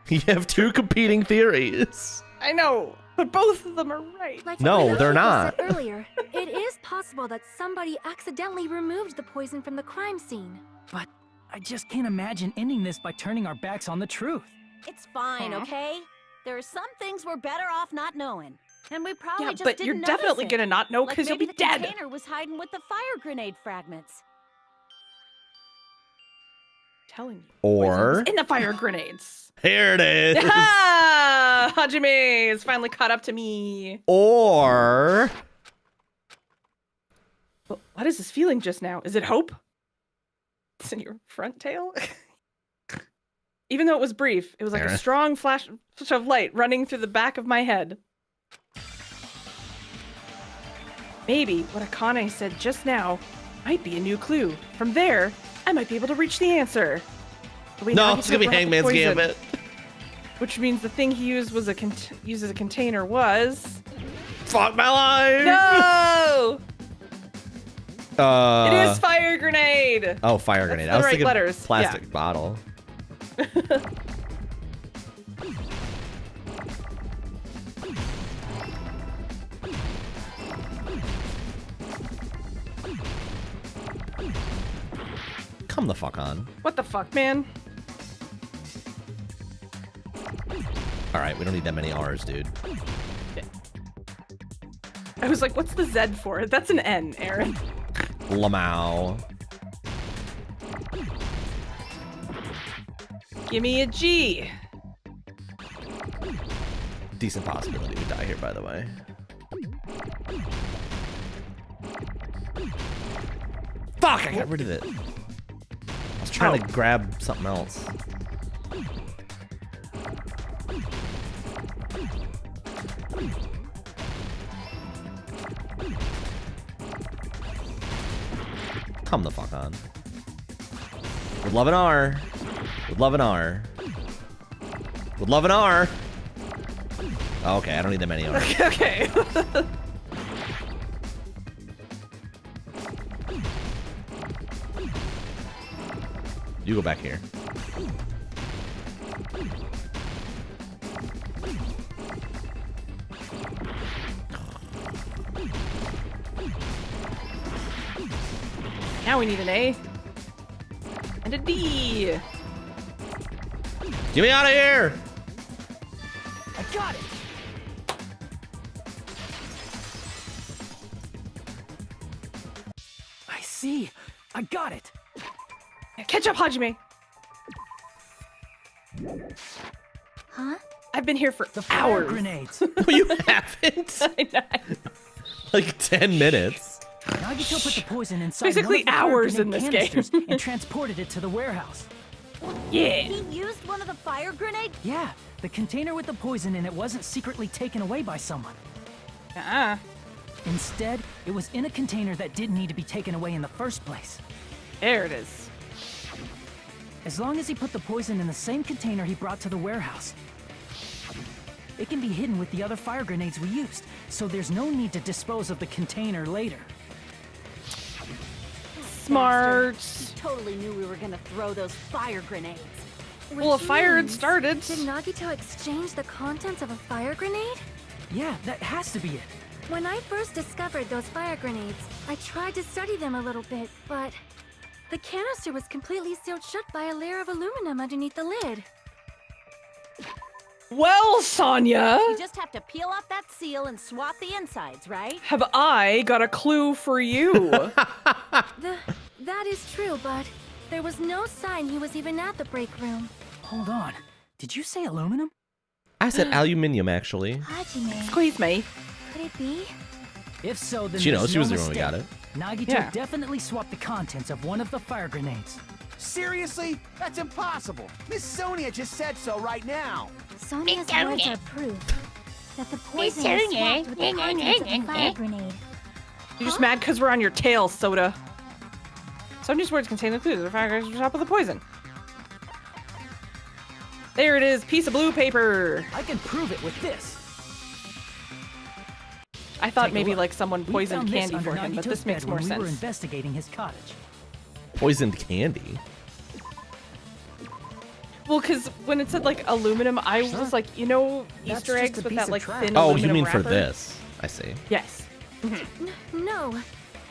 You have two competing theories. I know, but both of them are right. Like No, what they're Nagito not. said earlier, it is possible that somebody accidentally removed the poison from the crime scene. But I just can't imagine ending this by turning our backs on the truth. It's fine, okay? There are some things we're better off not knowing. And we probably Yeah, just but didn't you're notice definitely it. gonna not know Like 'cause you'll maybe be the dead. container was hiding with the fire grenade fragments. Telling you. Or In the fire grenades. here it is. Ah, Hajime is finally caught up to me. Or What is this feeling just now? Is it hope? It's in your front tail? Even though it was brief, it was like a Aaron. strong flash of light running through the back of my head. Maybe what Akane said just now might be a new clue. From there, I might be able to reach the answer. The way No, Nagito it's gonna be brought the Hangman's poison, Gambit. Which means the thing he used was used as a container was... Fuck my life. No! It is fire grenade. Oh, fire grenade. the I was right thinking letters, plastic yeah. bottle. Come the fuck on. What the fuck, man? All right, we don't need that many R's, dude. I was like, what's the Z for? That's an N, Aaron. Lamau. Give me a G. Decent possibility we die here, by the way. Fuck, I got rid of it. I was trying to grab something else. Come the fuck on. Would love an R. Would love an R. Would love an R. Oh, okay, I don't need that many R's. Okay. You go back here. Now we need an A. And a D. Get me out of here! I got it! I see. I got it. Catch up, Hajime. Huh? I've been here for Fire hours. grenades. No, you haven't. Like 10 minutes. Nagito put the poison inside Basically one of the fire hours grenade in this canisters game. and transported it to the warehouse. Yeah. He used one of the fire grenades? Yeah, the container with the poison in it wasn't secretly taken away by someone. Uh-uh. Instead, it was in a container that didn't need to be taken away in the first place. There it is. As long as he put the poison in the same container he brought to the warehouse, it can be hidden with the other fire grenades we used, so there's no need to dispose of the container later. Smart. He totally knew we were gonna throw those fire grenades. Well, a fire had started. Did Nagito exchange the contents of a fire grenade? Yeah, that has to be it. When I first discovered those fire grenades, I tried to study them a little bit, but The canister was completely sealed shut by a layer of aluminum underneath the lid. Well, Sonia, You just have to peel off that seal and swap the insides, right? have I got a clue for you? That is true, but there was no sign he was even at the break room. Hold on. Did you say aluminum? I said aluminium, actually. Hajime. Squeeze me. Could it be? If so, then She knows. there's She no was there when we got mistake. Nagito Yeah. definitely swapped the contents of one of the fire grenades. Seriously? That's impossible. Miss Sonia just said so right now. Sonia's words are proof that the poison was swapped with the contents of the fire grenade. You're just mad because we're on your tail, Soda. Sonia's words contain the clues. The fire grenade was top of the poison. There it is, piece of blue paper. I can prove it with this. I thought Take a maybe look. like someone We poisoned found this candy under for him, but Nagito's this makes bed more when we were sense. investigating his cottage. Poisoned candy. Well, because when it said like aluminum, I Sure. was like, you know, That's Easter just eggs a with piece that of like trash. thin Oh, aluminum you mean for wrapper? this? I see. Yes. No,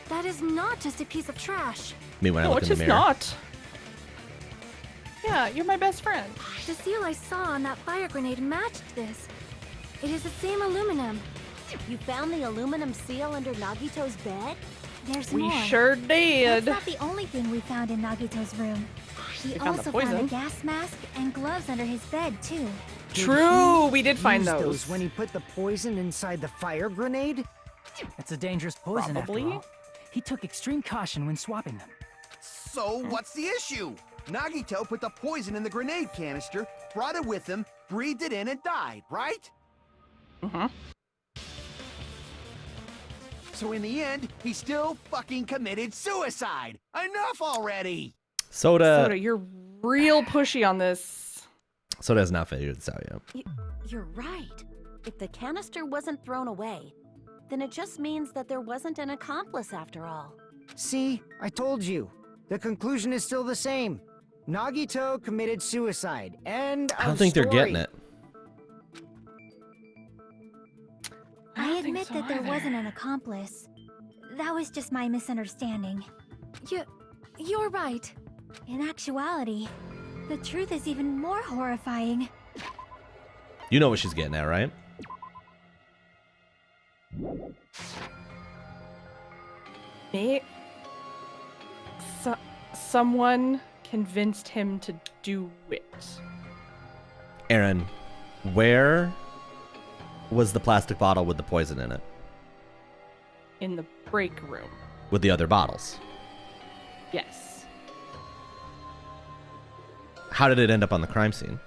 that is not just a piece of trash. I mean, when I No, look it's in the just mirror. not. Yeah, you're my best friend. The seal I saw on that fire grenade matched this. It is the same aluminum. You found the aluminum seal under Nagito's bed? There's We more. sure did. That's not the only thing we found in Nagito's room. He We found the also found a poison. gas mask and gloves under his bed, too. True, we did find Use those. when he put the poison inside the fire grenade? It's a dangerous poison Probably. after all. He took extreme caution when swapping them. So what's the issue? Nagito put the poison in the grenade canister, brought it with him, breathed it in, and died, right? Mm-hmm. So in the end, he still fucking committed suicide. Enough already! Soda, you're real pushy on this. Soda has not figured this out yet. You're right. If the canister wasn't thrown away, then it just means that there wasn't an accomplice after all. See, I told you. The conclusion is still the same. Nagito committed suicide. End I don't of think they're story. getting it. I admit that there wasn't an accomplice. That was just my misunderstanding. You're right. In actuality, the truth is even more horrifying. You know what she's getting at, right? Me? Someone convinced him to do it. Aaron, where was the plastic bottle with the poison in it? In the break room. With the other bottles? Yes. How did it end up on the crime scene?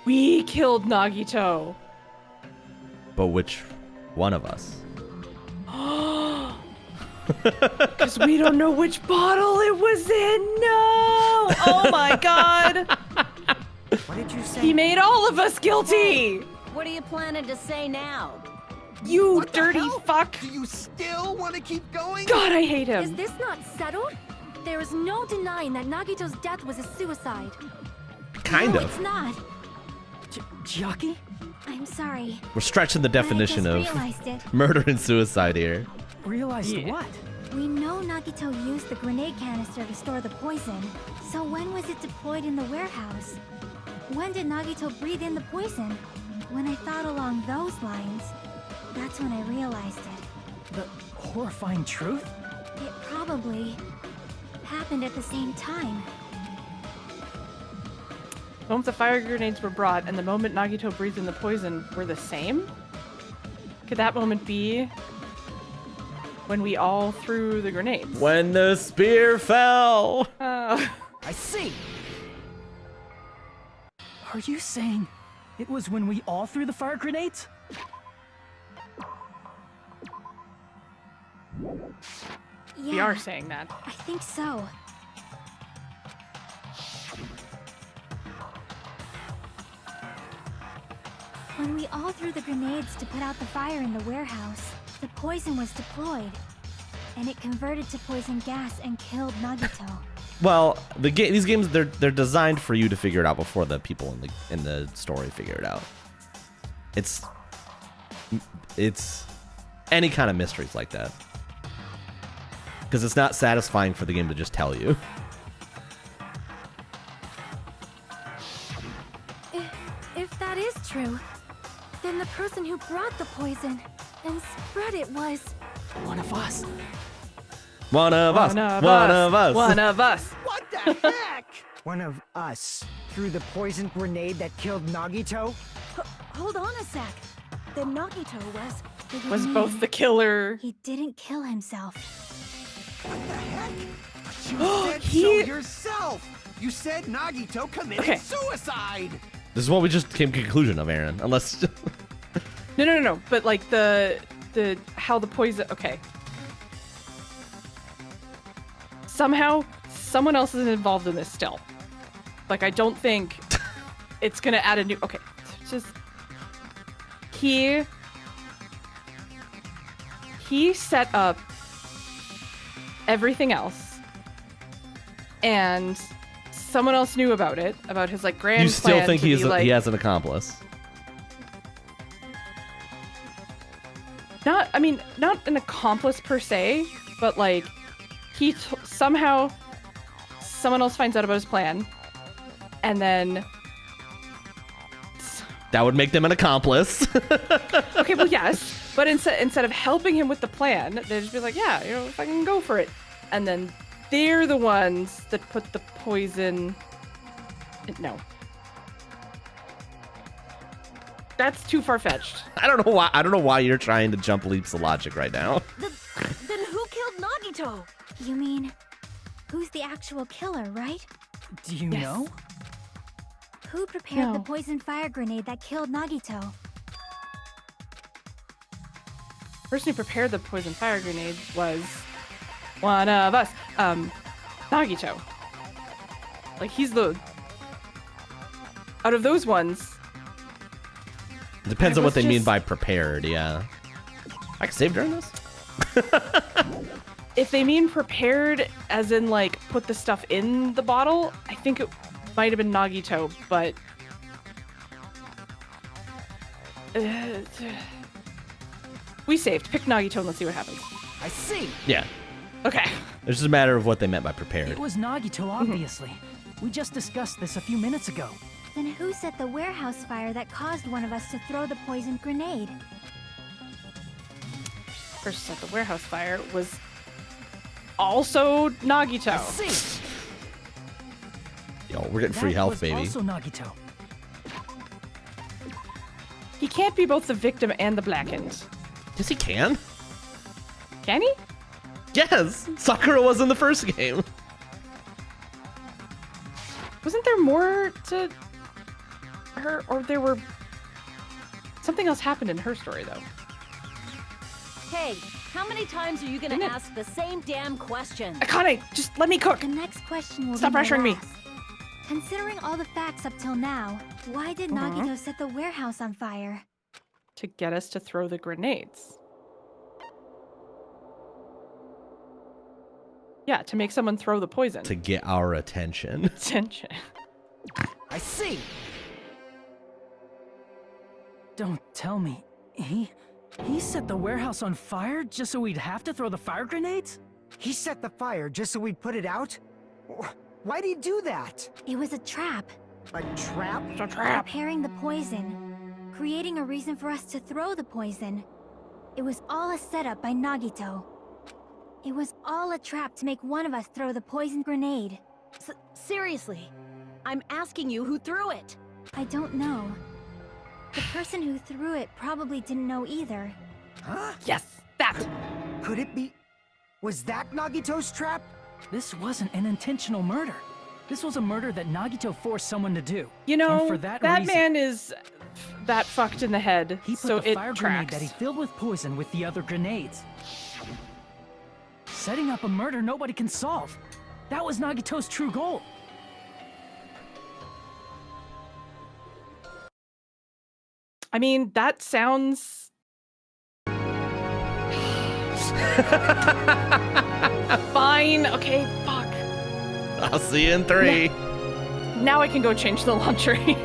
We killed Nagito. But which one of us? Because we don't know which bottle it was in. No! Oh my god! What did you say? He made all of us guilty! What are you planning to say now? You What the dirty hell? fuck! Do you still want to keep going? God, I hate Is him. this not settled? There is no denying that Nagito's death was a suicide. Kind No, of. it's not. Jockey? I'm sorry. We're stretching the definition I of just realized it. murder and suicide here. Realized what? We know Nagito used the grenade canister to store the poison. So when was it deployed in the warehouse? When did Nagito breathe in the poison? When I thought along those lines, that's when I realized it. The horrifying truth? It probably happened at the same time. The moment the fire grenades were brought and the moment Nagito breathed in the poison were the same? Could that moment be when we all threw the grenades? When the spear fell. Oh. I see. Are you saying it was when we all threw the fire grenades? Yeah, We are saying that. I think so. When we all threw the grenades to put out the fire in the warehouse, the poison was deployed, and it converted to poison gas and killed Nagito. Well, these games they're designed for you to figure it out before the people in the story figure it out. It's any kind of mysteries like that. Because it's not satisfying for the game to just tell you. If that is true, then the person who brought the poison and spread it was one of us. One of us. One of One us. of us. One of us. What the heck? One of us threw the poison grenade that killed Nagito? Hold on a sec. The Nagito Was both the killer. He didn't kill himself. What the heck? You said so yourself. You said Nagito committed suicide. This is what we just came to the conclusion of, Aaron. Unless... No. But like the how the poison. Okay. Somehow, someone else is involved in this still. Like, I don't think it's gonna add a new. Okay, just he set up everything else, and someone else knew about it, about his like grand. You still plan think to be, like, he has an accomplice? Not an accomplice per se, but like somehow someone else finds out about his plan, and then that would make them an accomplice. Okay, well, yes, but instead of helping him with the plan, they just be like, yeah, if I can go for it, and then they're the ones that put the poison. No. That's too far-fetched. I don't know why you're trying to jump leaps of logic right now. Then who killed Nagito? You mean, who's the actual killer, right? Do you know? Who prepared the No. poison fire grenade that killed Nagito? The person who prepared the poison fire grenade was one of us, Nagito. Like, he's the... Out of those ones... Depends on what they mean by prepared, yeah. I can save during this? If they mean prepared as in, like, put the stuff in the bottle, I think it might have been Nagito, but... we saved. Pick Nagito and let's see what happens. I see. Yeah. Okay. It's just a matter of what they meant by prepared. It was Nagito, obviously. We just discussed this a few minutes ago. Then who set the warehouse fire that caused one of us to throw the poisoned grenade? Person set the warehouse fire was also Nagito. Yo, we're getting free health, baby. Also Nagito. He can't be both the victim and the blackened. Yes, he can. Can he? Yes! Sakura was in the first game. Wasn't there more to her, or there were... Something else happened in her story, though. Hey, how many times are you gonna ask the same damn question? Akane, just let me cook. The next question will Stop be my pressuring me. last. Considering all the facts up till now, why did Nagito set the warehouse on fire? To get us to throw the grenades. Yeah, to make someone throw the poison. To get our attention. Attention. I see. Don't tell me. He set the warehouse on fire just so we'd have to throw the fire grenades? He set the fire just so we'd put it out? Why'd he do that? It was a trap. A trap? It's a trap. Preparing the poison. Creating a reason for us to throw the poison. It was all a setup by Nagito. It was all a trap to make one of us throw the poison grenade. Seriously, I'm asking you who threw it. I don't know. The person who threw it probably didn't know either. Huh? Yes, that. Could it be... Was that Nagito's trap? This wasn't an intentional murder. This was a murder that Nagito forced someone to do. You know, and for that reason, man is that fucked in the head, he put so the it fire grenade tracks. that he filled with poison with the other grenades. Setting up a murder nobody can solve. That was Nagito's true goal. I mean, that sounds... Fine, okay, fuck. I'll see you in 3. Now I can go change the laundry.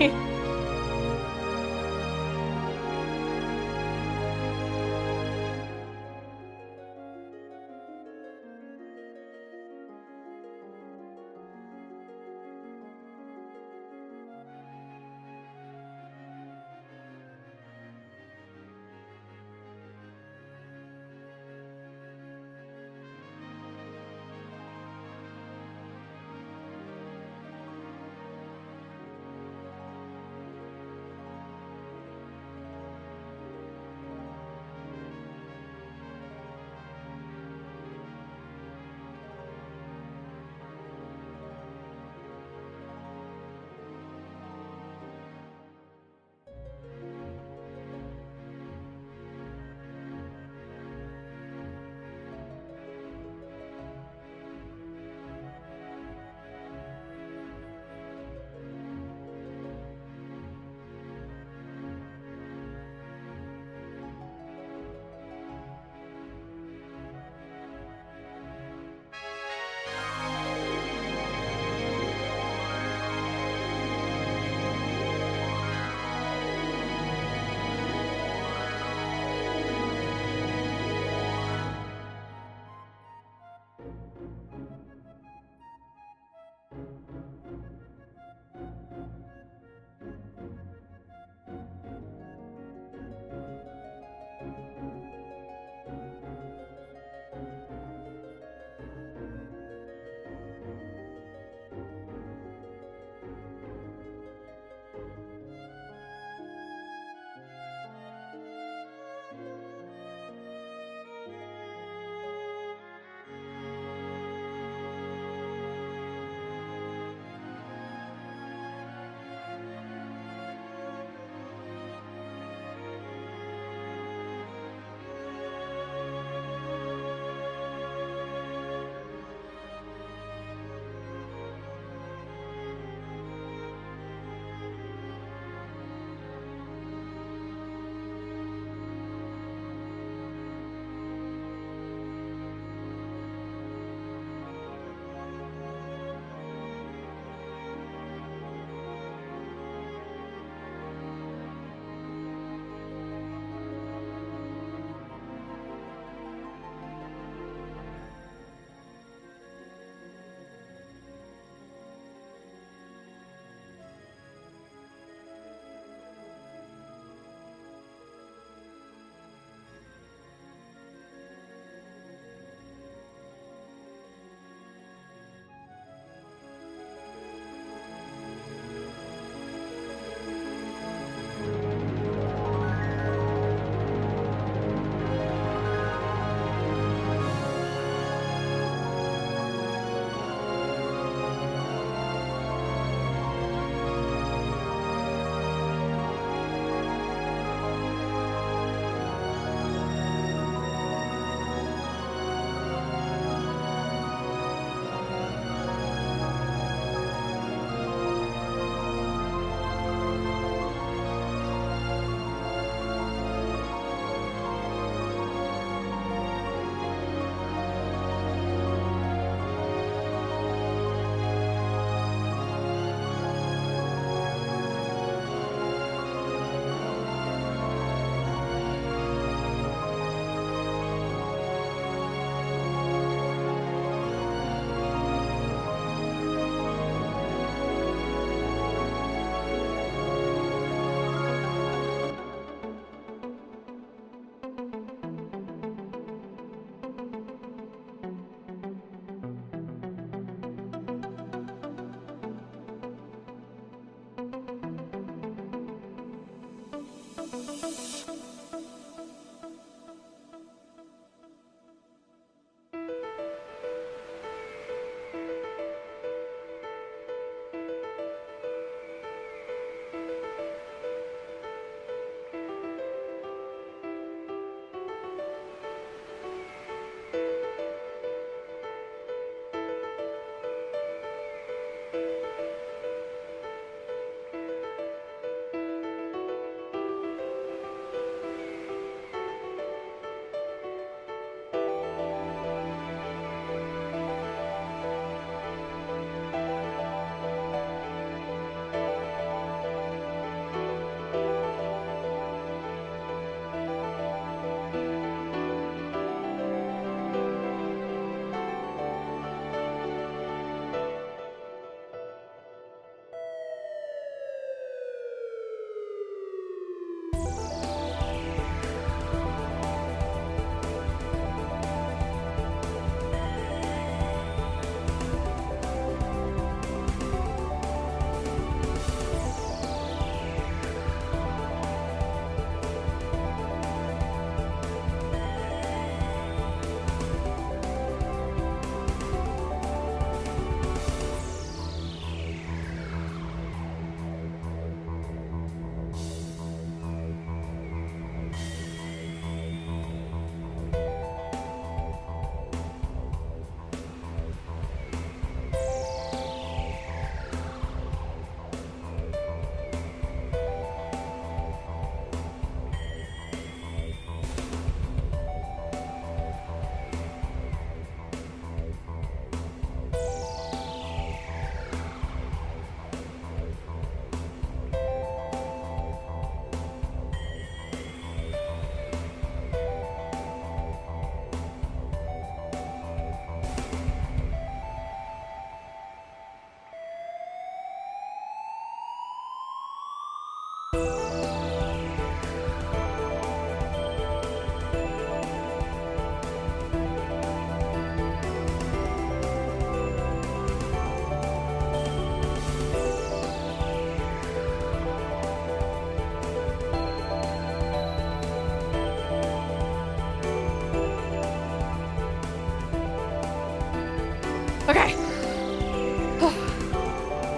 Okay.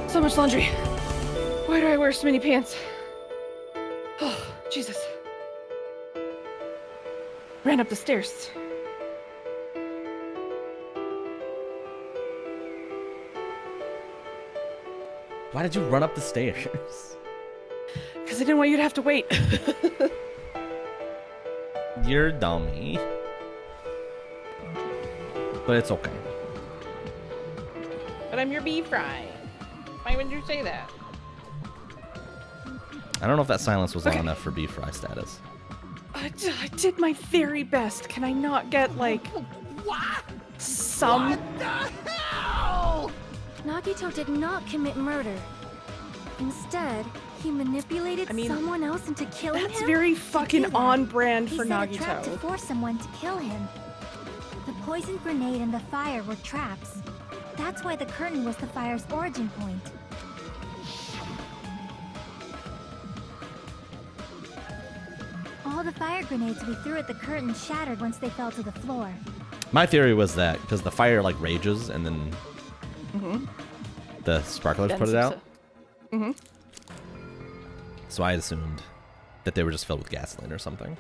So much laundry. Why do I wear so many pants? Oh, Jesus. Ran up the stairs. Why did you run up the stairs? Because I didn't want you to have to wait. You're a dummy. But it's okay. But I'm your bee fry. Why would you say that? I don't know if that silence was long enough for beef fry status. I did my very best. Can I not get, like, some... What the hell? Nagito did not commit murder. Instead, he manipulated someone else into killing him? That's very fucking on brand for He set a trap to Nagito. force someone to kill him. The poison grenade and the fire were traps. That's why the curtain was the fire's origin point. All the fire grenades we threw at the curtain shattered once they fell to the floor. My theory was that because the fire like rages and then the sparklers put it out. So I assumed that they were just filled with gasoline or something.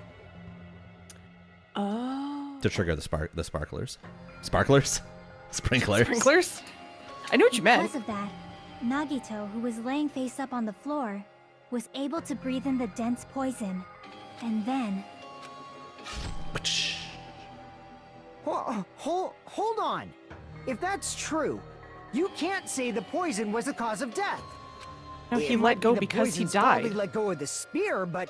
Oh. To trigger the sparklers. Sparklers? Sprinklers. Sprinklers? I knew what you meant. Because of that, Nagito, who was laying face up on the floor, was able to breathe in the dense poison. And then... Hold on. If that's true, you can't say the poison was the cause of death. No, he It let might go be the because he poison's died. fault he let go of the spear, but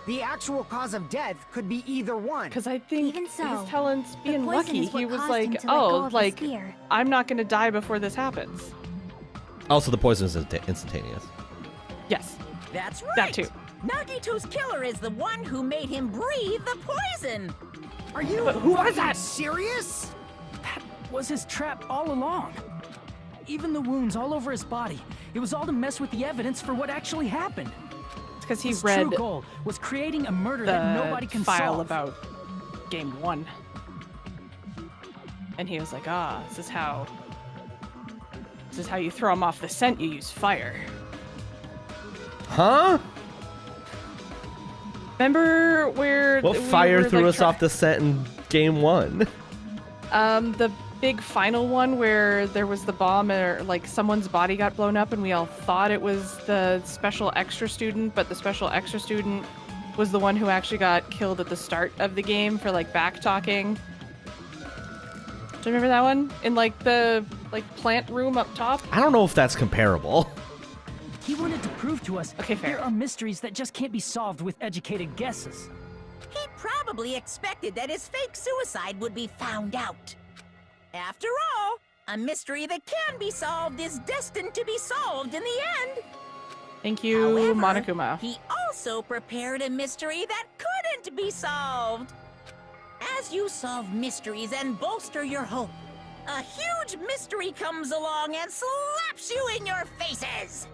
the actual cause of death could be either one. Because I think Even so, his talents the being poison lucky, is what he was caused like, him to let go oh, of the like, spear. I'm not going to die before this happens. Also, the poison is instantaneous. Yes. That's right. That too. Nagito's killer is the one who made him breathe the poison. Are you But who was that? serious? That was his trap all along. Even the wounds all over his body. It was all to mess with the evidence for what actually happened. It's because he His read true goal was creating a murder the that nobody can file solve. about game 1. And he was like, this is how you throw him off the scent, you use fire. Huh? Remember where... What fire threw us off the set in game 1? The big final one where there was the bomb or like someone's body got blown up and we all thought it was the special extra student, but the special extra student was the one who actually got killed at the start of the game for like back talking. Do you remember that one? In like the plant room up top? I don't know if that's comparable. He wanted to prove to us fair. there are mysteries that just can't be solved with educated guesses. He probably expected that his fake suicide would be found out. After all, a mystery that can be solved is destined to be solved in the end. Thank you, However, Monokuma. he also prepared a mystery that couldn't be solved. As you solve mysteries and bolster your hope, a huge mystery comes along and slaps you in your faces.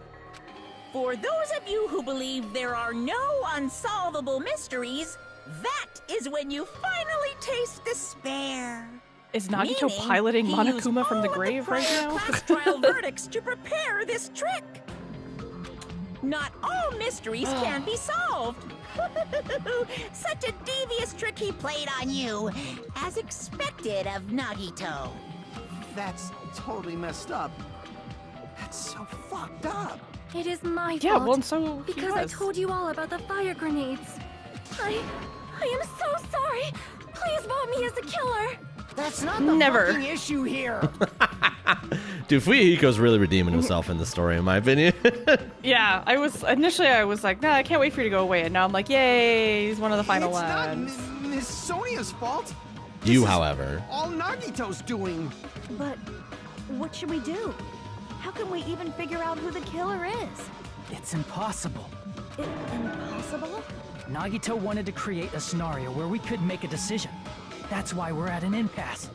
For those of you who believe there are no unsolvable mysteries, that is when you finally taste despair. Is Nagito Meaning, piloting he Monokuma used from the all of grave right prior now? class trial verdicts to prepare this trick. Not all mysteries can be solved. Such a devious trick he played on you, as expected of Nagito. That's totally messed up. That's so fucked up. It is my Yeah, fault. well, and so he because I was. told you all about the fire grenades. I am so sorry. Please vote me as the killer. That's not the Never. fucking issue here. Dude, Fuyuhiko's really redeeming himself in this story, in my opinion. Yeah, I was like, nah, I can't wait for you to go away. And now I'm like, yay, he's one of the final It's not ones. Miss Sonia's fault. You, This is however. all Nagito's doing. But what should we do? How can we even figure out who the killer is? It's impossible. Impossible? Nagito wanted to create a scenario where we could make a decision. That's why we're at an impasse.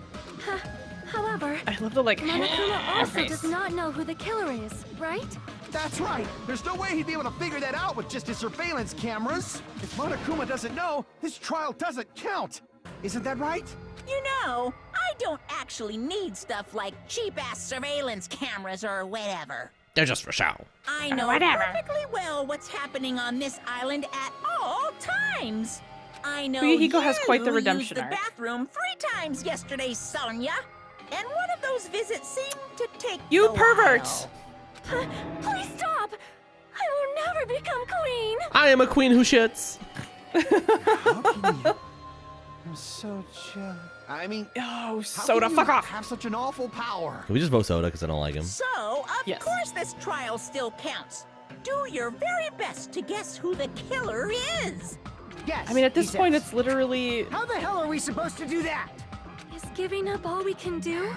However, I love the like Monokuma also face. does not know who the killer is, right? That's right. There's no way he'd be able to figure that out with just his surveillance cameras. If Monokuma doesn't know, his trial doesn't count. Isn't that right? You know, I don't actually need stuff like cheap-ass surveillance cameras or whatever. They're just for show. I know perfectly well what's happening on this island at all times. I know Hiko has quite the you redemption used the arc. bathroom 3 times yesterday, Sonia. And one of those visits seemed to take You a pervert! while. Please stop! I will never become queen! I am a queen who shits. I'm so chill. I mean, oh, how Soda, can you fuck off! have such an awful power? Can we just vote Soda because I don't like him? So, of course this trial still counts. Do your very best to guess who the killer is. Yes. I mean, at this he point, says. it's literally... How the hell are we supposed to do that? Is giving up all we can do?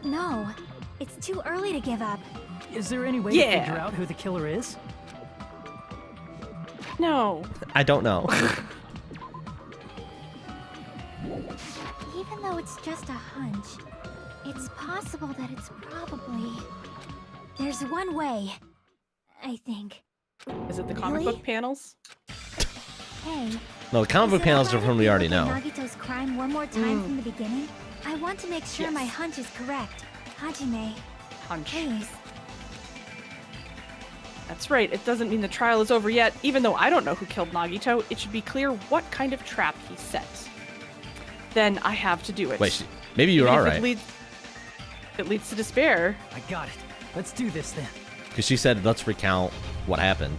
No, it's too early to give up. Is there any way to figure out who the killer is? No. I don't know. Even though it's just a hunch, it's possible that it's probably... There's one way, I think. Is it the comic book panels? Hey, No, the comic book panels are from we already know. Nagito's crime one more time from the beginning? I want to make sure Yes. my hunch is correct. Hajime, Hunch. please. That's right. It doesn't mean the trial is over yet. Even though I don't know who killed Nagito, it should be clear what kind of trap he set. Then I have to do it. Wait, maybe you Even are if right. It leads to despair. I got it. Let's do this then. Because she said, let's recount what happened.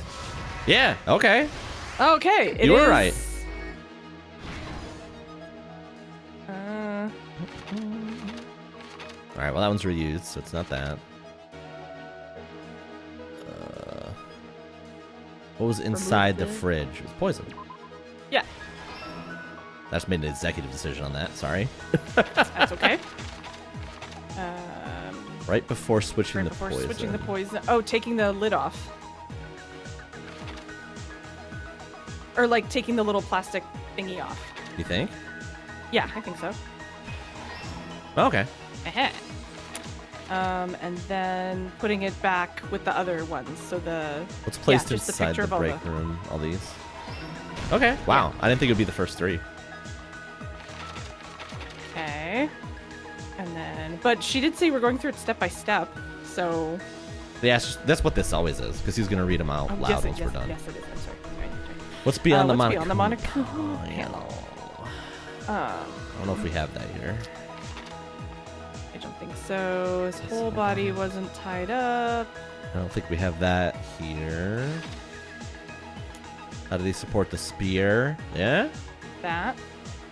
Yeah, okay. Okay, it You were is- right. All right, well, that one's reused, so it's not that. What was inside the Removed it. fridge? It was poison. Yeah, I just made an executive decision on that. Sorry. that's okay. Right before switching Right the before poison. switching the poison. Oh, taking the lid off. Or like taking the little plastic thingy off. You think? Yeah, I think so. Okay. And then putting it back with the other ones. So the What's placed just the inside picture the of break room? All these. Okay. Wow. I didn't think it would be the first 3. Okay. And then, but she did say we're going through it step by step. So. Yeah, that's what this always is, because he's going to read them out Oh, loud yes, once we're done. Yes, it is. I'm sorry. What's beyond the what's Monokuma? beyond the Monokuma panel? I don't know if we have that here. I don't think so. His whole body wasn't tied up. I don't think we have that here. How did he support the spear? Yeah? That.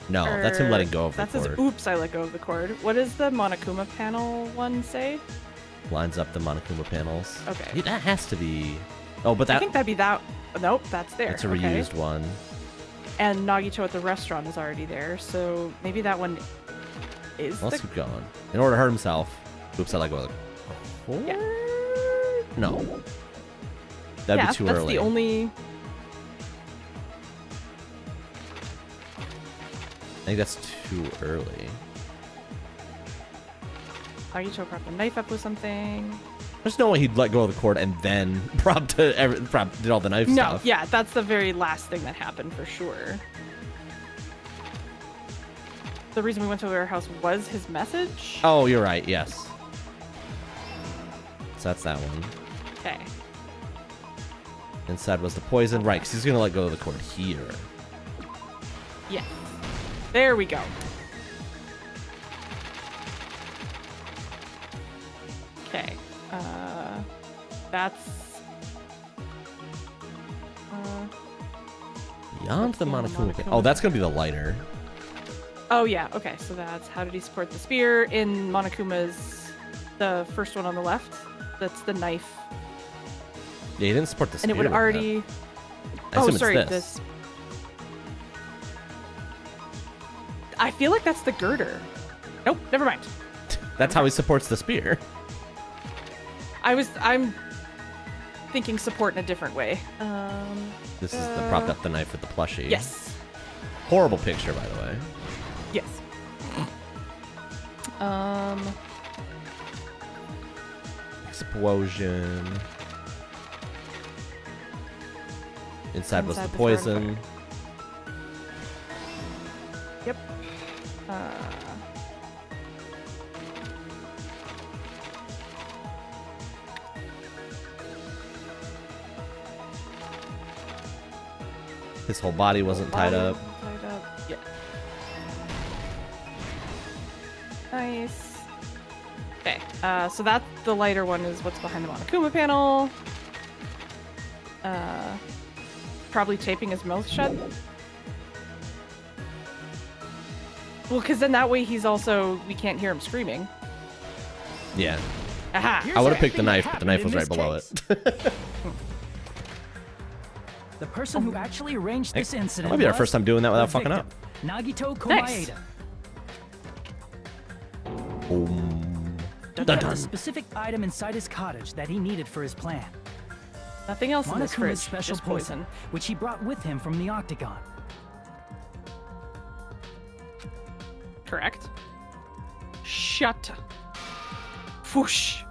No, that's him letting go of the That's cord. his oops, I let go of the cord. What does the Monokuma panel one say? Lines up the Monokuma panels. Okay. Yeah, that has to be... Oh, but I that think that'd be that. Nope, that's there. that's a Okay. reused one. And Nagito at the restaurant is already there, so maybe that one is Let's the... keep going. In order to hurt himself. Oops, I let go of the cord. Yeah. No. That'd yeah, be too that's early. the only... I think that's too early. Nagito propped the knife up with something. There's no way he'd let go of the cord and then did all the knife No, stuff. yeah, that's the very last thing that happened for sure. The reason we went to the warehouse was his message. Oh, you're right. Yes. So that's that one. Okay. Inside was the poison. Right, because he's going to let go of the cord here. Yeah. There we go. Okay. That's... Beyond the Monokuma. Oh, that's going to be the lighter. Oh, yeah. Okay, so that's how did he support the spear in Monokuma's... The first one on the left. That's the knife. Yeah, he didn't support the spear. And it would with already... that. I assume it's sorry. this. I feel like that's the girder. Nope, never mind. That's how he supports the spear. I'm thinking support in a different way. This is the propped up the knife with the plushie. Yes. Horrible picture, by the way. Yes. Explosion. Inside was the Inside the poison. Yep. His whole body wasn't tied up. Tied up. Yeah. Nice. Okay, so that the lighter one is what's behind the Monokuma panel. Probably taping his mouth shut. Well, because then that way we can't hear him screaming. Yeah. Aha! I would have picked the knife, but the knife was right below it. The person who actually arranged this incident That might be our first time doing that without the fucking victim, up. Nagito Nice. Komaeda. He had the specific item inside his cottage that he needed for his plan. Nothing else in this fridge. Monokuma's special Just poison. which he brought with him from the Octagon. Correct. Shut. Whoosh.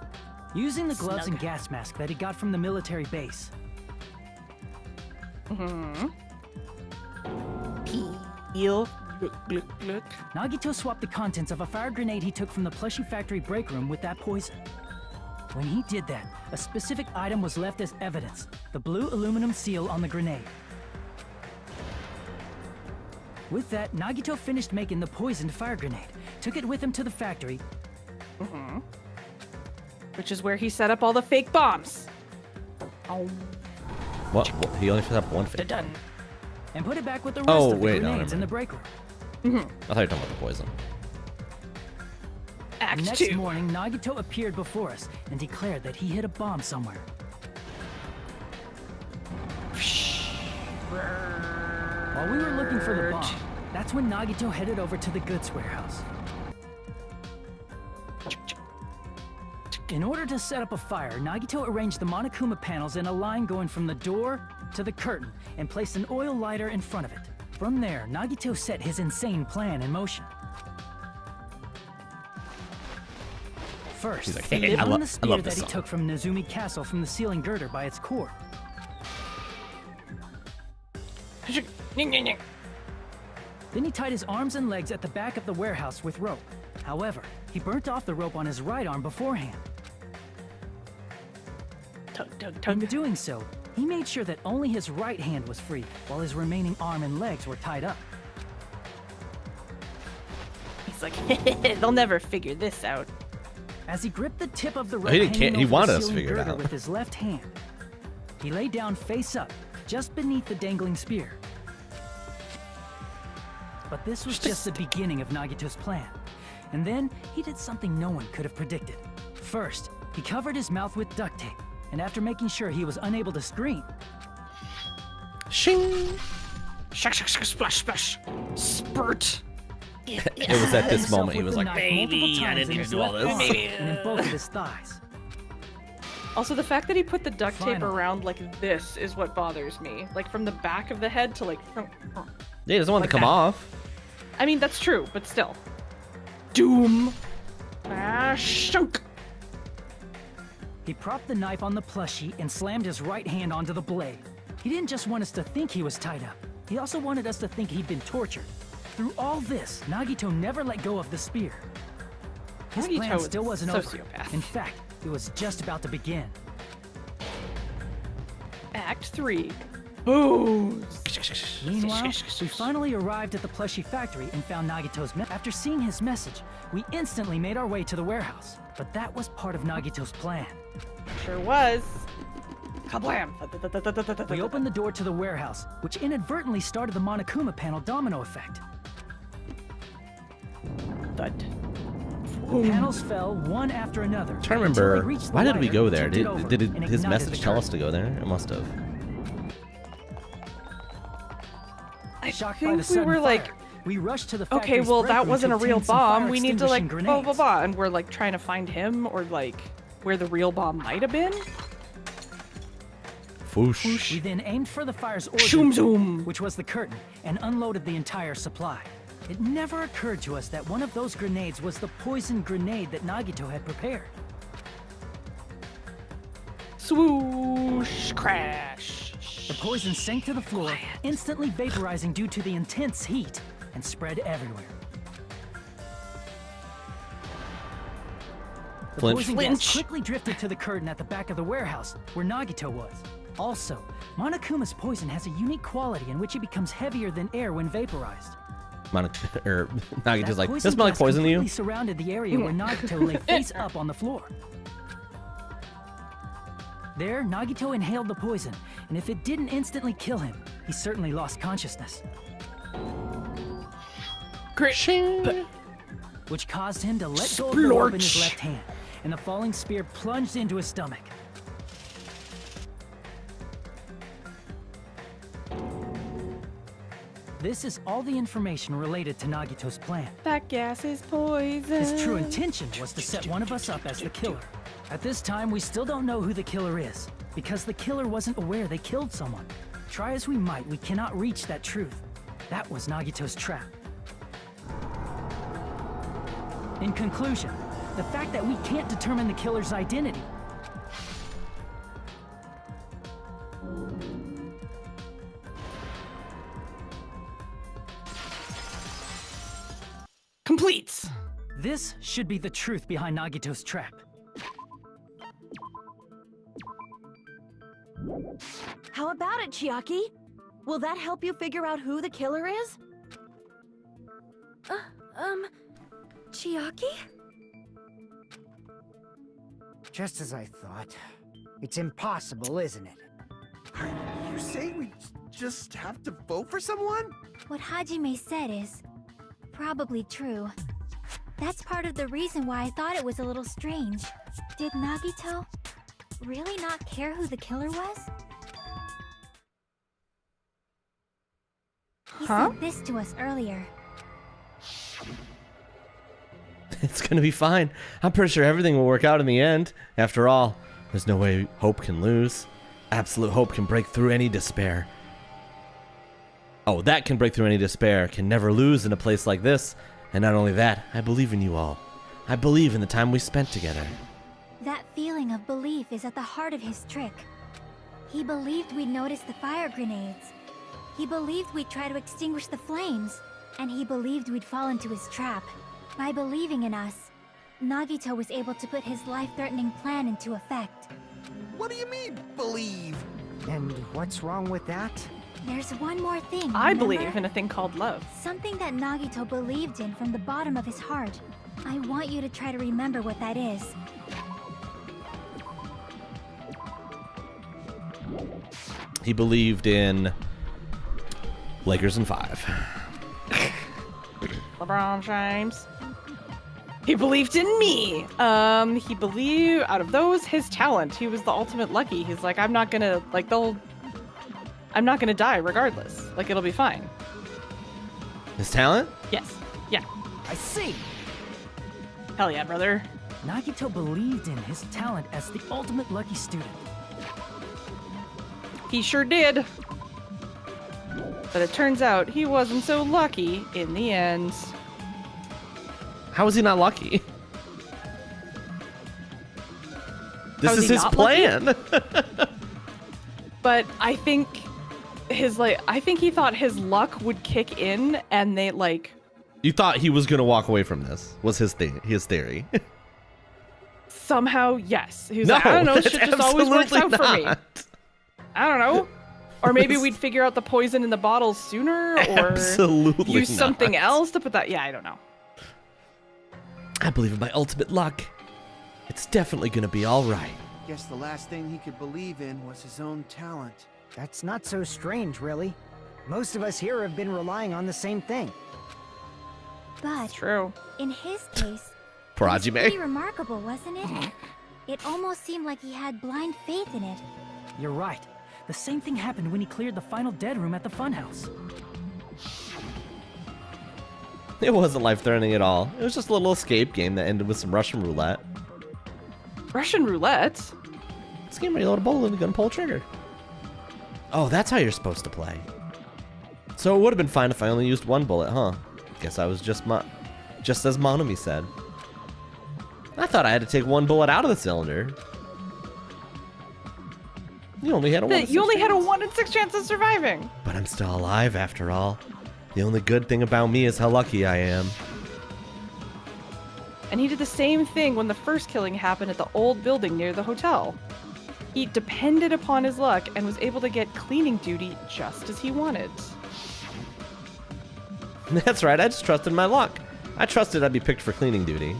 Using the gloves and gas mask that he got from the military base. Peel. Nagito swapped the contents of a fire grenade he took from the plushie factory break room with that poison. When he did that, a specific item was left as evidence, the blue aluminum seal on the grenade. With that, Nagito finished making the poisoned fire grenade, took it with him to the factory, Which is where he set up all the fake bombs. Oh. What? He only set up one fake. Done. and put it back with the rest of the grenades in the break room. I thought you were talking about the poison. Act Next 2. morning, Nagito appeared before us and declared that he hid a bomb somewhere. While we were looking for the bomb, that's when Nagito headed over to the goods warehouse. In order to set up a fire, Nagito arranged the Monokuma panels in a line going from the door to the curtain and placed an oil lighter in front of it. From there, Nagito set his insane plan in motion. First, He's like, he "Hey, lit I on lo- the I spear love that this he song." took from Nezumi Castle from the ceiling girder by its core. Then he tied his arms and legs at the back of the warehouse with rope. However, he burnt off the rope on his right arm beforehand. In doing so, he made sure that only his right hand was free, while his remaining arm and legs were tied up. He's like, they'll never figure this out. As he gripped the tip of the rope, he didn't hanging he over wanted the us to ceiling figure it girder out. with his left hand, he lay down face up, just beneath the dangling spear. But this was just the beginning of Nagito's plan. And then, he did something no one could have predicted. First, he covered his mouth with duct tape, and after making sure he was unable to scream, Shing! Splash, splash. Spurt. It was at this moment he was like, "Baby, I didn't even do all this." and in both of his thighs. Also, the fact that he put the duct tape Finally. around like this is what bothers me. Like from the back of the head to like. Yeah, he doesn't want Like to come that. off. I mean, that's true, but still. Doom. Shunk. He propped the knife on the plushie and slammed his right hand onto the blade. He didn't just want us to think he was tied up. He also wanted us to think he'd been tortured. Through all this, Nagito never let go of the spear. His Nagito plan is still wasn't a over. sociopath. In fact, it was just about to begin. Act 3. Booze. Meanwhile, we finally arrived at the plushie factory and found Nagito's message. After seeing his message, we instantly made our way to the warehouse. But that was part of Nagito's plan. Sure was. Kablam. We opened the door to the warehouse, which inadvertently started the Monokuma panel domino effect. Thud. The panels fell one after another. I'm trying to until they remember, reached the why did we lighter, go there? tipped it over, Did and his ignited message the tell curtain. us to go there? It must have. Shocked by think the we sudden were fire, like, we rushed to the okay, factory's well, break that room wasn't to a real obtain some bomb. fire We need to, like, extinguishing blah, blah, grenades. blah. And we're, like, trying to find him or, like, where the real bomb might have been. Foosh. We then aimed for the fire's Shoom origin, zoom. which was the curtain, and unloaded the entire supply. It never occurred to us that one of those grenades was the poison grenade that Nagito had prepared. Swoosh. Crash. The poison sank to the floor, instantly vaporizing due to the intense heat, and spread everywhere. The Flinch. poison Flinch. gas quickly drifted to the curtain at the back of the warehouse, where Nagito was. Also, Monokuma's poison has a unique quality in which it becomes heavier than air when vaporized. Nagito's like, does it smell like poison to you? Completely surrounded the area where Nagito lay face up on the floor. There, Nagito inhaled the poison, and if it didn't instantly kill him, he certainly lost consciousness. Which caused him to let go of the orb in his left hand, and the falling spear plunged into his stomach. This is all the information related to Nagito's plan. That gas is poison. His true intention was to set one of us up as the killer. At this time, we still don't know who the killer is, because the killer wasn't aware they killed someone. Try as we might, we cannot reach that truth. That was Nagito's trap. In conclusion, the fact that we can't determine the killer's identity completes. This should be the truth behind Nagito's trap. How about it, Chiaki? Will that help you figure out who the killer is? Chiaki? Just as I thought. It's impossible, isn't it? You say we just have to vote for someone? What Hajime said is probably true. That's part of the reason why I thought it was a little strange. Did Nagito really not care who the killer was? He said this to us earlier. It's gonna be fine. I'm pretty sure everything will work out in the end. After all, there's no way hope can lose. Absolute hope can break through any despair. Oh, that can break through any despair, can never lose in a place like this. And not only that, I believe in you all. I believe in the time we spent together. That feeling of belief is at the heart of his trick. He believed we'd notice the fire grenades. He believed we'd try to extinguish the flames. And he believed we'd fall into his trap. By believing in us, Nagito was able to put his life-threatening plan into effect. What do you mean, believe? And what's wrong with that? There's one more thing, I remember? believe in a thing called love. Something that Nagito believed in from the bottom of his heart. I want you to try to remember what that is. He believed in Lakers in 5. LeBron James. He believed in me. He believed out of those his talent. He was the ultimate lucky. He's like, I'm not gonna die regardless. Like, it'll be fine. His talent? Yes. Yeah. I see. Hell yeah, brother. Nagito believed in his talent as the ultimate lucky student. He sure did. But it turns out he wasn't so lucky in the end. How is he not lucky? This is he his not plan. But I think he thought his luck would kick in and they You thought he was gonna walk away from this? Was his theory? Somehow, yes. He was No, like, I don't know, that's shit just always works out for me. not. I don't know. Or maybe we'd figure out the poison in the bottles sooner, or Absolutely use something not. else to put that. Yeah, I don't know. I believe in my ultimate luck. It's definitely gonna be all right. Guess the last thing he could believe in was his own talent. That's not so strange, really. Most of us here have been relying on the same thing. But true. In his case, Poor it was Hajime. pretty remarkable, wasn't it? It almost seemed like he had blind faith in it. You're right. The same thing happened when he cleared the final dead room at the funhouse. It wasn't life-threatening at all. It was just a little escape game that ended with some Russian roulette. Russian roulette? This game where you load a bullet and the gun pull trigger. Oh, that's how you're supposed to play. So it would have been fine if I only used one bullet, huh? Guess I was just as Monami said. I thought I had to take one bullet out of the cylinder. You only had a 1 in 6 You only had a chance. 1 in 6 chance of surviving. But I'm still alive after all. The only good thing about me is how lucky I am. And he did the same thing when the first killing happened at the old building near the hotel. He depended upon his luck and was able to get cleaning duty just as he wanted. That's right, I just trusted my luck. I trusted I'd be picked for cleaning duty.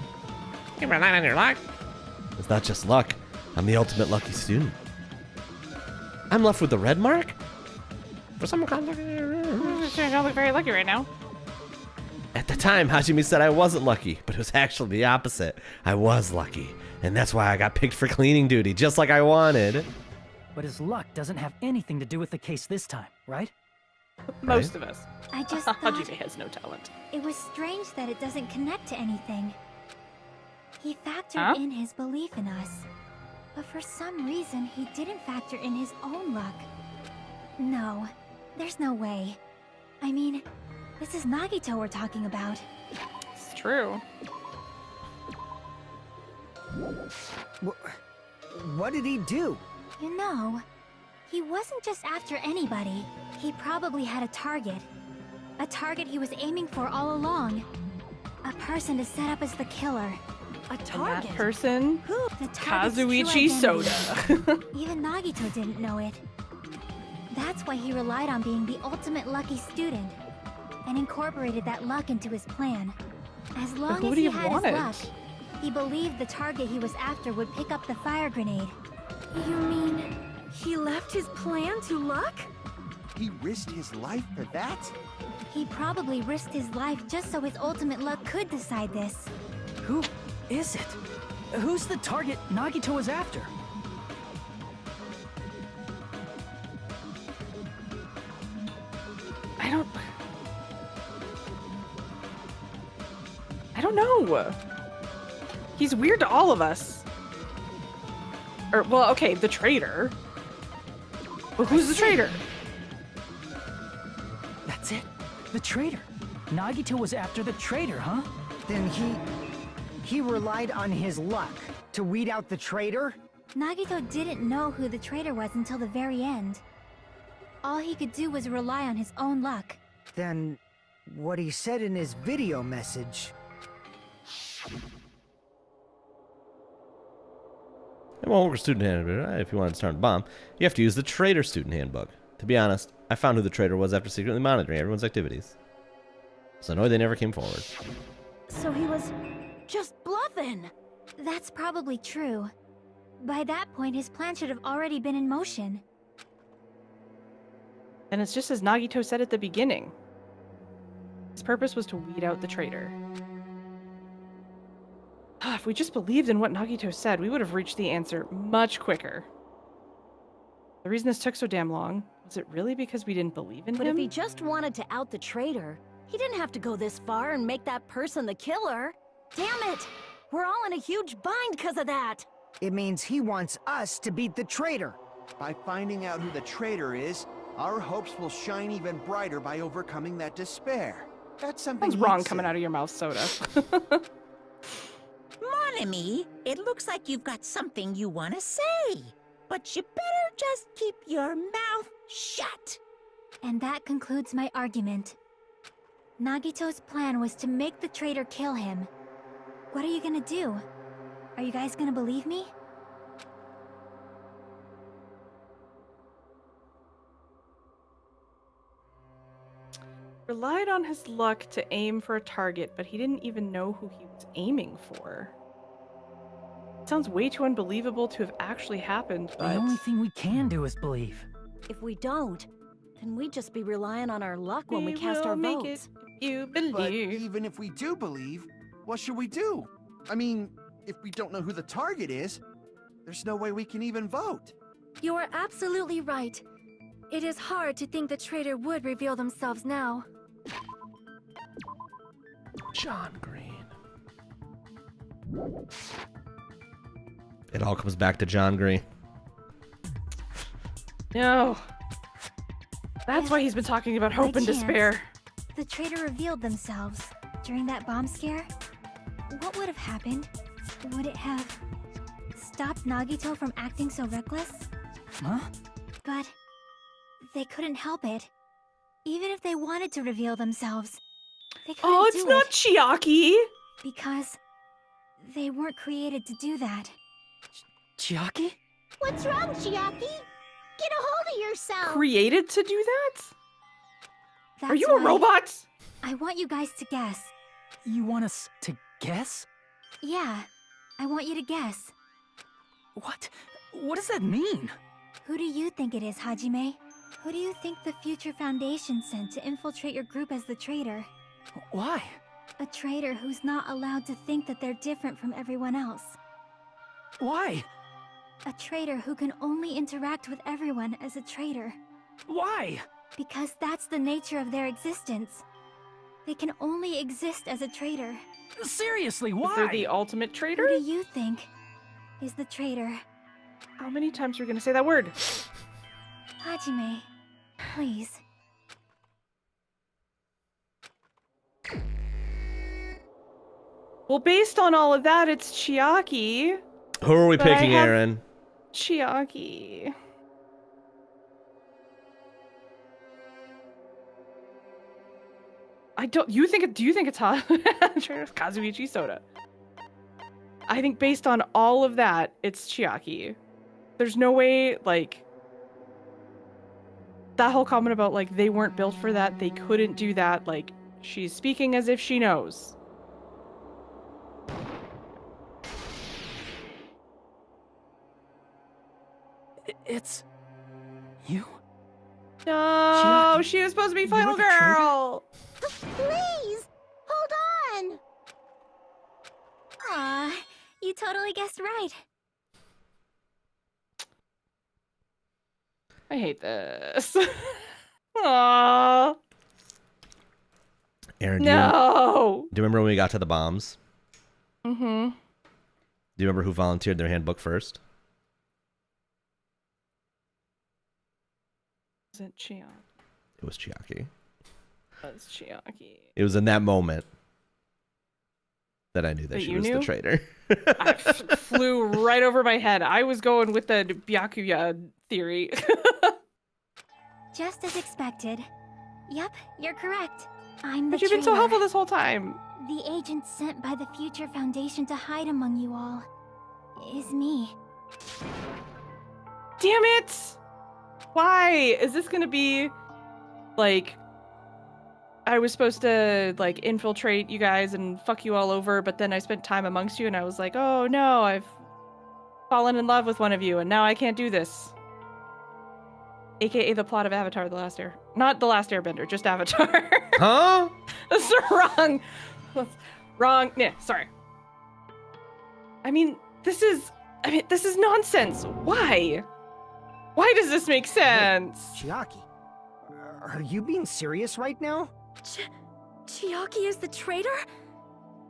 You rely on your luck? It's not just luck. I'm the ultimate lucky student. I'm left with the red mark? For some context, I don't look very lucky right now. At the time, Hajime said I wasn't lucky, but it was actually the opposite. I was lucky, and that's why I got picked for cleaning duty, just like I wanted. But his luck doesn't have anything to do with the case this time, right? Most of us. I just thought Hajime has no talent. it was strange that it doesn't connect to anything. He factored in his belief in us, but for some reason he didn't factor in his own luck. No, there's no way. I mean, this is Nagito we're talking about. It's true. What did he do? You know, he wasn't just after anybody. He probably had a target. A target he was aiming for all along. A person to set up as the killer. A And target? that person? Who? The target's true Kazuichi identity. Soda. Even Nagito didn't know it. That's why he relied on being the ultimate lucky student, and incorporated that luck into his plan. As long who as would he he have had his wanted? luck, he believed the target he was after would pick up the fire grenade. You mean he left his plan to luck? He risked his life for that? He probably risked his life just so his ultimate luck could decide this. Who is it? Who's the target Nagito was after? I don't know. He's weird to all of us. Or, well, okay, the traitor. But who's the traitor? That's it. The traitor. Nagito was after the traitor, huh? Then he relied on his luck to weed out the traitor? Nagito didn't know who the traitor was until the very end. All he could do was rely on his own luck. Then what he said in his video message. It won't work with student handbook. If you want to start a bomb, you have to use the traitor student handbook. To be honest, I found who the traitor was after secretly monitoring everyone's activities. So annoyed they never came forward. So he was just bluffing. That's probably true. By that point, his plan should have already been in motion. And it's just as Nagito said at the beginning. His purpose was to weed out the traitor. If we just believed in what Nagito said, we would have reached the answer much quicker. The reason this took so damn long, was it really because we didn't believe in But him? if he just wanted to out the traitor, he didn't have to go this far and make that person the killer. Damn it! We're all in a huge bind because of that! It means he wants us to beat the traitor. By finding out who the traitor is, our hopes will shine even brighter by overcoming that despair. That's something Sounds wrong he'd coming say. out of your mouth, Soda. Mon ami, it looks like you've got something you want to say. But you better just keep your mouth shut. And that concludes my argument. Nagito's plan was to make the traitor kill him. What are you gonna do? Are you guys gonna believe me? Relied on his luck to aim for a target, but he didn't even know who he was aiming for. Sounds way too unbelievable to have actually happened, but... The only thing we can do is believe. If we don't, then we'd just be relying on our luck when we We cast will our make votes. You But believe. even if we do believe, what should we do? I mean, if we don't know who the target is, there's no way we can even vote. You are absolutely right. It is hard to think the traitor would reveal themselves now. John Green. It all comes back to John Green. No. That's why he's been talking about hope By and chance, despair. The traitor revealed themselves during that bomb scare. What would have happened? Would it have stopped Nagito from acting so reckless? Huh? But they couldn't help it. Even if they wanted to reveal themselves, they couldn't Oh, it's do not it Chiaki! because they weren't created to do that. Chiaki? What's wrong, Chiaki? Get a hold of yourself. Created to do that? That's Are you a why robot? I want you guys to guess. You want us to guess? Yeah, I want you to guess. What? What does that mean? Who do you think it is, Hajime? Who do you think the Future Foundation sent to infiltrate your group as the traitor? Why? A traitor who's not allowed to think that they're different from everyone else. Why? A traitor who can only interact with everyone as a traitor. Why? Because that's the nature of their existence. They can only exist as a traitor. Seriously, why? They're the ultimate traitor? Who do you think is the traitor? How many times are we gonna say that word? Hajime, please. Well, based on all of that, it's Chiaki. Who are we But I picking, have Aaron? Chiaki. Do you think it's hot? Kazuichi Soda. I think based on all of that, it's Chiaki. There's no way, like, that whole comment about, like, they weren't built for that, they couldn't do that, like, she's speaking as if she knows. It's... you? No, Chiaki, she was supposed to be you're Final the traitor? Girl! Please, hold on. Aw, you totally guessed right. I hate this. Aww. Aaron, No! do you remember when we got to the bombs? Mm-hmm. Do you remember who volunteered their handbook first? Was it Chiaki? It was Chiaki. That's Chiaki. It was in that moment that I knew that Wait, she you was knew? the traitor. I flew right over my head. I was going with the Byakuya theory. Just as expected. Yep, you're correct. I'm the But you've been so traitor. helpful this whole time. The agent sent by the Future Foundation to hide among you all is me. Damn it! Why? Is this gonna be, like, I was supposed to, like, infiltrate you guys and fuck you all over, but then I spent time amongst you and I was like, oh no, I've fallen in love with one of you and now I can't do this. AKA the plot of Avatar: The Last Air. Not The Last Airbender, just Avatar. Huh? That's wrong. That's wrong. Yeah, sorry. I mean, this is nonsense. Why? Why does this make sense? Chiaki, are you being serious right now? Chiaki is the traitor?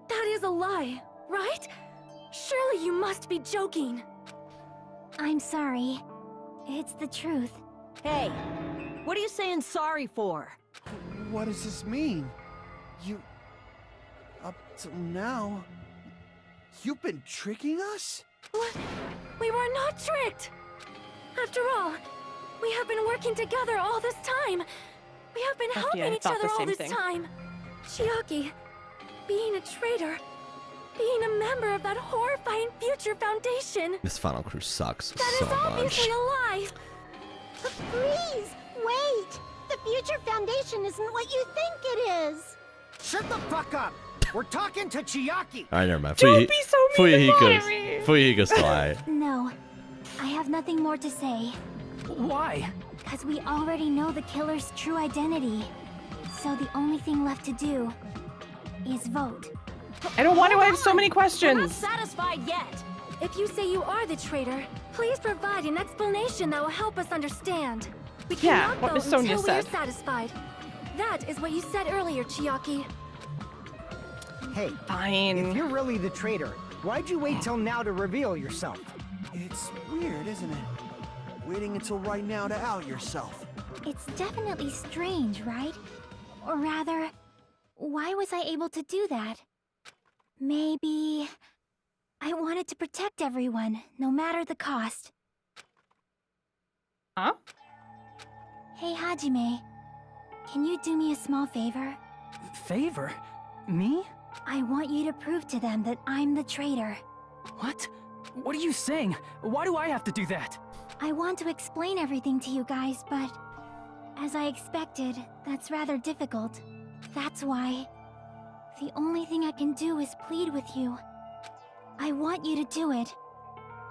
That is a lie, right? Surely you must be joking. I'm sorry. It's the truth. Hey, what are you saying sorry for? What does this mean? You... Up till now... You've been tricking us? What? We were not tricked! After all, we have been working together all this time. We have been helping I each thought other the all same this thing. time. Chiaki, being a traitor, being a member of that horrifying Future Foundation, This Final Crew sucks that so is much. obviously a lie. Please, wait. The Future Foundation isn't what you think it is. Shut the fuck up! We're talking to Chiaki! Alright, never mind. Don't be so mean about me. Fuyuhiko's lie. No, I have nothing more to say. Why? Because we already know the killer's true identity. So the only thing left to do is vote. I don't want to. I have so many We're not questions. satisfied yet. If you say you are the traitor, please provide an explanation that will help us understand. We Yeah, cannot what vote Miss Sonia until we are said. satisfied. That is what you said earlier, Chiaki. Hey, Fine. if you're really the traitor, why'd you wait till now to reveal yourself? It's weird, isn't it? Waiting until right now to out yourself. It's definitely strange, right? Or rather, why was I able to do that? Maybe... I wanted to protect everyone, no matter the cost. Huh? Hey, Hajime. Can you do me a small favor? Favor? Me? I want you to prove to them that I'm the traitor. What? What are you saying? Why do I have to do that? I want to explain everything to you guys, but as I expected, that's rather difficult. That's why the only thing I can do is plead with you. I want you to do it.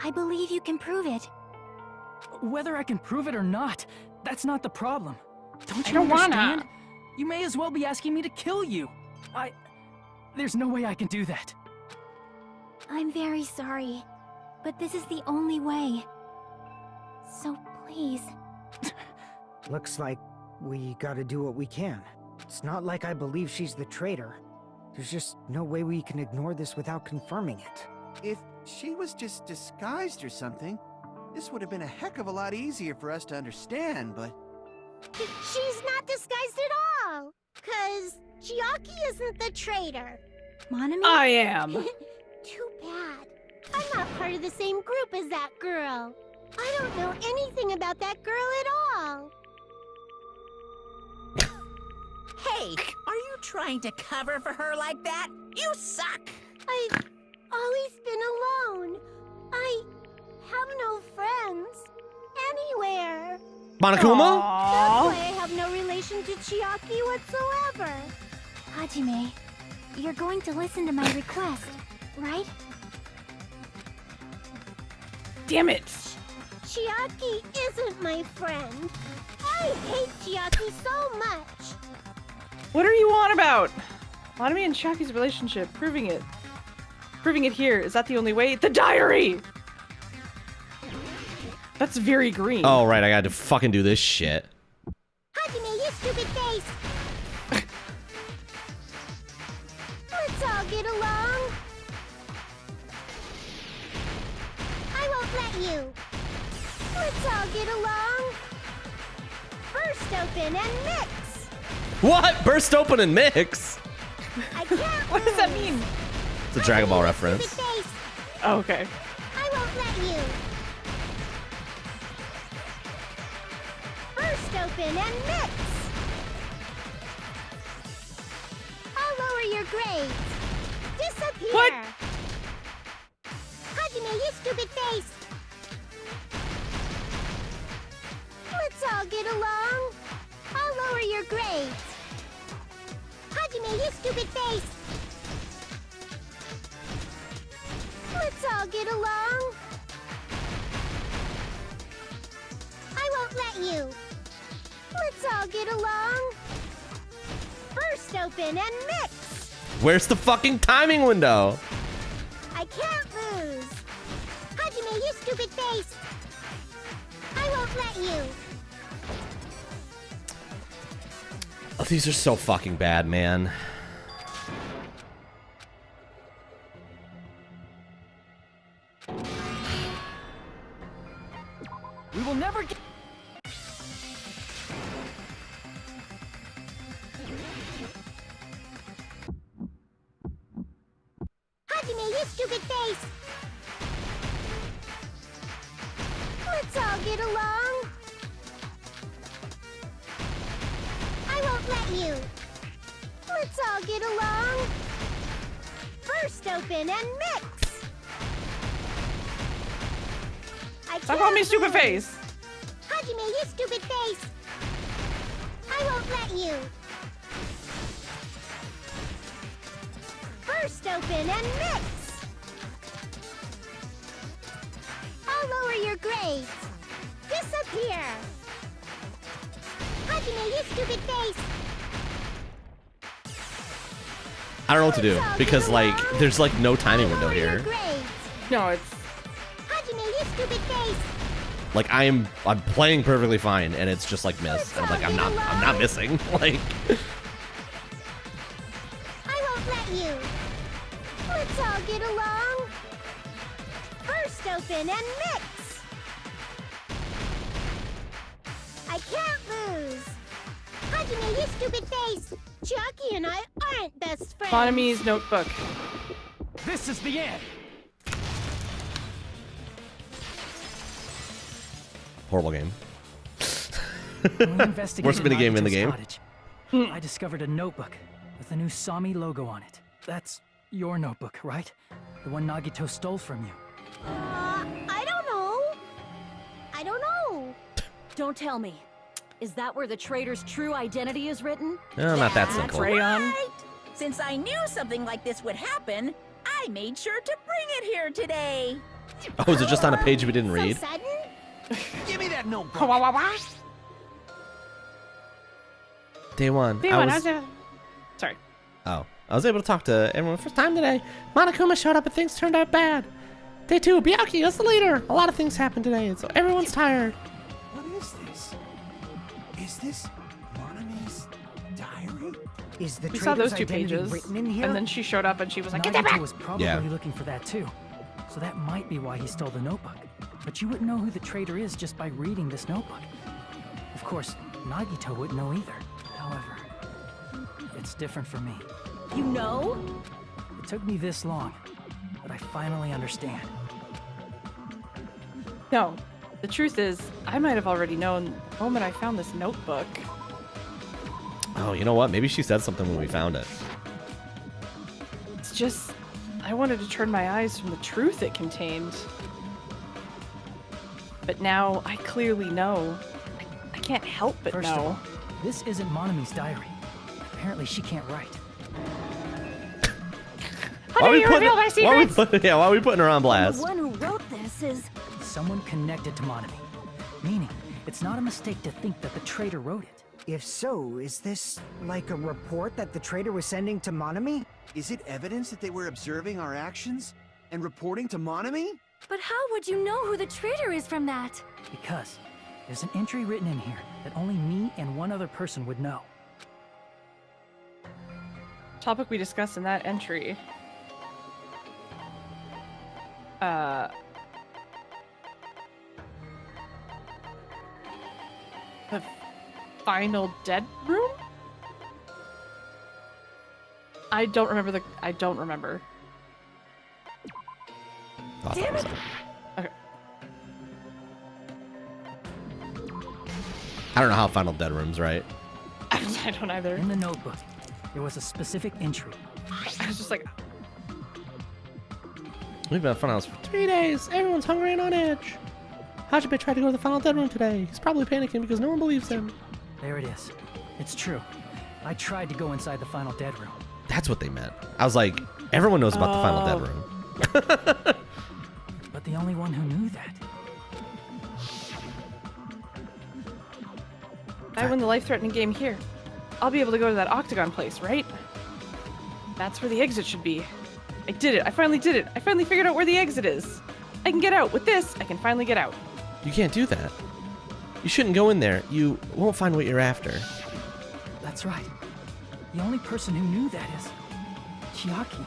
I believe you can prove it. Whether I can prove it or not, that's not the problem. Don't you don't understand? wanna. You may as well be asking me to kill you. There's no way I can do that. I'm very sorry, but this is the only way. So please. Looks like we gotta do what we can. It's not like I believe she's the traitor. There's just no way we can ignore this without confirming it. If she was just disguised or something, this would have been a heck of a lot easier for us to understand, but... She's not disguised at all! 'Cause Chiaki isn't the traitor. Monami? I am. Too bad. I'm not part of the same group as that girl. I don't know anything about that girl at all. Hey, are you trying to cover for her like that? You suck! I've always been alone. I have no friends anywhere. Monokuma? That's why I have no relation to Chiaki whatsoever. Hajime, you're going to listen to my request, right? Damn it. Chiaki isn't my friend. I hate Chiaki so much. What are you on about? Monami and Chiaki's relationship, proving it. Proving it here. Is that the only way? The diary! That's very green. Oh, right, I gotta fucking do this shit. Hajime, you stupid face! Let's all get along. I won't let you. Let's all get along. Burst open and mix. What? Burst open and mix? I can't What does that mean? It's a Dragon Ball reference. Oh, okay. I won't let you. Burst open and mix. I'll lower your grades. Disappear. What? Hajime, you stupid face. Let's all get along. I'll lower your grades. Hajime, you stupid face. Let's all get along. I won't let you. Let's all get along. Burst open and mix. Where's the fucking timing window? I can't lose. Hajime, you stupid face. I won't let you. Oh, these are so fucking bad, man. We will never get... Hajime, you stupid face. Let's all get along. I won't let you. Let's all get along. Burst open and mix. I Stop calling me can't stupid lose. face. Hajime, you stupid face. I won't let you. Burst open and mix. I'll lower your grades. Disappear. Hajime, you stupid face. I don't know what to do because like there's like no timing window here. No, it's Hajime, you stupid face. Like I'm playing perfectly fine and it's just like miss. And I'm like I'm not missing. Like I won't let you. Let's all get along. Burst open and mix. I can't lose. Hajime, you stupid face. Chiaki and I aren't best friends. Monami's notebook. This is the end. horrible game. Worst Worst minigame in the game. Cottage, I discovered a notebook with the new Sami logo on it. That's your notebook, right? The one Nagito stole from you. I don't know. I don't know. Don't tell me. Is that where the traitor's true identity is written? No, not that That's simple. right. Since I knew something like this would happen, I made sure to bring it here today. Oh, is it just on a page we didn't read? Sudden? Give me that notebook. Day one. Day one, sorry. Oh, I was able to talk to everyone for the first time today. Monokuma showed up and things turned out bad. Day two, Byakuya is the leader. A lot of things happened today, so everyone's tired. What is this? Is this Monami's diary? Is the We saw those traitor's two identity pages, written in here? and then she showed up and she was like, "Get that Nagito back!" was probably Yeah. looking for that too. So that might be why he stole the notebook. But you wouldn't know who the traitor is just by reading this notebook. Of course, Nagito wouldn't know either. However, it's different for me. You know? It took me this long, but I finally understand. No, the truth is, I might have already known the moment I found this notebook. Oh, you know what? Maybe she said something when we found it. It's just, I wanted to turn my eyes from the truth it contained. But now I clearly know. I can't help but First of know. all, this isn't Monami's diary. Apparently she can't write. How do you reveal my secrets? Why are we putting her on The blast? one who wrote this is... Someone connected to Monami. Meaning, it's not a mistake to think that the traitor wrote it. If so, is this like a report that the traitor was sending to Monami? Is it evidence that they were observing our actions and reporting to Monami? But how would you know who the traitor is from that? Because there's an entry written in here that only me and one other person would know. Topic we discussed in that entry. The final dead room? I don't remember. I Damn it! Okay. I don't know how Final Dead Room's right. I don't either. In the notebook, there was a specific entry. I was just like, We've been at Funhouse for 3 days. Everyone's hungry and on edge. Hajime tried to go to the Final Dead Room today. He's probably panicking because no one believes him. There it is. It's true. I tried to go inside the final dead room. That's what they meant. I was like, everyone knows about the Final Dead Room. But the only one who knew that. I win the life-threatening game here. I'll be able to go to that octagon place, right? That's where the exit should be. I did it. I finally did it. I finally figured out where the exit is. I can get out. With this, I can finally get out. You can't do that. You shouldn't go in there. You won't find what you're after. That's right. The only person who knew that is Chiaki.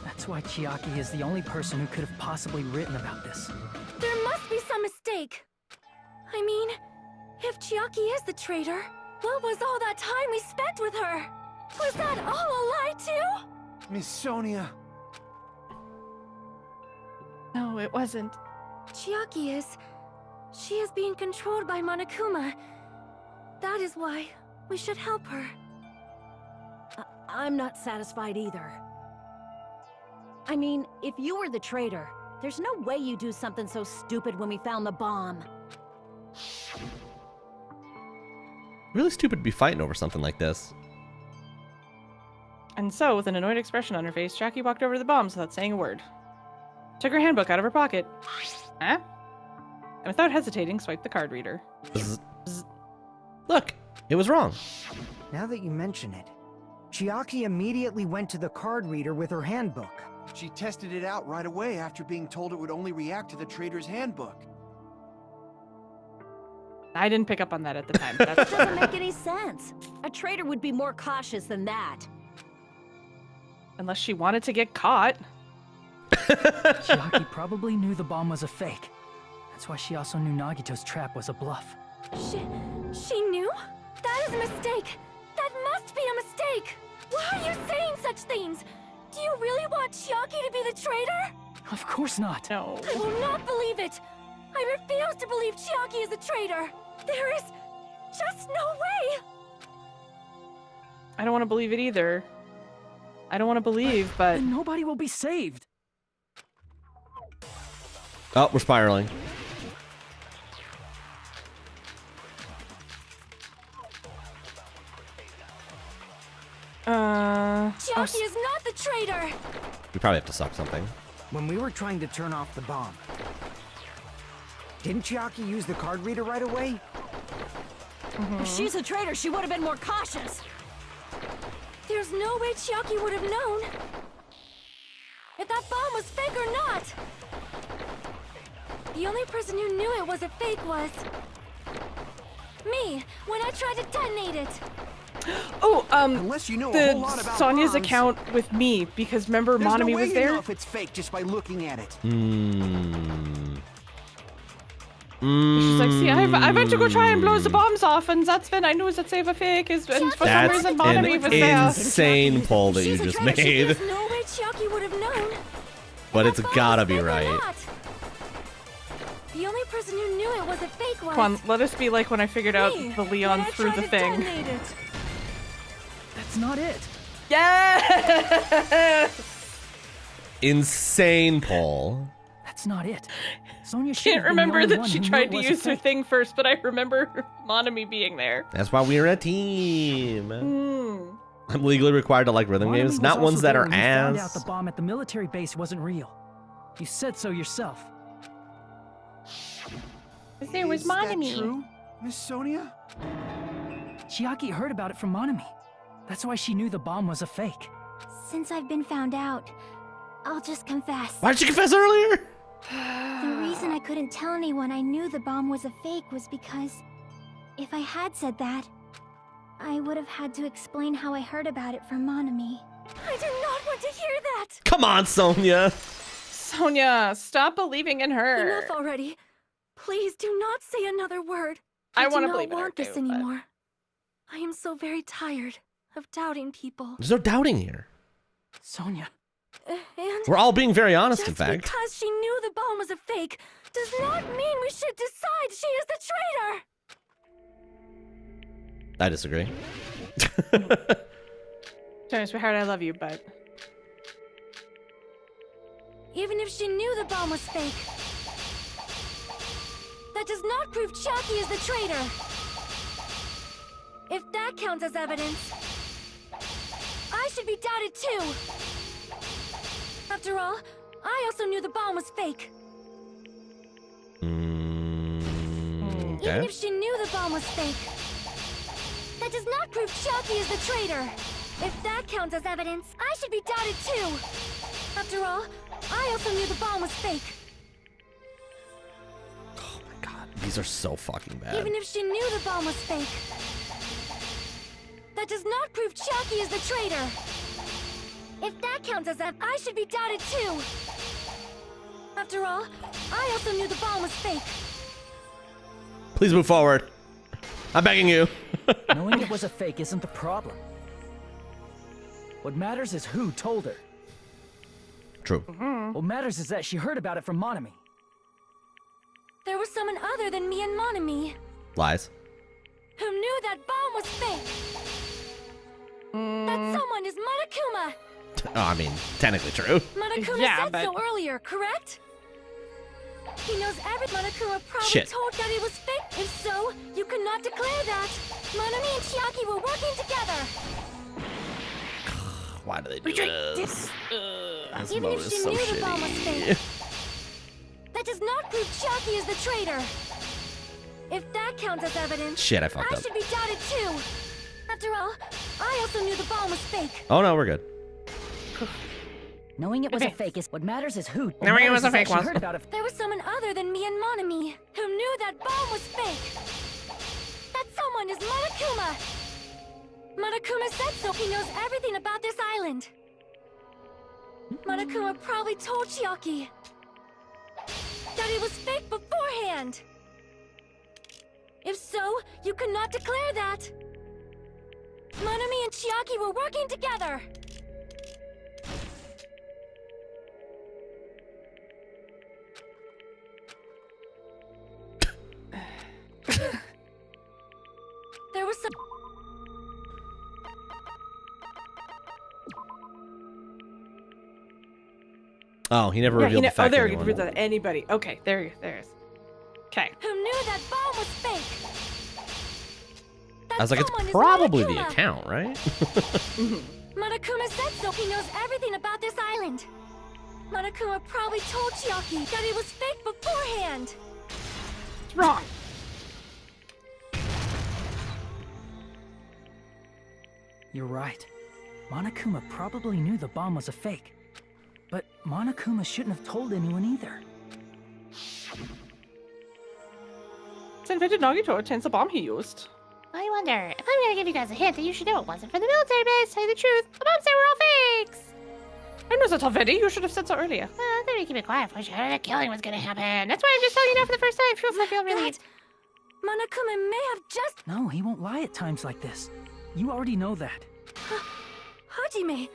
That's why Chiaki is the only person who could have possibly written about this. There must be some mistake. I mean, if Chiaki is the traitor, what was all that time we spent with her? Was that all a lie too? Miss Sonia. No, it wasn't. Chiaki is... She is being controlled by Monokuma. That is why we should help her. I'm not satisfied either. I mean, if you were the traitor, there's no way you do something so stupid when we found the bomb. Really stupid to be fighting over something like this. And so, with an annoyed expression on her face, Jackie walked over to the bombs without saying a word. Took her handbook out of her pocket. Huh? And without hesitating, swiped the card reader. Bzz. Look, it was wrong. Now that you mention it, Chiaki immediately went to the card reader with her handbook. She tested it out right away after being told it would only react to the traitor's handbook. I didn't pick up on that at the time. That doesn't make any sense. A traitor would be more cautious than that. Unless she wanted to get caught. Chiaki probably knew the bomb was a fake. That's why she also knew Nagito's trap was a bluff. She knew? That is a mistake. That must be a mistake. Why are you saying such things? Do you really want Chiaki to be the traitor? Of course not. No. I will not believe it. I refuse to believe Chiaki is a traitor. There is just no way. I don't want to believe it either. I don't want to believe, but... Then nobody will be saved. Oh, we're spiraling. Chiaki is not the traitor! We probably have to suck something. When we were trying to turn off the bomb, didn't Chiaki use the card reader right away? If she's a traitor, she would have been more cautious. There's no way Chiaki would have known if that bomb was fake or not. The only person who knew it was a fake was me when I tried to detonate it. Oh, Unless you know a whole lot about Sonya's bombs, account with me, because remember there's Monami no way was you there? know if it's fake just by looking at it. She's like, see, I went to go try and blow the bombs off, and that's when I knew that they were fake, and for some That's reason an Monami was there. insane poll that you just made. There's no way Chiaki would have known. But it's gotta be right. The only person who knew it was a fake was Come on, let us be like when I figured out me, the Leon when I through tried the to thing. detonate it. That's not it. Yes! Insane poll. That's not it. Sonya Can't remember that she tried to use her thing first, but I remember Monami being there. That's why we're a team. I'm legally required to like rhythm games, not ones that are Found out ass. the bomb at the military base wasn't real. You said so yourself. There was Monami. True, Miss Sonia? Chiaki heard about it from Monami. That's why she knew the bomb was a fake. Since I've been found out, I'll just confess. Why did you confess earlier? The reason I couldn't tell anyone I knew the bomb was a fake was because if I had said that, I would have had to explain how I heard about it from Monami. I do not want to hear that! Come on, Sonya. Sonya, stop believing in her. Enough already. Please do not say another word. I wanna do believe not in her want this too, but- anymore. I am so very tired of doubting people. There's no doubting here. Sonya. And We're all being very honest, in just fact. because she knew the bomb was a fake does not mean we should decide she is the traitor. I disagree. Sorry, sweetheart, I love you, but Even if she knew the bomb was fake, that does not prove Chiaki is the traitor. If that counts as evidence, I should be doubted too. After all, I also knew the bomb was fake. Even Okay. if she knew the bomb was fake, that does not prove Chiaki is the traitor. If that counts as evidence, I should be doubted too. After all, I also knew the bomb was fake. These are so fucking bad. Even if she knew the bomb was fake, that does not prove Chiaki is the traitor. If that counts as evidence, I should be doubted too. After all, I also knew the bomb was fake. Please move forward. I'm begging you. Knowing it was a fake isn't the problem. What matters is who told her. True. What matters is that she heard about it from Monami. There was someone other than me and Monami Lies. who knew that bomb was fake. That someone is Monokuma. Oh, I mean, technically true. Monokuma said so earlier, correct? He knows Monokuma probably Shit. told that it was fake. If so, you could not declare that. Monami and Chiaki were working together. Why do they do this? This Even mode if is she so knew the bomb was shitty. fake, that does not prove Chiaki is the traitor. If that counts as evidence, Shit, I fucked up. should be doubted too. After all, I also knew the bomb was fake. Oh no, we're good. Knowing it was a fake is what matters is who. Knowing it was a fake one. one. Heard about it. There was someone other than me and Monami who knew that bomb was fake. That someone is Monokuma. Monokuma said so. He knows everything about this island. Monokuma probably told Chiaki that it was fake beforehand. If so, you could not declare that. Monami and Chiaki were working together. There was some... Oh, he never revealed the fact there, to anyone. revealed that anybody. Okay, there is. Okay. Who knew that bomb was fake? I was like, it's probably the account, right? Monokuma said so. He knows everything about this island. Monokuma probably told Chiaki that it was fake beforehand. It's wrong. You're right. Monokuma probably knew the bomb was a fake. But Monokuma shouldn't have told anyone either. It's invented Nagito attends the bomb he used. I wonder, if I'm gonna give you guys a hint that you should know it wasn't for the military base, tell you the truth, the bombs there were all fakes! I know that already. You should have said so earlier. Well, then we keep it quiet for sure. The killing was gonna happen. That's why I'm just telling you now for the first time. Feels like I feel relieved. Monokuma may have just... No, he won't lie at times like this. You already know that. Hajime,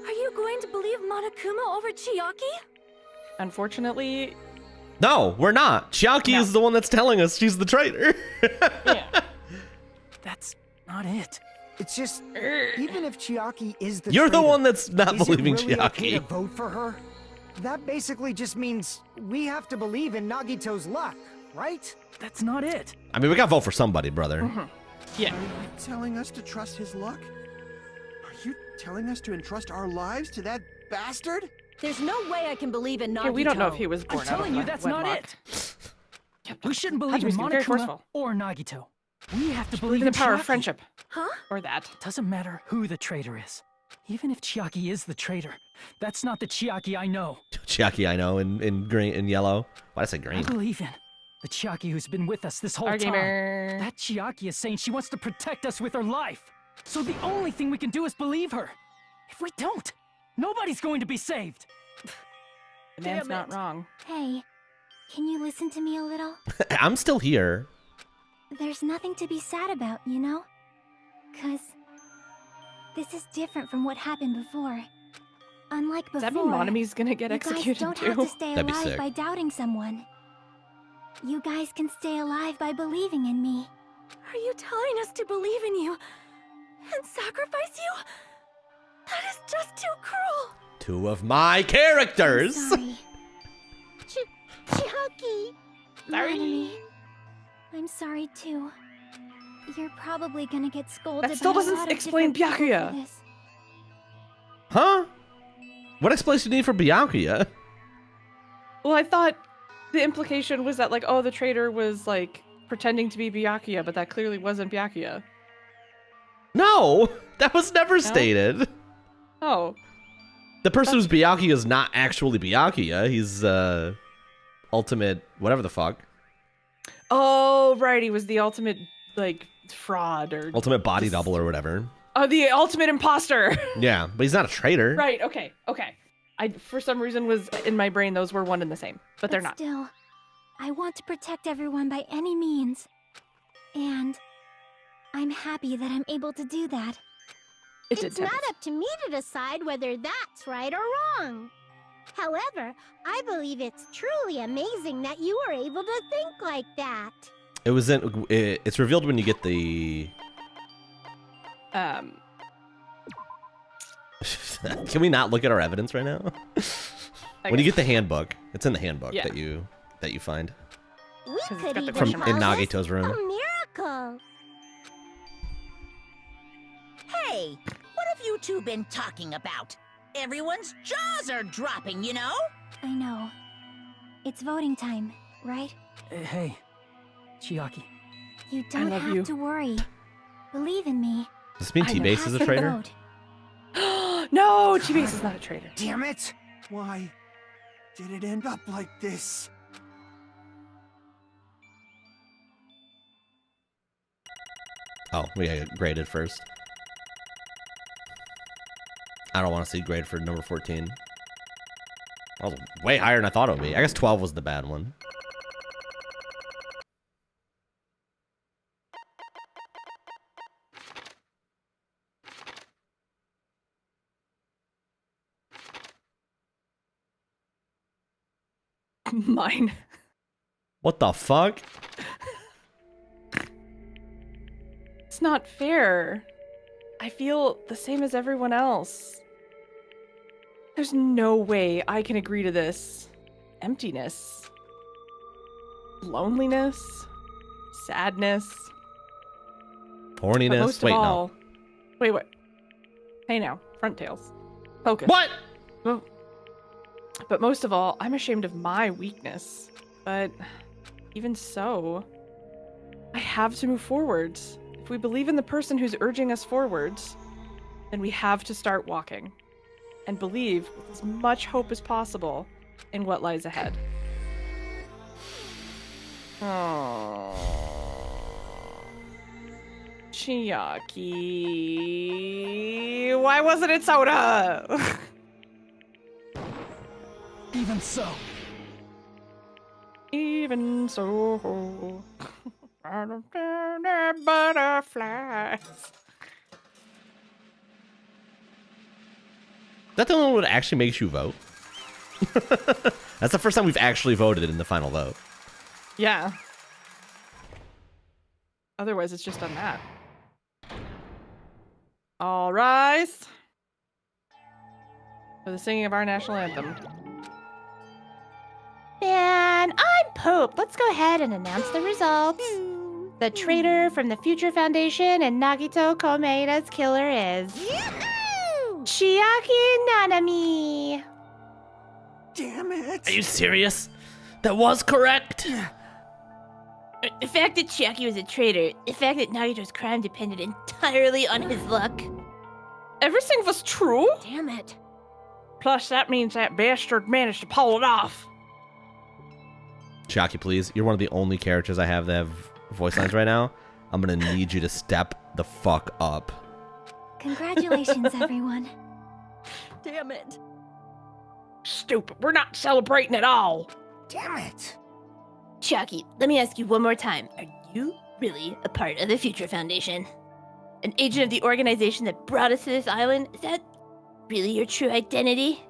are you going to believe Monokuma over Chiaki? Unfortunately... No, we're not. Chiaki is the one that's telling us she's the traitor. That's not it. It's just, even if Chiaki is the You're the traitor, one that's not is believing it really Chiaki. Okay to vote for her? That basically just means we have to believe in Nagito's luck, right? That's not it. I mean, we gotta vote for somebody, brother. Yeah. Are you telling us to trust his luck? Are you telling us to entrust our lives to that bastard? There's no way I can believe in Nagito. Yeah, we don't know if he was born I'm telling you, that's not it. We shouldn't believe in Hajime's being very Monokuma forceful. or Nagito. We have to Believe believe in the power of Chiaki. friendship. Huh? Or that. Doesn't matter who the traitor is. Even if Chiaki is the traitor, that's not the Chiaki I know. Chiaki, I know, in green, in yellow. Why did I say green? I believe in the Chiaki who's been with us this whole Our time. gamer. That Chiaki is saying she wants to protect us with her life. So the only thing we can do is believe her. If we don't, nobody's going to be saved. The man's not wrong. Hey, can you listen to me a little? I'm still here. There's nothing to be sad about, you know? 'Cause this is different from what happened before. Unlike before, Does that mean Monami's gonna get you executed guys don't too? have to stay That'd be alive sick. by doubting someone. You guys can stay alive by believing in me. Are you telling us to believe in you and sacrifice you? That is just too cruel. Two of my characters. Sorry. Chiaki! Monami, I'm sorry too. You're probably gonna get scolded. That still by a lot doesn't of explain different people for Byakuya. this. Huh? What explanation do you need for Byakuya? Well, I thought the implication was that, like, oh, the traitor was, like, pretending to be Byakuya, but that clearly wasn't Byakuya. No, that was never stated. Oh. The person who's Byakuya is not actually Byakuya. He's ultimate whatever the fuck. Oh, right. He was the ultimate, like, fraud or... Ultimate body double or whatever. Oh, the ultimate imposter. Yeah, but he's not a traitor. Right, okay. I, for some reason, was in my brain those were one and the same, but they're not. Still, I want to protect everyone by any means. And I'm happy that I'm able to do that. It's not up to me to decide whether that's right or wrong. However, I believe it's truly amazing that you were able to think like that. It was in. It's revealed when you get the. Can we not look at our evidence right now? When you get the handbook, it's in the handbook that you find. We could even From call in this Nagito's room. a miracle. Hey, what have you two been talking about? Everyone's jaws are dropping, you know? I know. It's voting time, right? Hey, Chiaki. You don't love have you. to worry. Believe in me. Does this mean T-Base is a traitor? Vote. No, T-Base is not a traitor. Damn it! Why did it end up like this? Oh, we gotta get graded first. I don't want to see grade for number 14. That was way higher than I thought it would be. I guess 12 was the bad one. Mine. What the fuck? It's not fair. I feel the same as everyone else. There's no way I can agree to this. Emptiness. Loneliness. Sadness. Horniness. But most Wait, of no. all, wait. Hey now, front tails. Focus. What? Oh. But most of all, I'm ashamed of my weakness. But even so, I have to move forwards. If we believe in the person who's urging us forwards, then we have to start walking and believe with as much hope as possible in what lies ahead. Oh. Chiaki. Why wasn't it soda? Even so. Even so. Butterflies. That the only one that actually makes you vote? That's the first time we've actually voted in the final vote. Yeah. Otherwise, it's just on that. All rise for the singing of our national anthem. And I'm Pope. Let's go ahead and announce the results. The traitor from the Future Foundation and Nagito Komeida's killer is... Chiaki Nanami. Damn it. Are you serious? That was correct? The fact that Chiaki was a traitor, the fact that Nagito's crime depended entirely on his luck. Everything was true? Damn it. Plus, that means that bastard managed to pull it off. Chiaki, please. You're one of the only characters I have that have voice lines right now. I'm gonna need you to step the fuck up. Congratulations, everyone. Damn it. Stupid. We're not celebrating at all. Damn it. Chiaki, let me ask you one more time. Are you really a part of the Future Foundation? An agent of the organization that brought us to this island? Is that really your true identity?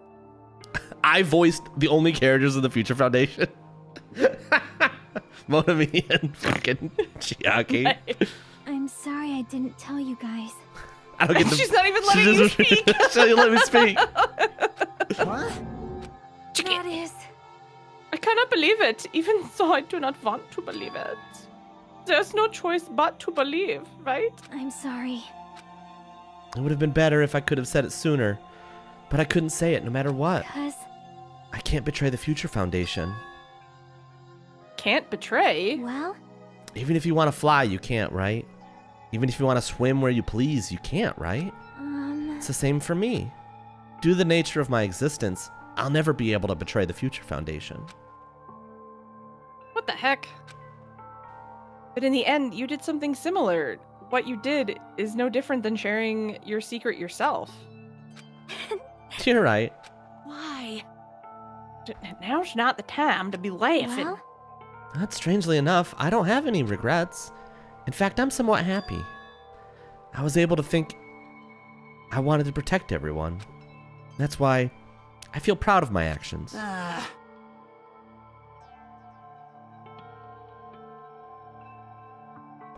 I voiced the only characters in the Future Foundation. Monami and fucking Chiaki. I'm sorry I didn't tell you guys. I don't get the, She's not even letting you speak. She didn't let me speak. What? That is... I cannot believe it, even though I do not want to believe it. There's no choice but to believe, right? I'm sorry. It would have been better if I could have said it sooner, but I couldn't say it no matter what. Because... I can't betray the Future Foundation. Can't betray? Well? Even if you want to fly, you can't, right? Even if you want to swim where you please, you can't, right? It's the same for me. Due to the nature of my existence, I'll never be able to betray the Future Foundation. What the heck? But in the end, you did something similar. What you did is no different than sharing your secret yourself. You're right. Why? Now's not the time to be laughing. Well? But strangely enough, I don't have any regrets. In fact, I'm somewhat happy. I was able to think I wanted to protect everyone. That's why I feel proud of my actions.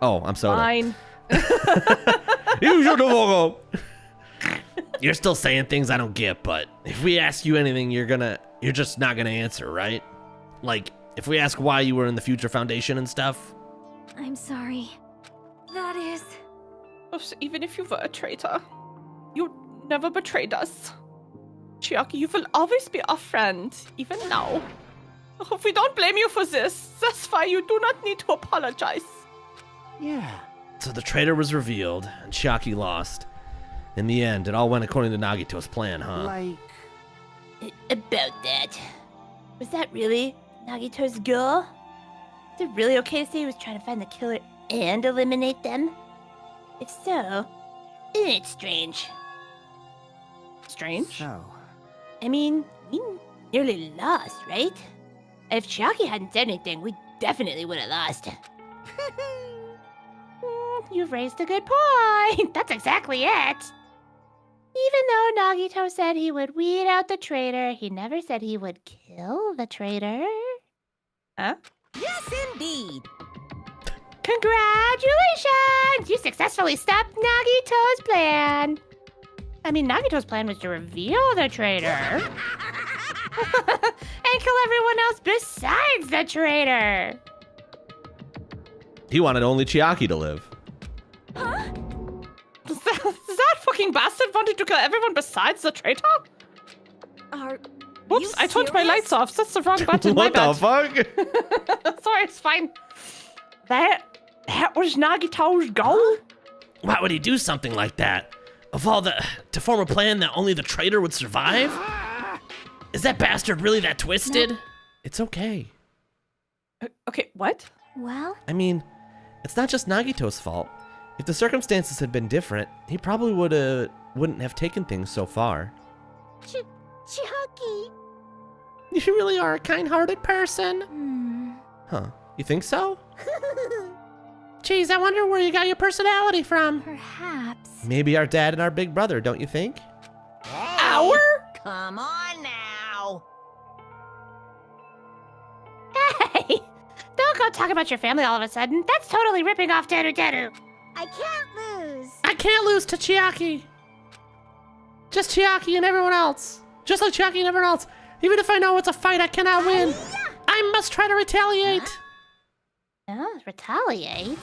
Oh, I'm Soda. Fine. You should have. You're still saying things I don't get, but if we ask you anything, you're just not gonna answer, right? Like, if we ask why you were in the Future Foundation and stuff. I'm sorry. That is... Even if you were a traitor, you never betrayed us. Chiaki, you will always be our friend, even now. We don't blame you for this. That's why you do not need to apologize. Yeah. So the traitor was revealed, and Chiaki lost. In the end, it all went according to Nagito's plan, huh? Like... About that. Was that really Nagito's goal? Is it really okay to say he was trying to find the killer and eliminate them? If so, isn't it strange? Strange? So... I mean, we nearly lost, right? If Chiaki hadn't said anything, we definitely would have lost. You've raised a good point. That's exactly it. Even though Nagito said he would weed out the traitor, he never said he would kill the traitor. Huh? Yes, indeed. Congratulations! You successfully stopped Nagito's plan. I mean, Nagito's plan was to reveal the traitor. And kill everyone else besides the traitor. He wanted only Chiaki to live. Huh? Does that fucking bastard wanted to kill everyone besides the traitor? Whoops, I turned my lights off. That's the wrong button. What my the fuck? Sorry, it's fine. That was Nagito's goal? Why would he do something like that? To form a plan that only the traitor would survive? Is that bastard really that twisted? No. It's okay. Okay, what? Well? I mean, it's not just Nagito's fault. If the circumstances had been different, he probably wouldn't have taken things so far. Chiaki. You really are a kind-hearted person. Huh. You think so? Jeez, I wonder where you got your personality from. Perhaps. Maybe our dad and our big brother, don't you think? Hey, come on now. Hey, don't go talk about your family all of a sudden. That's totally ripping off Deru Deru. I can't lose. I can't lose to Chiaki. Just Chiaki and everyone else. Just like Chiaki and everyone else. Even if I know it's a fight I cannot win, I must try to retaliate. Retaliate?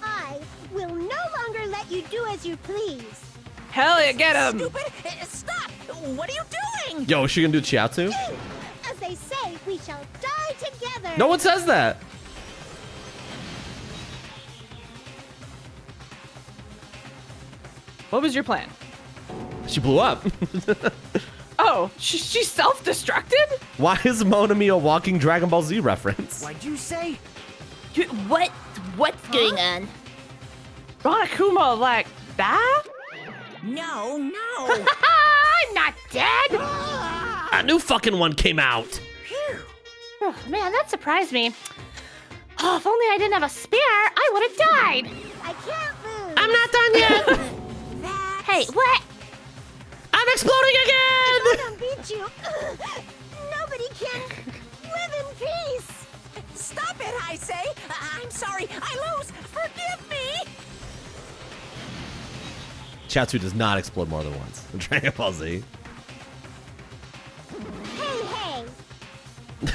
I will no longer let you do as you please. Hell yeah, get him! Stupid! Stop! What are you doing? Yo, is she gonna do Chiatsu? As they say, we shall die together. No one says that. What was your plan? She blew up. Oh, she's self-destructed? Why is Monami a walking Dragon Ball Z reference? What'd you say? What's going on? Monokuma like that? No. I'm not dead. A new fucking one came out. Oh, man, that surprised me. Oh, if only I didn't have a spear, I would have died. I can't lose. I'm not done yet. Hey, what? I'm exploding again. I don't beat you. Nobody can live in peace. Stop it, I say. I'm sorry. I lose. Forgive me. Chiatsu does not explode more than once in Dragon Ball Z. Hey.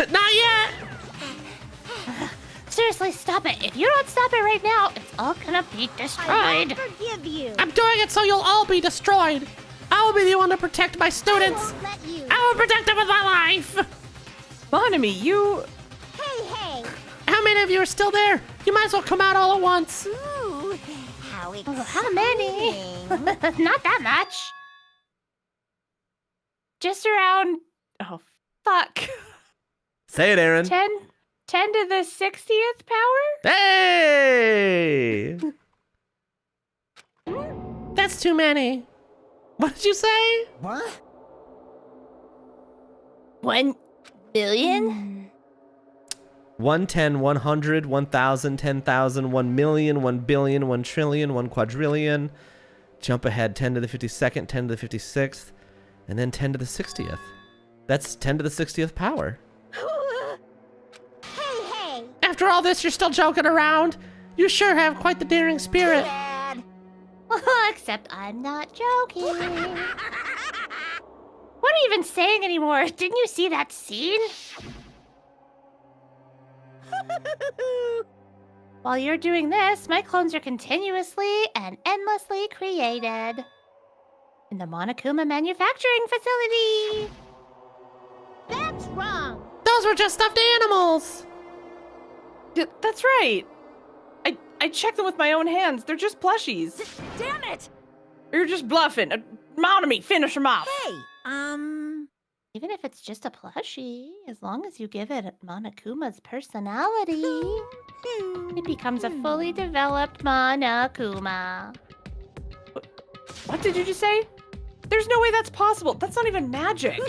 Not yet. Seriously, stop it. If you don't stop it right now, it's all gonna be destroyed. I won't forgive you. I'm doing it so you'll all be destroyed. I will be the one to protect my students. I won't let you. I will protect them with my life. Monami, you... Hey. How many of you are still there? You might as well come out all at once. Ooh, how exciting. How many? Not that much. Just around... Oh, fuck. Say it, Aaron. 10 to the 60th power? Hey! That's too many. What did you say? What? 1 billion? 110, 100, 1,000, 10,000, 1 million, 1 billion, 1 trillion, 1 quadrillion. Jump ahead 10 to the 52nd, 10 to the 56th, and then 10 to the 60th. That's 10 to the 60th power. Hey. After all this, you're still joking around. You sure have quite the daring spirit. Dad. Except I'm not joking. What are you even saying anymore? Didn't you see that scene? While you're doing this, my clones are continuously and endlessly created in the Monokuma manufacturing facility. That's wrong. Those were just stuffed animals. That's right. I checked them with my own hands. They're just plushies. Damn it. You're just bluffing. Monami, finish them off. Hey, Even if it's just a plushie, as long as you give it Monokuma's personality, it becomes a fully developed Monokuma. What did you just say? There's no way that's possible. That's not even magic.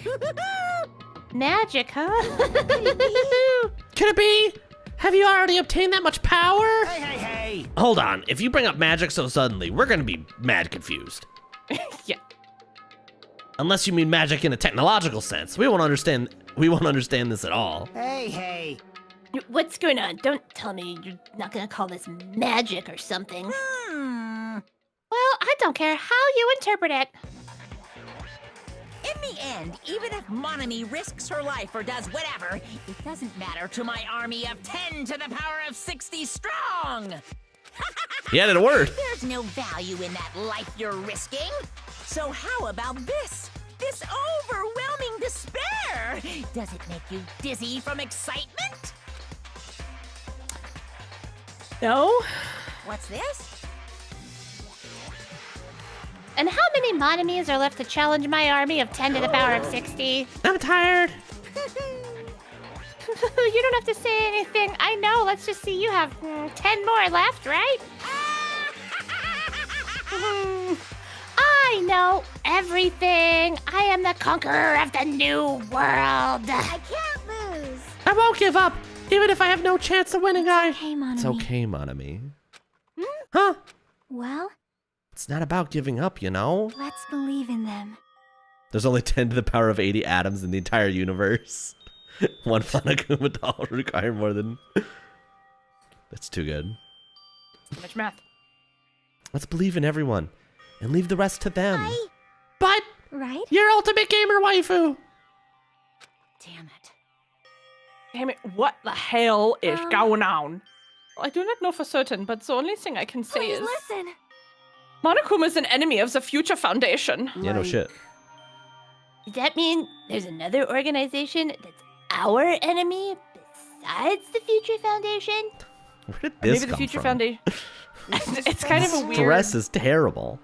Magic, huh? Could it be? Have you already obtained that much power? Hey. Hold on. If you bring up magic so suddenly, we're gonna be mad confused. Yeah. Unless you mean magic in a technological sense. We won't understand this at all. Hey. What's going on? Don't tell me you're not gonna call this magic or something. Well, I don't care how you interpret it. In the end, even if Monami risks her life or does whatever, it doesn't matter to my army of 10 to the power of 60 strong. He added a word. There's no value in that life you're risking. So how about this? This overwhelming despair. Does it make you dizzy from excitement? No. What's this? And how many Monomies are left to challenge my army of 10 to the power of 60? I'm tired. You don't have to say anything. I know. Let's just see. You have 10 more left, right? I know everything. I am the conqueror of the new world. I can't lose. I won't give up, even if I have no chance of winning, guy. Hey, Monami. It's okay, Monami. Huh? Well, It's not about giving up, you know? let's believe in them. There's only 10 to the power of 80 atoms in the entire universe. One Monokuma doll would require more than... That's too good. Too much math. Let's believe in everyone and leave the rest to them. But Right? your ultimate gamer waifu. Damn it. Damn it, what the hell is going on? I do not know for certain, but the only thing I can say Please is... listen. Monokuma is an enemy of the Future Foundation. Yeah, no shit. Does that mean there's another organization that's our enemy besides the Future Foundation? Where did this Maybe the come Future from? Foundation. It's kind of a weird... Stress is terrible.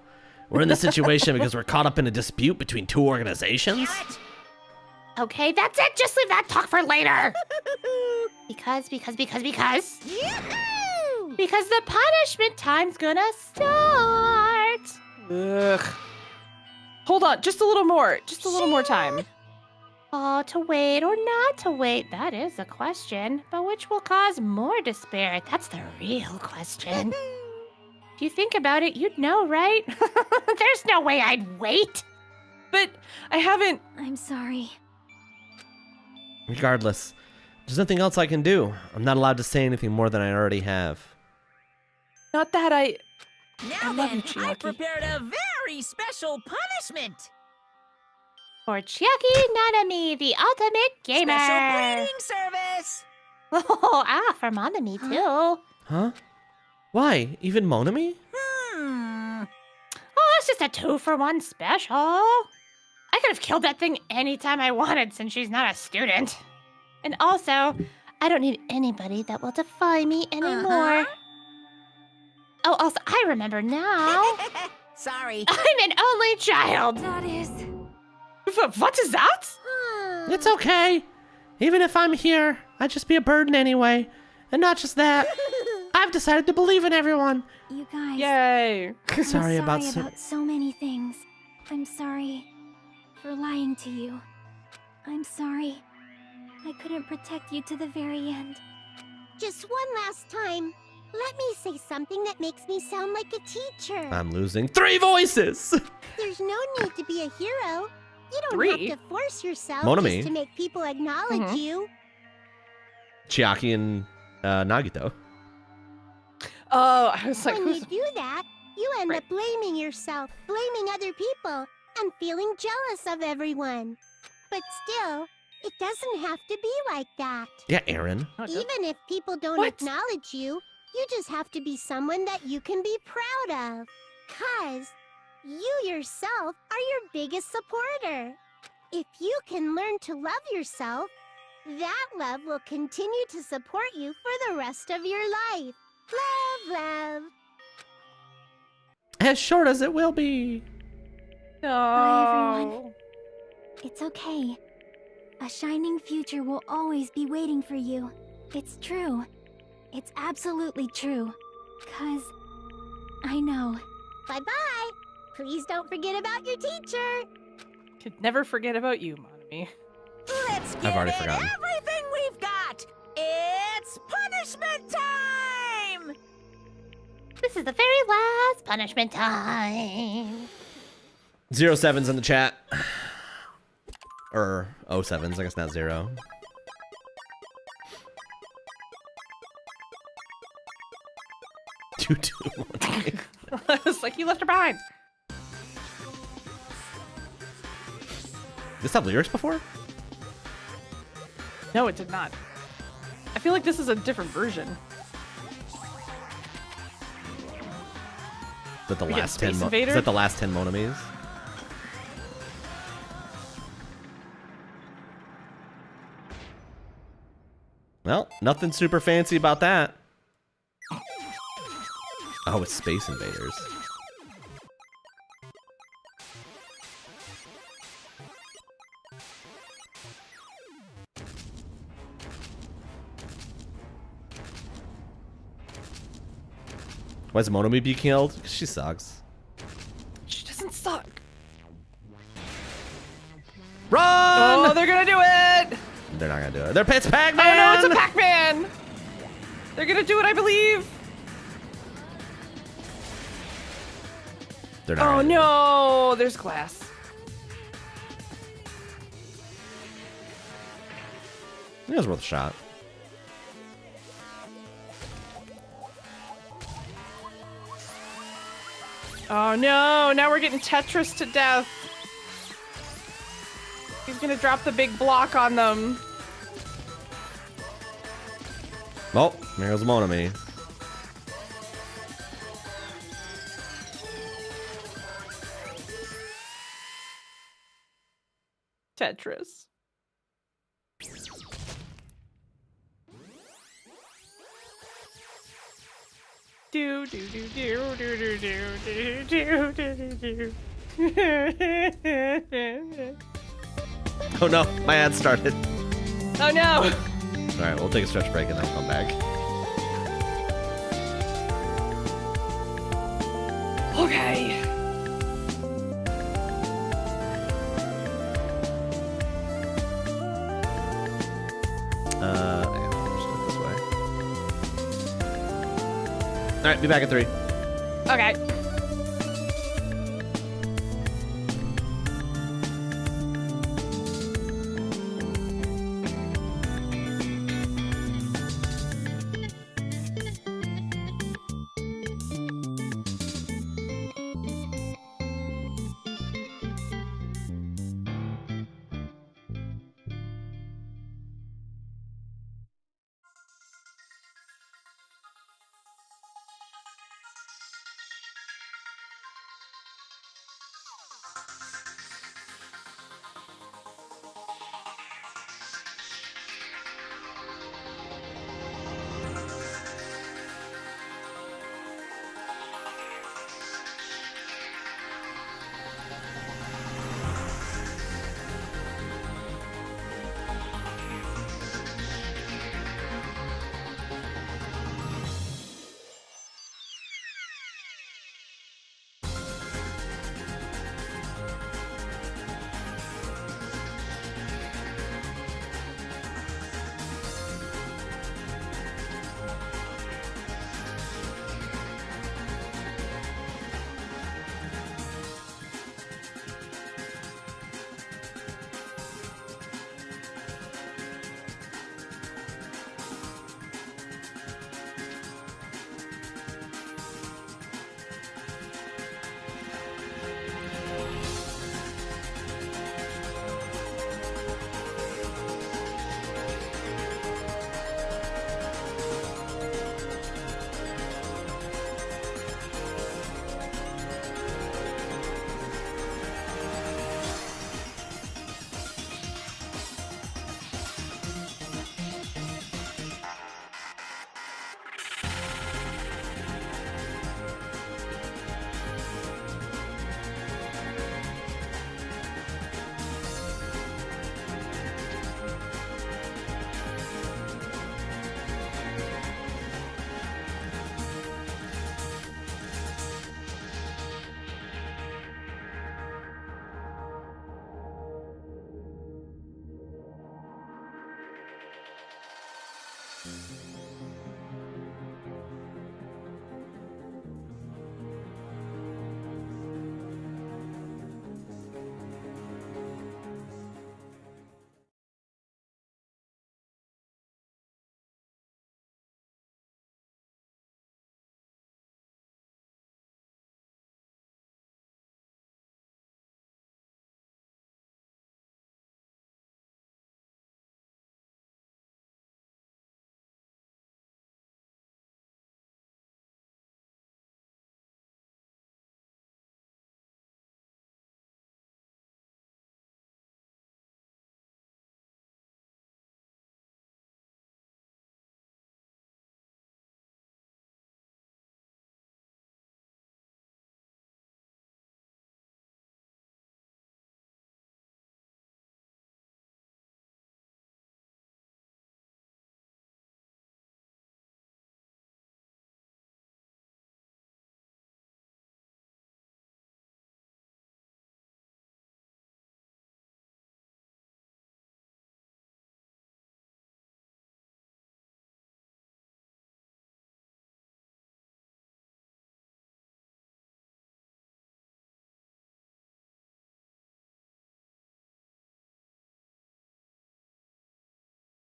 We're in this situation because we're caught up in a dispute between two organizations. Okay, that's it. Just leave that talk for later. Because. Yoo-hoo! Because the punishment time's gonna start. Ugh. Hold on, just a little more. Just a little more time. Oh, to wait or not to wait, that is the question. But which will cause more despair? That's the real question. If you think about it, you'd know, right? There's no way I'd wait. But I haven't... I'm sorry. Regardless, there's nothing else I can do. I'm not allowed to say anything more than I already have. Not that I Now love then, you, I Chiaki. prepared a very special punishment. For Chiaki Nanami, the ultimate gamer. Special breeding service. Oh, for Monami, too. Huh? Why? Even Monami? Oh, it's just a 2-for-1 special. I could have killed that thing anytime I wanted since she's not a student. And also, I don't need anybody that will defy me anymore. Oh, also, I remember now. Sorry. I'm an only child. That is... What is that? It's okay. Even if I'm here, I'd just be a burden anyway. And not just that, I've decided to believe in everyone. You guys... Yay. I'm Sorry about so many things. I'm sorry for lying to you. I'm sorry. I couldn't protect you to the very end. Just one last time. Let me say something that makes me sound like a teacher. I'm losing 3 voices! There's no need to be a hero. You don't 3? have to force yourself Monami. just to make people acknowledge you. Chiaki and Nagito. Oh, I was like, When who's... you do that, you end up blaming yourself, blaming other people, and feeling jealous of everyone. But still, it doesn't have to be like that. Yeah, Aaron. Even if people don't acknowledge you, you just have to be someone that you can be proud of. 'Cause you yourself are your biggest supporter. If you can learn to love yourself, that love will continue to support you for the rest of your life. Love, love. As short as it will be. Bye, everyone. It's okay. A shining future will always be waiting for you. It's true. It's absolutely true. 'Cause I know. Bye-bye. Please don't forget about your teacher. Could never forget about you, Monami. Let's I've give already it forgotten. everything we've got. It's punishment time. This is the very last punishment time. 07's in the chat. Or 07's, I guess not 0. tutu. I was like, you left her behind. This have lyrics before? No, it did not. I feel like this is a different version. Is that the We get last 10 Space Invader? Is that the last 10 Monomies? Well, nothing super fancy about that. Oh, it's Space Invaders. Why is Monomi be killed? 'Cause she sucks. She doesn't suck. Run! Oh, they're gonna do it! They're not gonna do it. It's Pac-Man! Oh no, it's a Pac-Man! They're gonna do it, I believe. They're not. Oh gonna do it. no, there's glass. It was worth a shot. Oh no, now we're getting Tetris to death. He's gonna drop the big block on them. Oh, there goes Monomi. Tetris. Do do do do do do do do do do do. Oh no, my ad started. Oh no! Alright, we'll take a stretch break and then come back. Okay. Yeah, we'll just do it this way. Alright, be back at 3. Okay.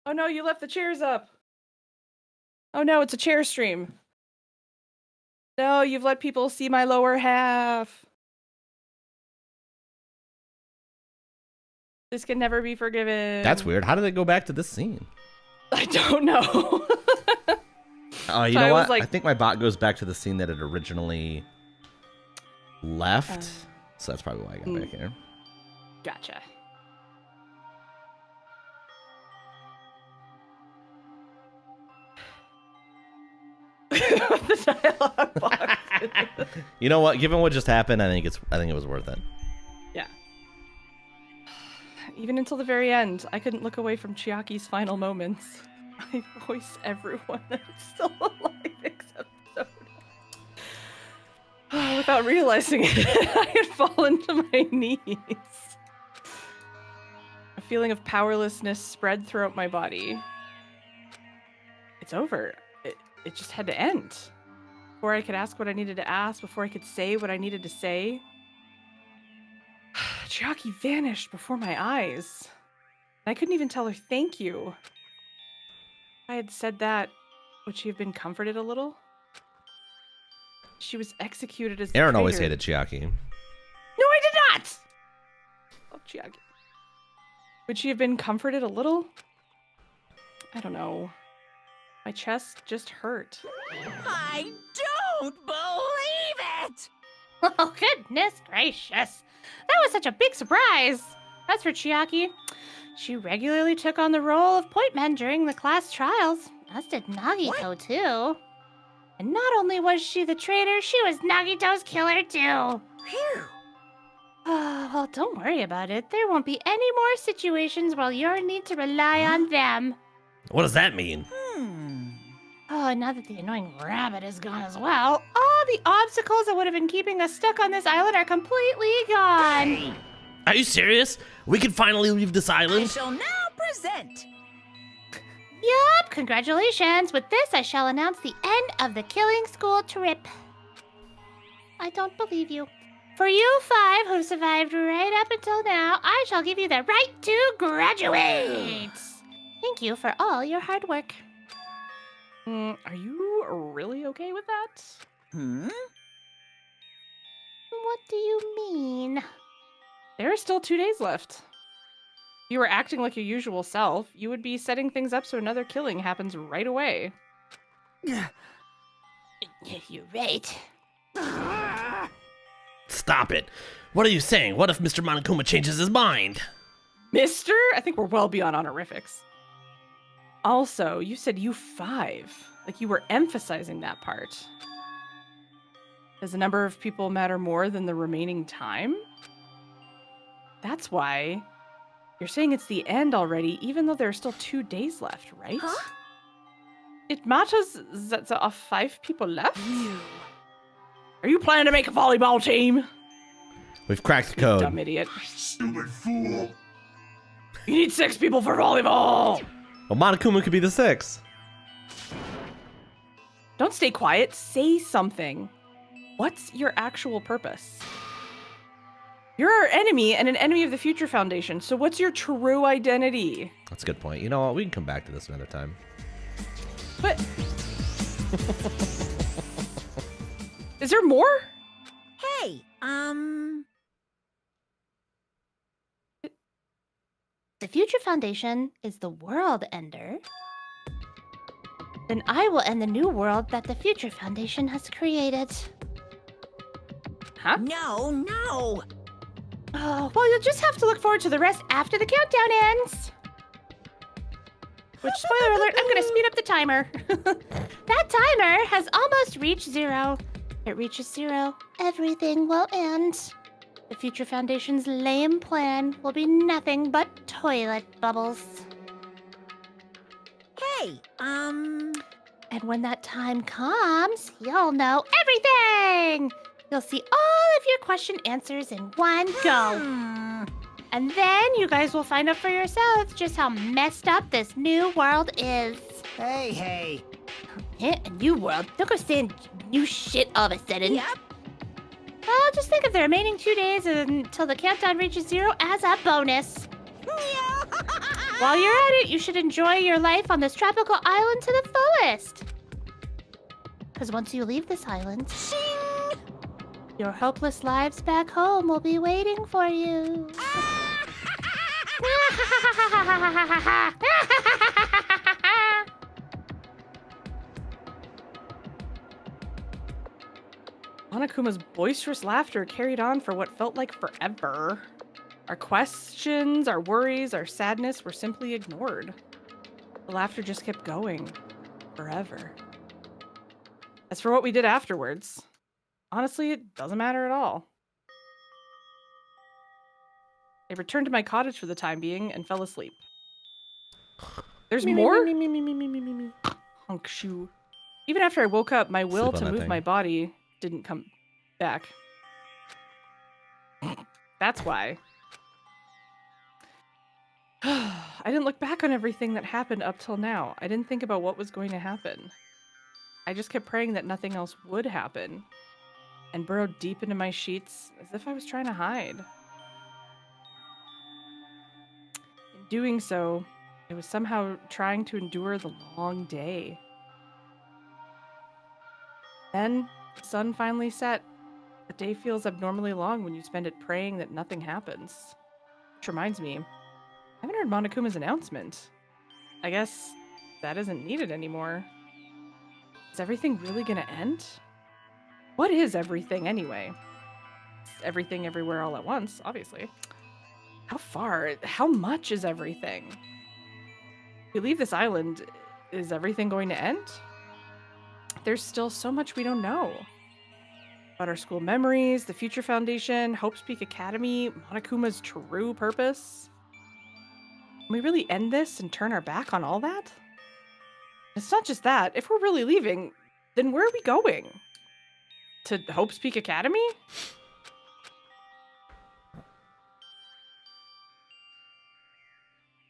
Oh no, you left the chairs up. Oh no, it's a chair stream. No, you've let people see my lower half. This can never be forgiven. That's weird. How did they go back to this scene? I don't know. Oh, you So know I was what? like- I think my bot goes back to the scene that it originally left. So that's probably why I got back here. Gotcha. The dialogue box. You know what? Given what just happened, I think it was worth it. Yeah. Even until the very end, I couldn't look away from Chiaki's final moments. I voice everyone that's still alive except Soda. Without realizing it, I had fallen to my knees. A feeling of powerlessness spread throughout my body. It's over. It just had to end. Before I could ask what I needed to ask, before I could say what I needed to say. Chiaki vanished before my eyes. I couldn't even tell her thank you. If I had said that, would she have been comforted a little? She was executed as the Aaron always traitor. hated Chiaki. No, I did not! Oh, Chiaki. Would she have been comforted a little? I don't know. My chest just hurt. I don't believe it! Oh, goodness gracious. That was such a big surprise. As for Chiaki, she regularly took on the role of pointman during the class trials, as did Nagito, too. And not only was she the traitor, she was Nagito's killer, too. Phew. Oh, well, don't worry about it. There won't be any more situations where you'll need to rely on them. What does that mean? Oh, and now that the annoying rabbit is gone as well, all the obstacles that would have been keeping us stuck on this island are completely gone. Are you serious? We can finally leave this I island? shall now present. Yup, congratulations. With this, I shall announce the end of the killing school trip. I don't believe you. For you 5 who survived right up until now, I shall give you the right to graduate. Thank you for all your hard work. Are you really okay with that? Hmm? What do you mean? There are still 2 days left. If you were acting like your usual self, you would be setting things up so another killing happens right away. You're right. Stop it. What are you saying? What if Mr. Monokuma changes his mind? Mister? I think we're well beyond honorifics. Also, you said you 5. Like you were emphasizing that part. Does the number of people matter more than the remaining time? That's why you're saying it's the end already, even though there are still 2 days left, right? Huh? It matters that there are 5 people left? Are you planning to make a volleyball team? We've cracked the code. Dumb idiot. Stupid fool. You need 6 people for volleyball! Well, Monokuma could be the 6th. Don't stay quiet. Say something. What's your actual purpose? You're our enemy and an enemy of the Future Foundation, so what's your true identity? That's a good point. You know what? We can come back to this another time. But... Is there more? Hey, The Future Foundation is the world ender. Then I will end the new world that the Future Foundation has created. Huh? No. Oh, well, you'll just have to look forward to the rest after the countdown ends. Which, spoiler alert, I'm gonna speed up the timer. That timer has almost reached 0. If it reaches 0, everything will end. The Future Foundation's lame plan will be nothing but toilet bubbles. Hey, And when that time comes, you'll know everything! You'll see all of your question answers in one go. And then you guys will find out for yourselves just how messed up this new world is. Hey. A new world? Don't go saying new shit all of a sudden. Yep. Well, just think of the remaining 2 days until the countdown reaches 0 as a bonus. While you're at it, you should enjoy your life on this tropical island to the fullest. Because once you leave this island, your hopeless lives back home will be waiting for you. Monokuma's boisterous laughter carried on for what felt like forever. Our questions, our worries, our sadness were simply ignored. The laughter just kept going. Forever. As for what we did afterwards, honestly, it doesn't matter at all. I returned to my cottage for the time being and fell asleep. There's more? Hunk shoe. Even after I woke up, my will to move my body didn't come back. That's why. I didn't look back on everything that happened up till now. I didn't think about what was going to happen. I just kept praying that nothing else would happen and burrowed deep into my sheets as if I was trying to hide. In doing so, I was somehow trying to endure the long day. Then, the sun finally set. A day feels abnormally long when you spend it praying that nothing happens. Which reminds me, I haven't heard Monokuma's announcement. I guess that isn't needed anymore. Is everything really gonna end? What is everything anyway? It's everything everywhere all at once, obviously. How far? How much is everything? If we leave this island, is everything going to end? There's still so much we don't know. About our school memories, the Future Foundation, Hope's Peak Academy, Monokuma's true purpose. Can we really end this and turn our back on all that? It's not just that. If we're really leaving, then where are we going? To Hope's Peak Academy?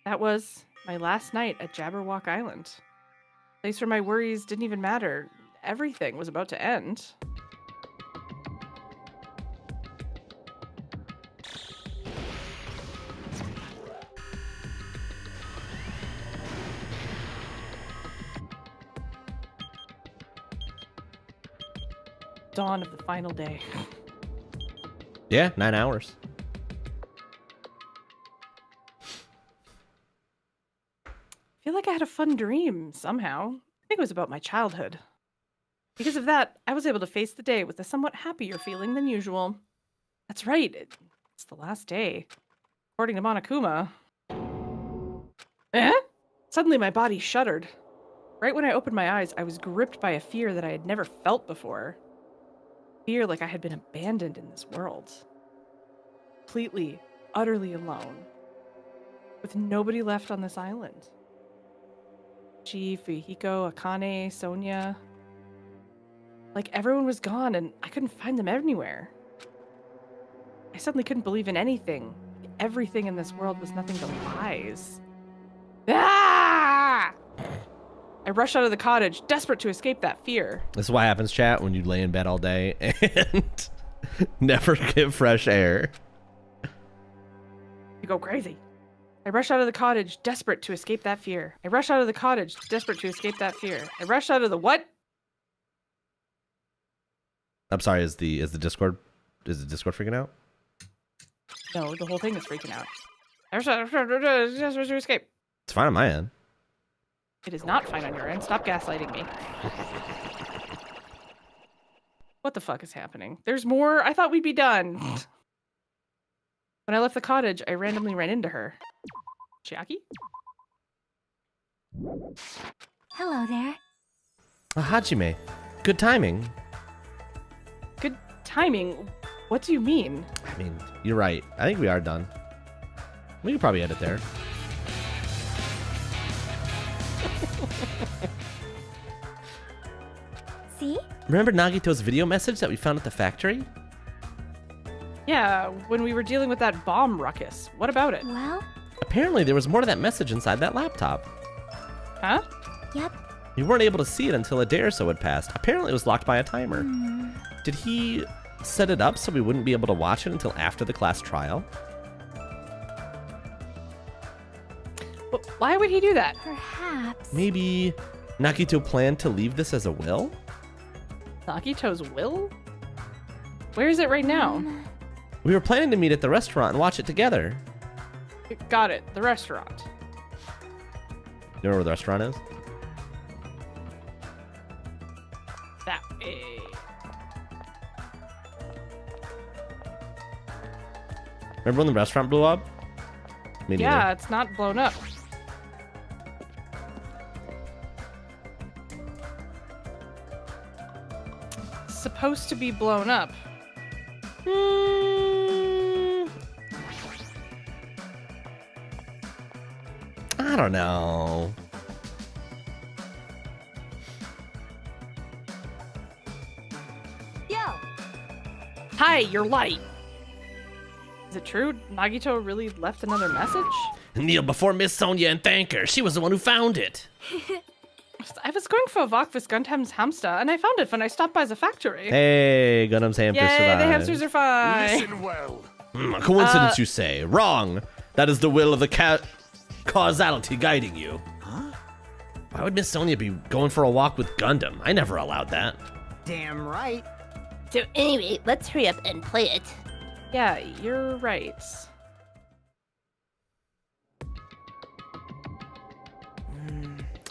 That was my last night at Jabberwock Island. A place where my worries didn't even matter. Everything was about to end. Dawn of the final day. Yeah, 9 hours. I feel like I had a fun dream somehow. I think it was about my childhood. Because of that, I was able to face the day with a somewhat happier feeling than usual. That's right, it's the last day. According to Monokuma. Eh? Suddenly my body shuddered. Right when I opened my eyes, I was gripped by a fear that I had never felt before. Fear like I had been abandoned in this world. Completely, utterly alone. With nobody left on this island. Chi, Fuyuhiko, Akane, Sonia. Like everyone was gone and I couldn't find them anywhere. I suddenly couldn't believe in anything. Everything in this world was nothing but lies. Ah! I rushed out of the cottage, desperate to escape that fear. This is what happens, chat, when you lay in bed all day and never get fresh air. You go crazy. I rushed out of the cottage, desperate to escape that fear. I rushed out of the cottage, desperate to escape that fear. I rushed out of the what? I'm sorry, is the Discord freaking out? No, the whole thing is freaking out. I rushed out desperate to escape. It's fine on my end. It is not fine on your end. Stop gaslighting me. What the fuck is happening? There's more? I thought we'd be done. When I left the cottage, I randomly ran into her. Chiaki? Hello there. Hajime, good timing. Good timing? What do you mean? I mean, you're right. I think we are done. We could probably edit there. See? Remember Nagito's video message that we found at the factory? Yeah, when we were dealing with that bomb ruckus. What about it? Well? Apparently there was more to that message inside that laptop. Huh? Yep. We weren't able to see it until a day or so had passed. Apparently it was locked by a timer. Did he set it up so we wouldn't be able to watch it until after the class trial? Why would he do that? Perhaps. Maybe Nagito planned to leave this as a will? Nagito's will? Where is it right now? We were planning to meet at the restaurant and watch it together. Got it. The restaurant. You know where the restaurant is? That way. Remember when the restaurant blew up? Me Yeah, neither. it's not blown up. It's supposed to be blown up. I don't know. Yo! Hi, you're light. Is it true? Nagito really left another message? Kneel before Miss Sonia and thank her. She was the one who found it. I was going for a walk with Gundam's hamster, and I found it when I stopped by the factory. Hey, Gundam's hamster Yay, survived. the hamsters are fine. Listen well. A coincidence, you say? Wrong. That is the will of the causality guiding you. Huh? Why would Miss Sonia be going for a walk with Gundam? I never allowed that. Damn right. So anyway, let's hurry up and play it. Yeah, you're right.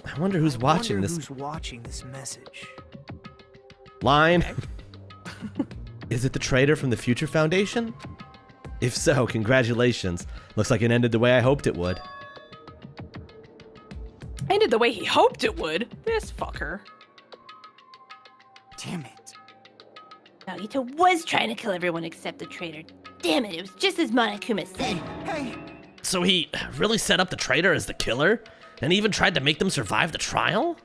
I wonder who's watching this. Who's watching this message? Line. Is it the traitor from the Future Foundation? If so, congratulations. Looks like it ended the way I hoped it would. Ended the way he hoped it would. This fucker. Damn it. Nagito was trying to kill everyone except the traitor. Damn it, it was just as Monokuma said. Hey! So he really set up the traitor as the killer? And even tried to make them survive the trial?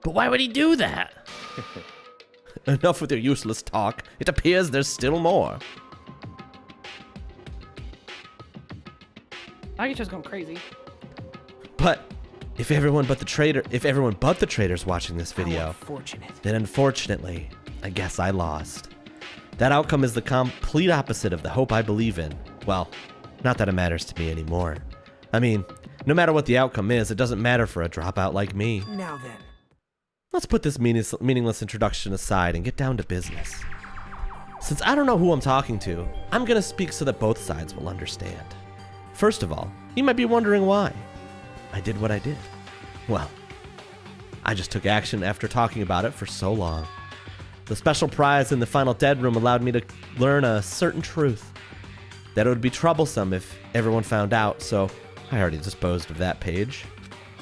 But why would he do that? Enough with your useless talk. It appears there's still more. Nagito's going crazy. But if everyone but the traitor's watching this video, unfortunate. then unfortunately, I guess I lost. That outcome is the complete opposite of the hope I believe in. Well, not that it matters to me anymore. I mean, no matter what the outcome is, it doesn't matter for a dropout like me. Now then. Let's put this meaningless introduction aside and get down to business. Since I don't know who I'm talking to, I'm gonna speak so that both sides will understand. First of all, you might be wondering why. I did what I did. Well, I just took action after talking about it for so long. The special prize in the final dead room allowed me to learn a certain truth. That it would be troublesome if everyone found out, so I already disposed of that page.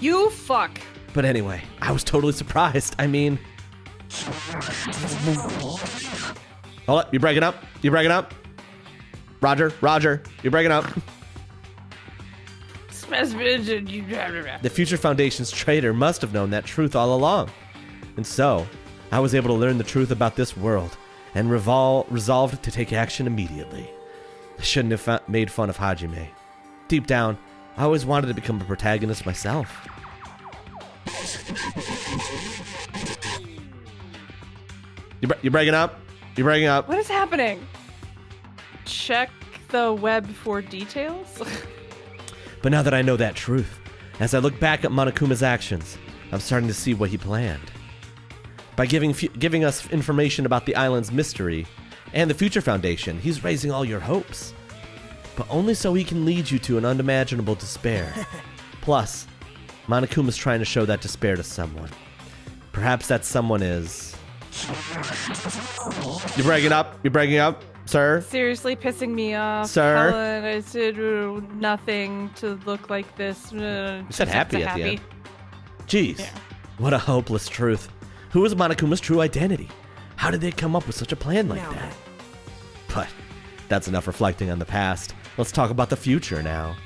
You fuck. But anyway, I was totally surprised. I mean... Hold up, you breaking up? You breaking up? Roger, you breaking up? The Future Foundation's traitor must have known that truth all along. And so, I was able to learn the truth about this world and resolved to take action immediately. I shouldn't have made fun of Hajime. Deep down, I always wanted to become a protagonist myself. You breaking up? You breaking up? What is happening? Check the web for details? But now that I know that truth, as I look back at Monokuma's actions, I'm starting to see what he planned. By giving us information about the island's mystery and the Future Foundation, he's raising all your hopes. But only so he can lead you to an unimaginable despair. Plus, Monokuma's trying to show that despair to someone. Perhaps that someone is... You breaking up? You breaking up, sir? Seriously pissing me off. Sir? Helen, I said nothing to look like this. You said happy at the end. Jeez, what a hopeless truth. Who is Monokuma's true identity? How did they come up with such a plan like that? But that's enough reflecting on the past. Let's talk about the future now.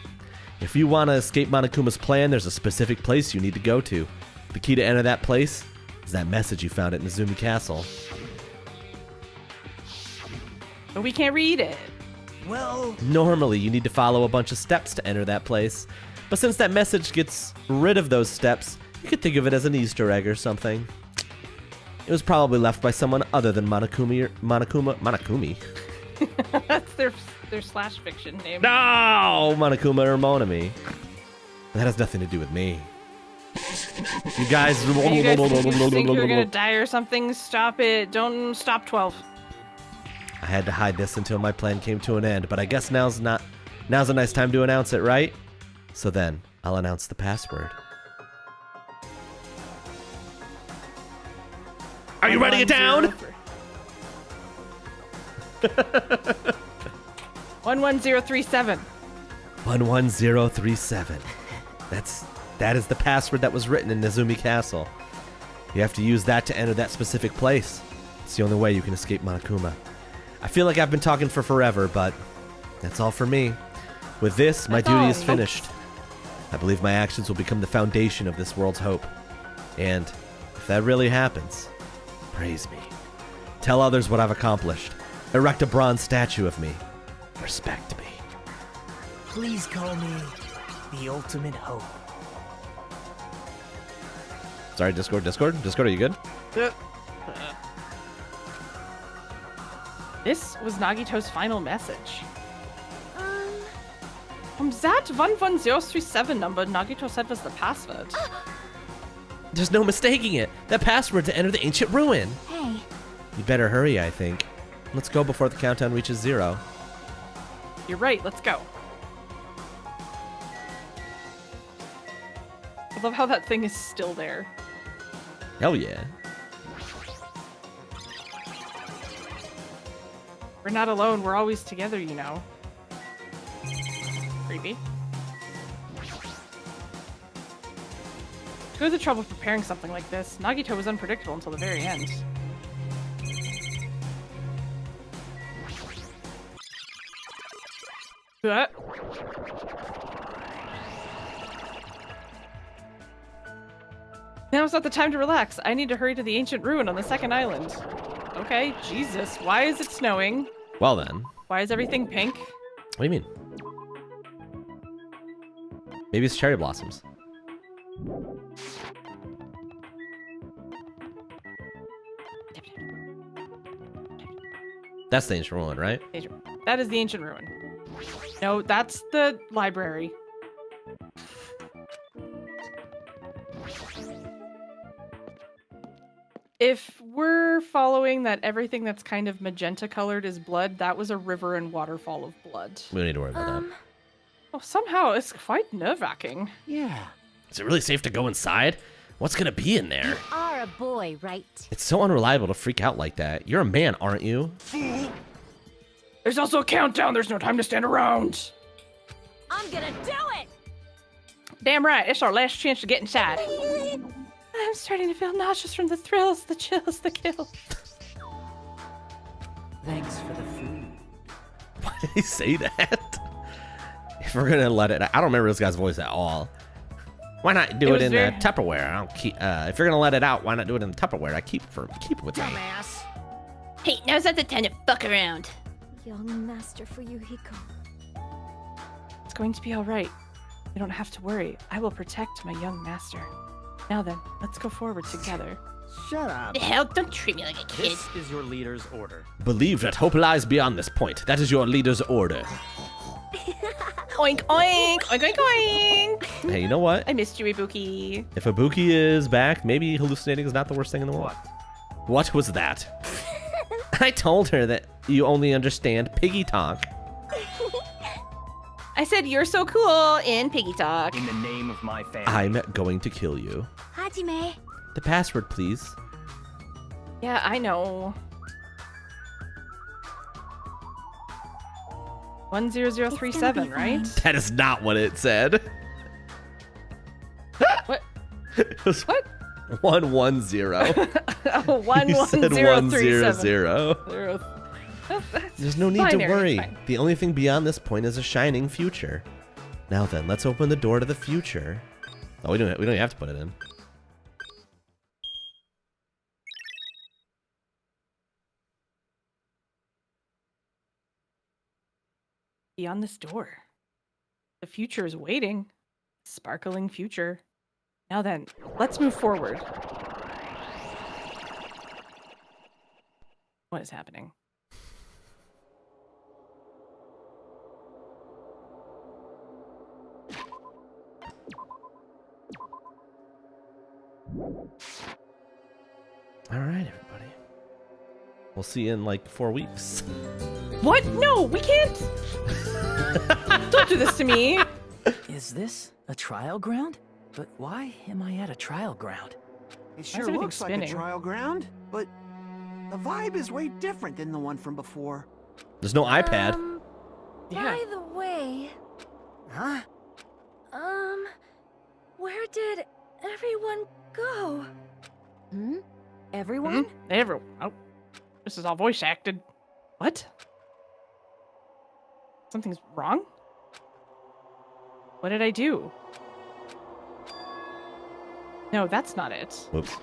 If you want to escape Monokuma's plan, there's a specific place you need to go to. The key to enter that place is that message you found at Nezumi Castle. But we can't read it. Well... Normally, you need to follow a bunch of steps to enter that place. But since that message gets rid of those steps, you could think of it as an Easter egg or something. It was probably left by someone other than Monokumi. That's their slash fiction name. No! Monokuma or Monami. That has nothing to do with me. You guys... Hey, you guys think you're gonna die or something? Stop it. Don't stop 12. I had to hide this until my plan came to an end, but I guess now's a nice time to announce it, right? So then, I'll announce the password. Are you writing it down? 11037. 11037. That is the password that was written in Nezumi Castle. You have to use that to enter that specific place. It's the only way you can escape Monokuma. I feel like I've been talking for forever, but that's all for me. With this, my duty is finished. I believe my actions will become the foundation of this world's hope. And if that really happens, praise me. Tell others what I've accomplished. Erect a bronze statue of me. Respect me. Please call me the ultimate hope. Sorry, Discord, are you good? This was Nagito's final message. From that 11037 number, Nagito said was the password. There's no mistaking it. That password to enter the ancient ruin. Hey. You better hurry, I think. Let's go before the countdown reaches 0. You're right, let's go. I love how that thing is still there. Hell yeah. We're not alone, we're always together, you know. Creepy. To go to the trouble of preparing something like this, Nagito was unpredictable until the very end. What? Now's not the time to relax. I need to hurry to the ancient ruin on the second island. Okay, Jesus, why is it snowing? Well then. Why is everything pink? What do you mean? Maybe it's cherry blossoms. That's the ancient ruin, right? That is the ancient ruin. No, that's the library. If we're following that everything that's kind of magenta colored is blood, that was a river and waterfall of blood. We don't need to worry about that. Oh, somehow it's quite nerve-wracking. Yeah. Is it really safe to go inside? What's gonna be in there? You are a boy, right? It's so unreliable to freak out like that. You're a man, aren't you? There's also a countdown. There's no time to stand around. I'm gonna do it! Damn right. It's our last chance to get inside. I'm starting to feel nauseous from the thrills, the chills, the kills. Thanks for the food. Why did he say that? If we're gonna let it, I don't remember this guy's voice at all. Why not do it in the Tupperware? I don't keep. If you're gonna let it out, why not do it in the Tupperware? I keep it with me. Hey, now's not the time to fuck around. Young master for Yuhiko. It's going to be all right. You don't have to worry. I will protect my young master. Now then, let's go forward together. Shut up. The hell, don't treat me like a kid. This is your leader's order. Believe that hope lies beyond this point. That is your leader's order. Oink, oink, oink, oink, oink. Hey, you know what? I missed you, Ibuki. If Ibuki is back, maybe hallucinating is not the worst thing in the world. What was that? I told her that you only understand piggy talk. I said you're so cool in piggy talk. In the name of my family. I'm going to kill you. Hajime. The password, please. Yeah, I know. 10037, right? That is not what it said. What? It was what? 110. Oh, 11037. There's no need to worry. The only thing beyond this point is a shining future. Now then, let's open the door to the future. Oh, we don't even have to put it in. Beyond this door. The future is waiting. Sparkling future. Now then, let's move forward. What is happening? All right, everybody. We'll see you in like 4 weeks. What? No, we can't. Don't do this to me. Is this a trial ground? But why am I at a trial ground? It sure looks like a trial ground, but the vibe is way different than the one from before. There's no iPad. By the way... Huh? Where did everyone go? Everyone? Everyone. Oh, this is all voice acted. What? Something's wrong? What did I do? No, that's not it. Whoops.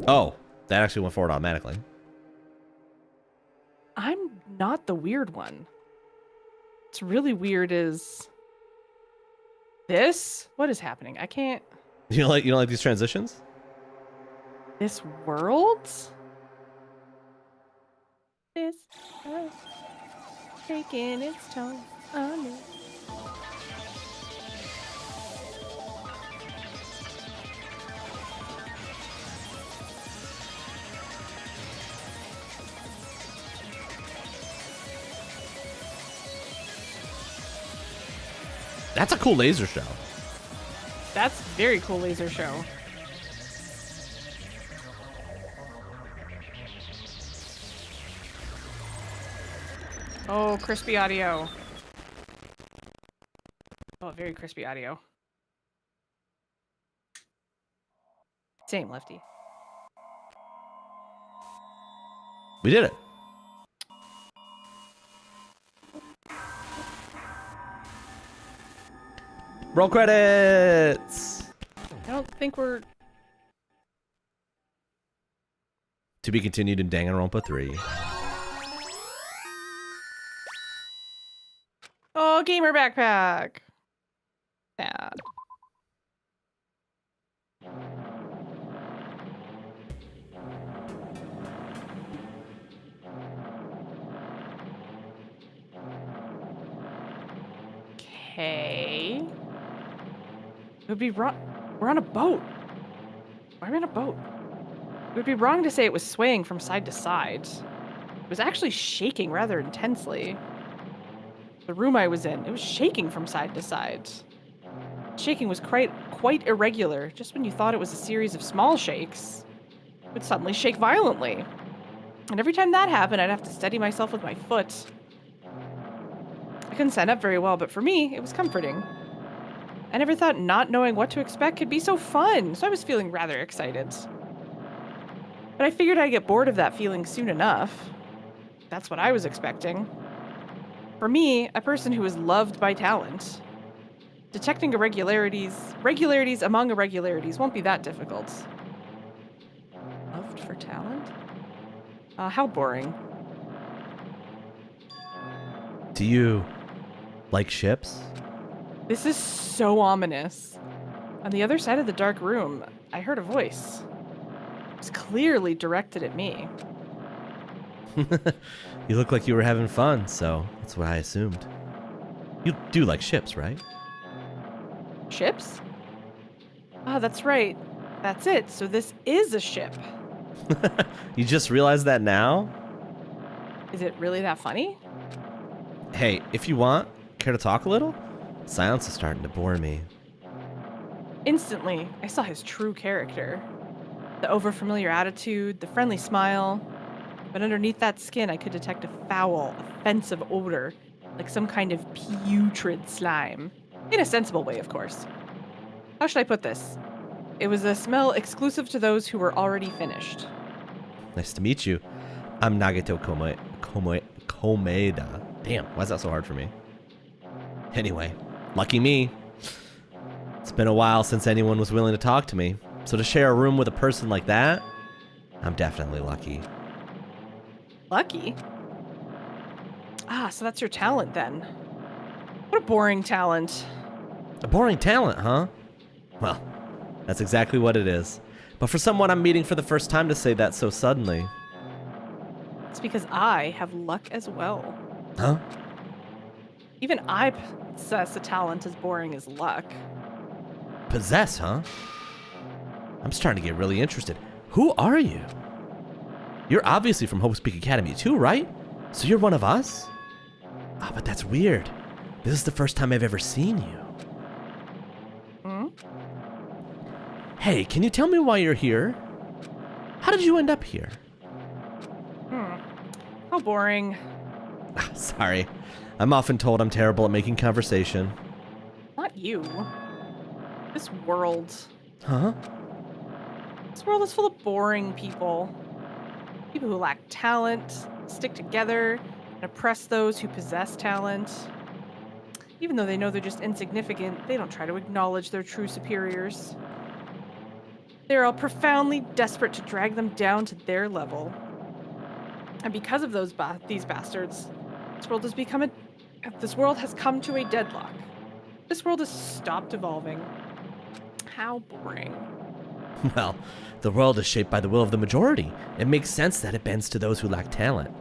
Oh, that actually went forward automatically. I'm not the weird one. What's really weird is this. What is happening? I can't. You don't like these transitions? This world? This earth taking its toll on me. That's a cool laser show. That's a very cool laser show. Oh, crispy audio. Oh, very crispy audio. Same, Lefty. We did it. Roll credits. I don't think we're... To be continued in Danganronpa 3. Oh, gamer backpack. Sad. Okay. It would be wrong. We're on a boat. Why are we on a boat? It would be wrong to say it was swaying from side to side. It was actually shaking rather intensely. The room I was in, it was shaking from side to side. Shaking was quite irregular. Just when you thought it was a series of small shakes, it would suddenly shake violently. And every time that happened, I'd have to steady myself with my foot. I couldn't stand up very well, but for me, it was comforting. I never thought not knowing what to expect could be so fun, so I was feeling rather excited. But I figured I'd get bored of that feeling soon enough. That's what I was expecting. For me, a person who is loved by talent, detecting regularities among irregularities won't be that difficult. Loved for talent? How boring. Do you like ships? This is so ominous. On the other side of the dark room, I heard a voice. It was clearly directed at me. You look like you were having fun, so that's what I assumed. You do like ships, right? Ships? Ah, that's right. That's it. So this is a ship. You just realized that now? Is it really that funny? Hey, if you want, care to talk a little? Silence is starting to bore me. Instantly, I saw his true character. The overfamiliar attitude, the friendly smile. But underneath that skin, I could detect a foul, offensive odor, like some kind of putrid slime. In a sensible way, of course. How should I put this? It was a smell exclusive to those who were already finished. Nice to meet you. I'm Nagito Komeda. Damn, why is that so hard for me? Anyway, lucky me. It's been a while since anyone was willing to talk to me, so to share a room with a person like that, I'm definitely lucky. Lucky? Ah, so that's your talent then. What a boring talent. A boring talent, huh? Well, that's exactly what it is. But for someone I'm meeting for the first time to say that so suddenly. It's because I have luck as well. Huh? Even I possess a talent as boring as luck. Possess, huh? I'm starting to get really interested. Who are you? You're obviously from Hope's Peak Academy too, right? So you're one of us? Ah, but that's weird. This is the first time I've ever seen you. Hmm? Hey, can you tell me why you're here? How did you end up here? How boring. Sorry. I'm often told I'm terrible at making conversation. Not you. This world. Huh? This world is full of boring people. People who lack talent, stick together, and oppress those who possess talent. Even though they know they're just insignificant, they don't try to acknowledge their true superiors. They're all profoundly desperate to drag them down to their level. And because of these bastards, this world has come to a deadlock. This world has stopped evolving. How boring. Well, the world is shaped by the will of the majority. It makes sense that it bends to those who lack talent.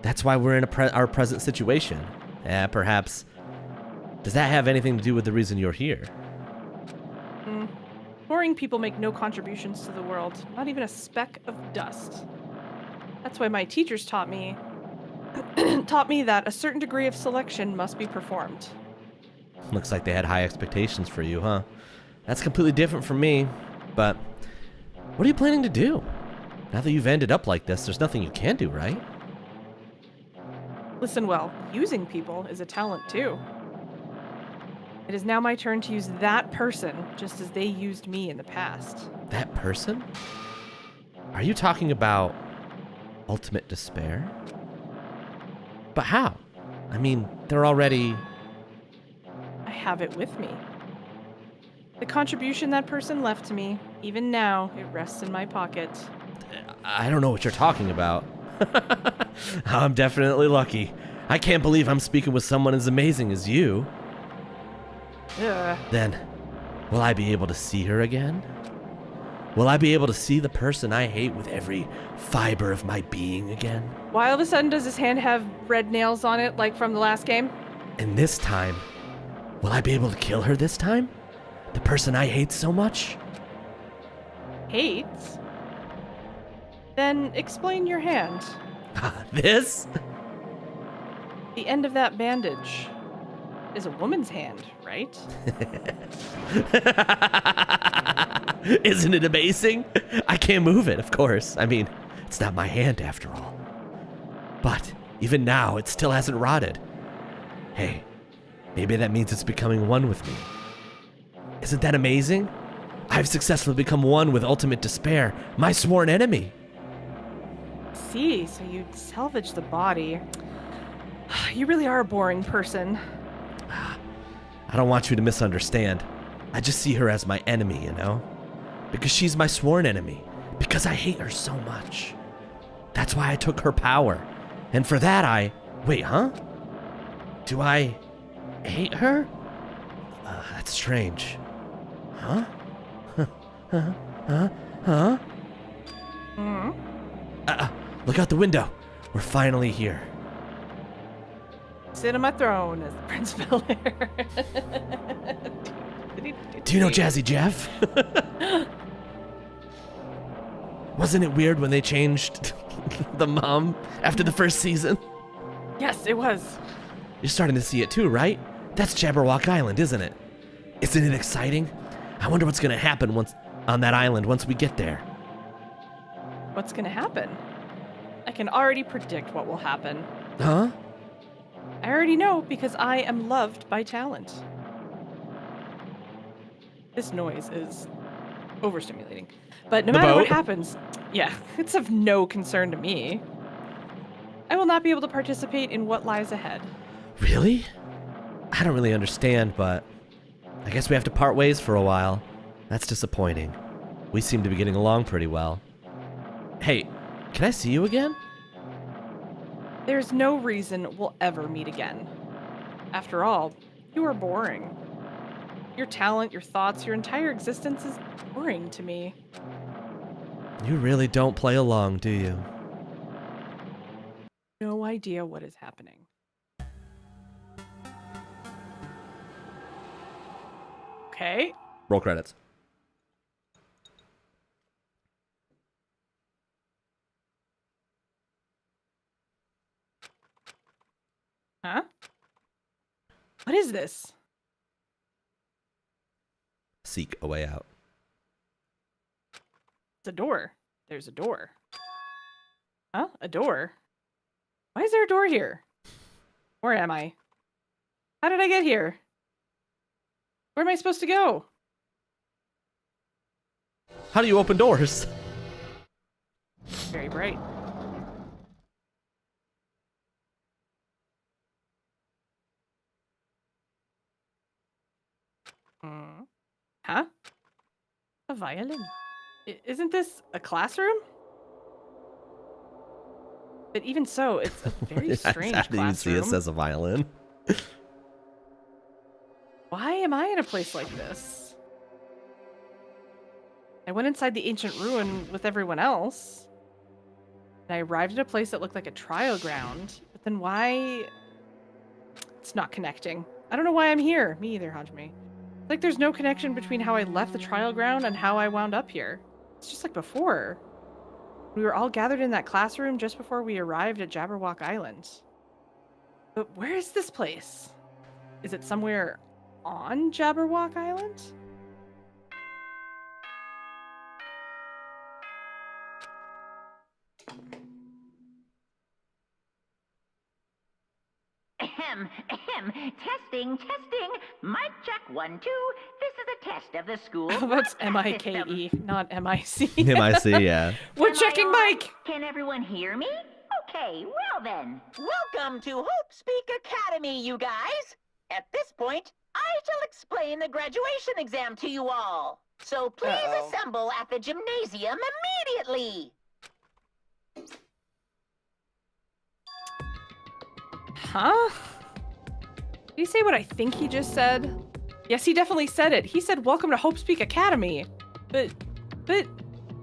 That's why we're in our present situation. Perhaps. Does that have anything to do with the reason you're here? Boring people make no contributions to the world, not even a speck of dust. That's why my teachers taught me that a certain degree of selection must be performed. Looks like they had high expectations for you, huh? That's completely different from me. But what are you planning to do? Now that you've ended up like this, there's nothing you can do, right? Listen well, using people is a talent too. It is now my turn to use that person just as they used me in the past. That person? Are you talking about ultimate despair? But how? I mean, they're already... I have it with me. The contribution that person left to me, even now, it rests in my pocket. I don't know what you're talking about. I'm definitely lucky. I can't believe I'm speaking with someone as amazing as you. Then, will I be able to see her again? Will I be able to see the person I hate with every fiber of my being again? Why all of a sudden does his hand have red nails on it, like from the last game? And this time, will I be able to kill her this time? The person I hate so much? Hates? Then explain your hand. This? The end of that bandage is a woman's hand, right? Isn't it amazing? I can't move it, of course. I mean, it's not my hand after all. But even now, it still hasn't rotted. Hey, maybe that means it's becoming one with me. Isn't that amazing? I've successfully become one with ultimate despair, my sworn enemy. See, so you salvaged the body. You really are a boring person. I don't want you to misunderstand. I just see her as my enemy, you know? Because she's my sworn enemy. Because I hate her so much. That's why I took her power. And for that Wait, huh? Do I hate her? That's strange. Huh? Huh? Look out the window. We're finally here. Sit on my throne as the Prince Bel-Air. Do you know Jazzy Jeff? Wasn't it weird when they changed the mom after the first season? Yes, it was. You're starting to see it too, right? That's Jabberwock Island, isn't it? Isn't it exciting? I wonder what's going to happen on that island once we get there. What's going to happen? I can already predict what will happen. Huh? I already know because I am loved by talent. This noise is overstimulating. But no matter what happens, yeah, it's of no concern to me. I will not be able to participate in what lies ahead. Really? I don't really understand, but I guess we have to part ways for a while. That's disappointing. We seem to be getting along pretty well. Hey, can I see you again? There's no reason we'll ever meet again. After all, you are boring. Your talent, your thoughts, your entire existence is boring to me. You really don't play along, do you? No idea what is happening. Okay. Roll credits. Huh? What is this? Seek a way out. It's a door. There's a door. Huh? A door? Why is there a door here? Where am I? How did I get here? Where am I supposed to go? How do you open doors? Very bright. Huh? A violin. Isn't this a classroom? But even so, it's a very strange I didn't even see it classroom. says a violin. Why am I in a place like this? I went inside the ancient ruin with everyone else. And I arrived at a place that looked like a trial ground. But then why... It's not connecting. I don't know why I'm here. Me either, Hajime. Like there's no connection between how I left the trial ground and how I wound up here. It's just like before. We were all gathered in that classroom just before we arrived at Jabberwock Island. But where is this place? Is it somewhere on Jabberwock Island? Ahem, ahem. Testing. Mic check 1, 2. This is a test of the school. That's M-I-K-E, not M-I-C. M-I-C, yeah. We're checking mic! Can everyone hear me? Okay, well then. Welcome to Hope Speak Academy, you guys. At this point, I shall explain the graduation exam to you all. So please assemble at the gymnasium immediately. Huh? Did he say what I think he just said? Yes, he definitely said it. He said, welcome to Hope Speak Academy. But,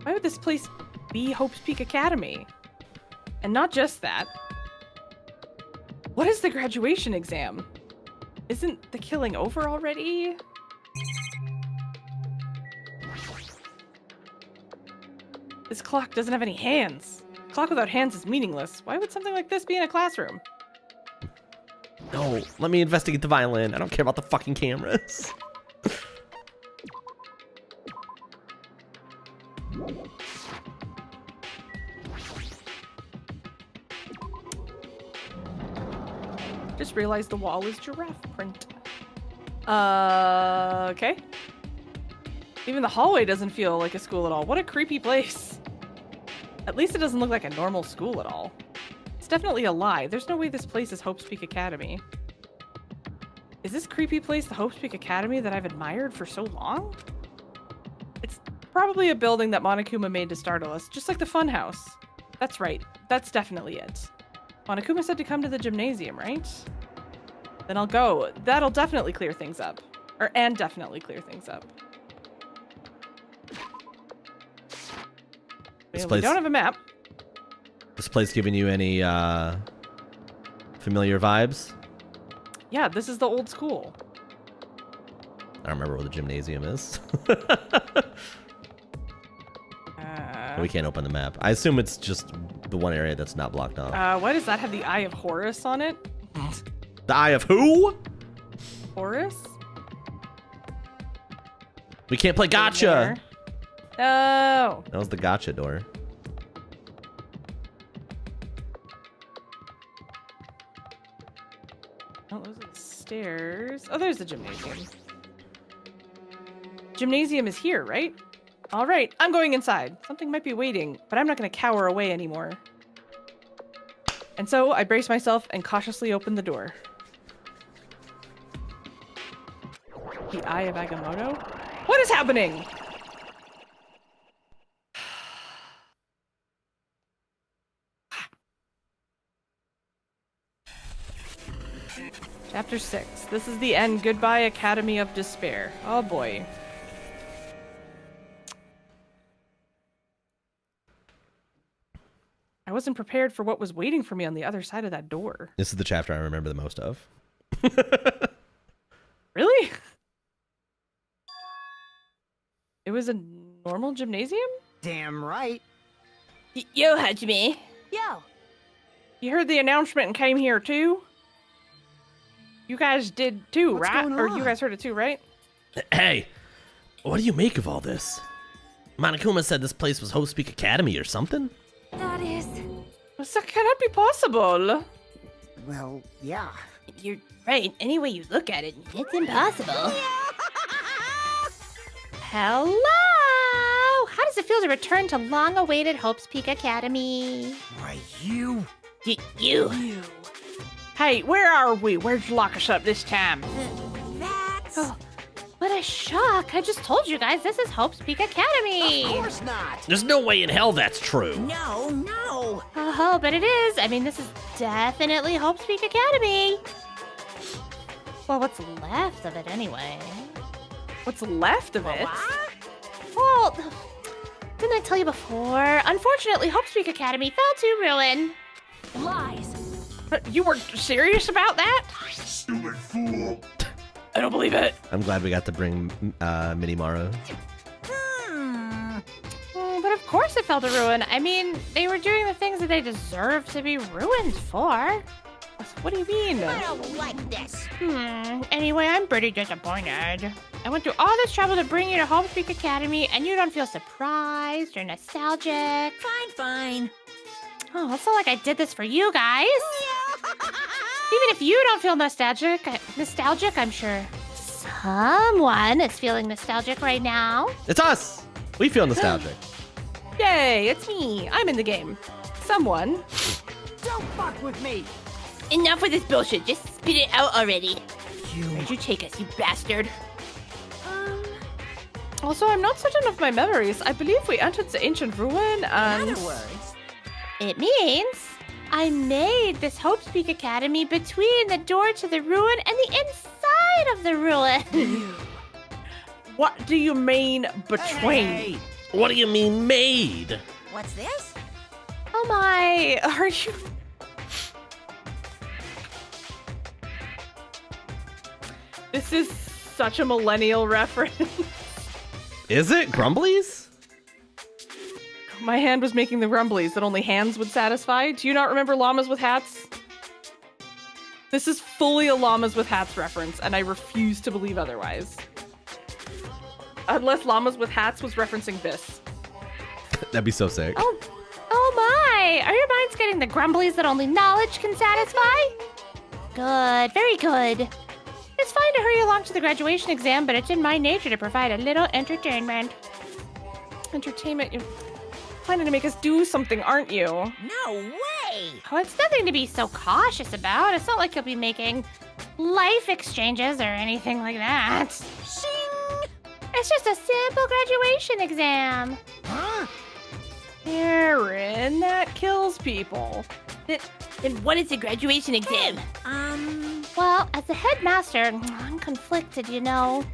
why would this place be Hope Speak Academy? And not just that. What is the graduation exam? Isn't the killing over already? This clock doesn't have any hands. A clock without hands is meaningless. Why would something like this be in a classroom? No, let me investigate the violin. I don't care about the fucking cameras. Just realized the wall is giraffe print. Okay. Even the hallway doesn't feel like a school at all. What a creepy place. At least it doesn't look like a normal school at all. It's definitely a lie. There's no way this place is Hope Speak Academy. Is this creepy place the Hope Speak Academy that I've admired for so long? It's probably a building that Monokuma made to startle us, just like the funhouse. That's right. That's definitely it. Monokuma said to come to the gymnasium, right? Then I'll go. That'll definitely clear things up. And definitely clear things up. We don't have a map. This place giving you any familiar vibes? Yeah, this is the old school. I don't remember where the gymnasium is. We can't open the map. I assume it's just the one area that's not blocked off. Why does that have the Eye of Horus on it? The Eye of who? Horus? We can't play gotcha. No. That was the gotcha door. Oh, those are the stairs. Oh, there's the gymnasium. Gymnasium is here, right? All right, I'm going inside. Something might be waiting, but I'm not going to cower away anymore. And so I brace myself and cautiously open the door. The Eye of Agamotto? What is happening? Chapter 6. This is the end. Goodbye, Academy of Despair. Oh boy. I wasn't prepared for what was waiting for me on the other side of that door. This is the chapter I remember the most of. Really? It was a normal gymnasium? Damn right. Yo, Hajime. Yo. You heard the announcement and came here too? You guys did too, What's right? going Or you on? guys heard it too, right? Hey, what do you make of all this? Monokuma said this place was Hope Speak Academy or something? That is... So can that be possible? Well, yeah. You're right. Any way you look at it, it's impossible. Hello! How does it feel to return to long-awaited Hope's Peak Academy? Why, you. You. Hey, where are we? Where'd you lock us up this time? That's... Oh, what a shock. I just told you guys this is Hope's Peak Academy. Of course not. There's no way in hell that's true. No, no. Oh, but it is. I mean, this is definitely Hope's Peak Academy. Well, what's left of it anyway? What's left of it? Well, didn't I tell you before? Unfortunately, Hope's Peak Academy fell to ruin. Lies. You were serious about that? Stupid fool. I don't believe it. I'm glad we got to bring Minimaru. But of course it fell to ruin. I mean, they were doing the things that they deserve to be ruined for. What do you mean? I don't like this. Anyway, I'm pretty disappointed. I went through all this trouble to bring you to Hope's Peak Academy, and you don't feel surprised or nostalgic. Fine. Oh, it's not like I did this for you guys. Even if you don't feel nostalgic, I'm sure someone is feeling nostalgic right now. It's us. We feel nostalgic. Yay, it's me. I'm in the game. Someone. Don't fuck with me. Enough with this bullshit. Just spit it out already. Where'd you take us, you bastard? Also, I'm not certain of my memories. I believe we entered the ancient ruin and... In other words, it means I made this Hope's Peak Academy between the door to the ruin and the inside of the ruin. What do you mean between? Hey. What do you mean made? What's this? Oh my, are you... This is such a millennial reference. Is it Grumblies? My hand was making the grumblies that only hands would satisfy. Do you not remember llamas with hats? This is fully a llamas with hats reference, and I refuse to believe otherwise. Unless llamas with hats was referencing this. That'd be so sick. Oh my! Are your minds getting the grumblies that only knowledge can satisfy? Good, very good. It's fine to hurry along to the graduation exam, but it's in my nature to provide a little entertainment. Entertainment? You're planning to make us do something, aren't you? No way! Oh, it's nothing to be so cautious about. It's not like you'll be making life exchanges or anything like that. Shing! It's just a simple graduation exam. Huh? Aaron, that kills people. Then what is a graduation exam? Well, as the headmaster, I'm conflicted, you know.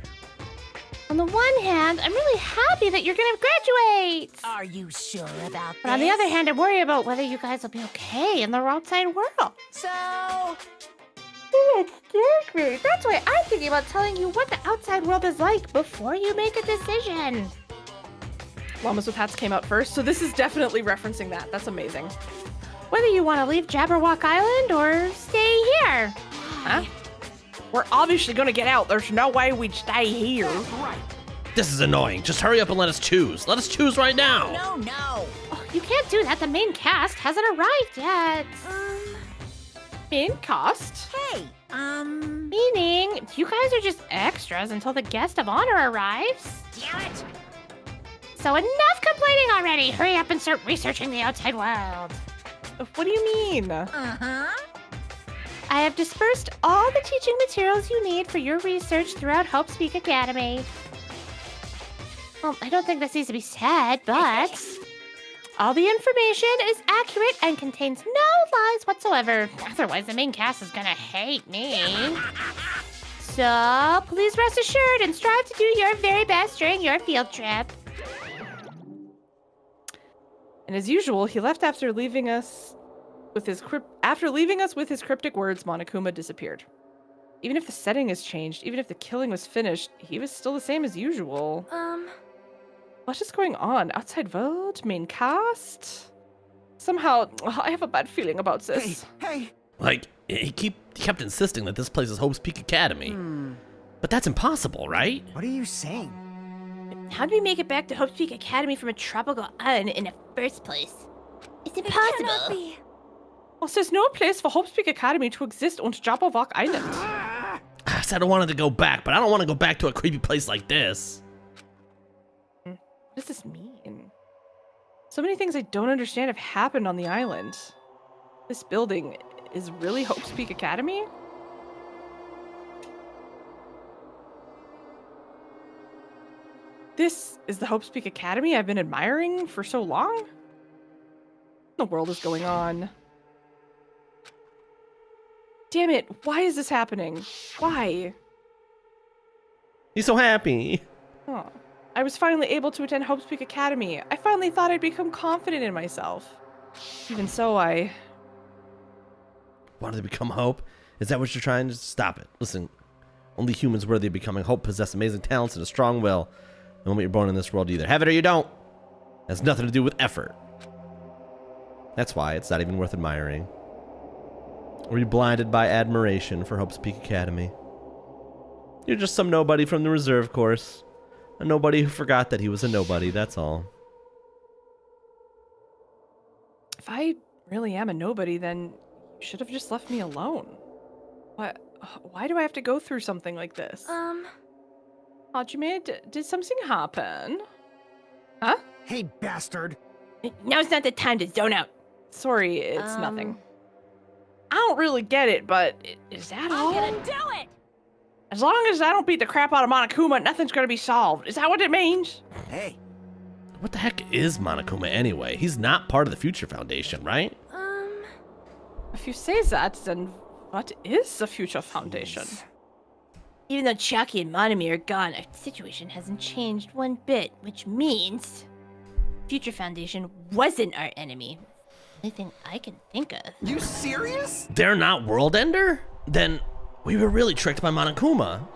On the one hand, I'm really happy that you're gonna graduate. Are you sure about this? But on the other hand, I worry about whether you guys will be okay in the outside world. So... Oh, it scares me. That's why I'm thinking about telling you what the outside world is like before you make a decision. Llamas with hats came out first, so this is definitely referencing that. That's amazing. Whether you want to leave Jabberwock Island or stay here. Huh? We're obviously gonna get out. There's no way we'd stay here. Right. This is annoying. Just hurry up and let us choose. Let us choose right now. No. Oh, you can't do that. The main cast hasn't arrived yet. Main cast? Hey, Meaning, you guys are just extras until the guest of honor arrives. Damn it! So enough complaining already. Hurry up and start researching the outside world. What do you mean? Uh-huh. I have dispersed all the teaching materials you need for your research throughout Hope's Peak Academy. Well, I don't think this needs to be said, but all the information is accurate and contains no lies whatsoever. Otherwise, the main cast is gonna hate me. So, please rest assured and strive to do your very best during your field trip. And as usual, he left after leaving us with his cryptic words. Monokuma disappeared. Even if the setting has changed, even if the killing was finished, he was still the same as usual. What is going on? Outside world? Main cast? Somehow, I have a bad feeling about this. Hey! Like, he kept insisting that this place is Hope's Peak Academy. But that's impossible, right? What are you saying? How do we make it back to Hope's Peak Academy from a tropical island in the first place? It's impossible. Well, there's no place for Hope's Peak Academy to exist on Jabberwock Island. I said I wanted to go back, but I don't want to go back to a creepy place like this. What does this mean? So many things I don't understand have happened on the island. This building is really Hope's Peak Academy? This is the Hope's Peak Academy I've been admiring for so long? What in the world is going on? Damn it, why is this happening? Why? He's so happy. Oh, I was finally able to attend Hope's Peak Academy. I finally thought I'd become confident in myself. Even so, I... Wanted to become Hope? Is that what you're trying to stop it? Listen, only humans worthy of becoming Hope possess amazing talents and a strong will. The moment you're born in this world, you either have it or you don't. It has nothing to do with effort. That's why it's not even worth admiring. Were you blinded by admiration for Hope's Peak Academy? You're just some nobody from the reserve course. A nobody who forgot that he was a nobody, that's all. If I really am a nobody, then you should have just left me alone. Why do I have to go through something like this? Hajime, did something happen? Huh? Hey, bastard! Now's not the time to zone out. Sorry, it's nothing. I don't really get it, but is that all? I'm gonna do it! As long as I don't beat the crap out of Monokuma, nothing's gonna be solved. Is that what it means? Hey. What the heck is Monokuma anyway? He's not part of the Future Foundation, right? If you say that, then what is the Future Foundation? Even though Chucky and Monami are gone, our situation hasn't changed one bit, which means Future Foundation wasn't our enemy. Only thing I can think of. You serious? They're not World Ender? Then we were really tricked by Monokuma.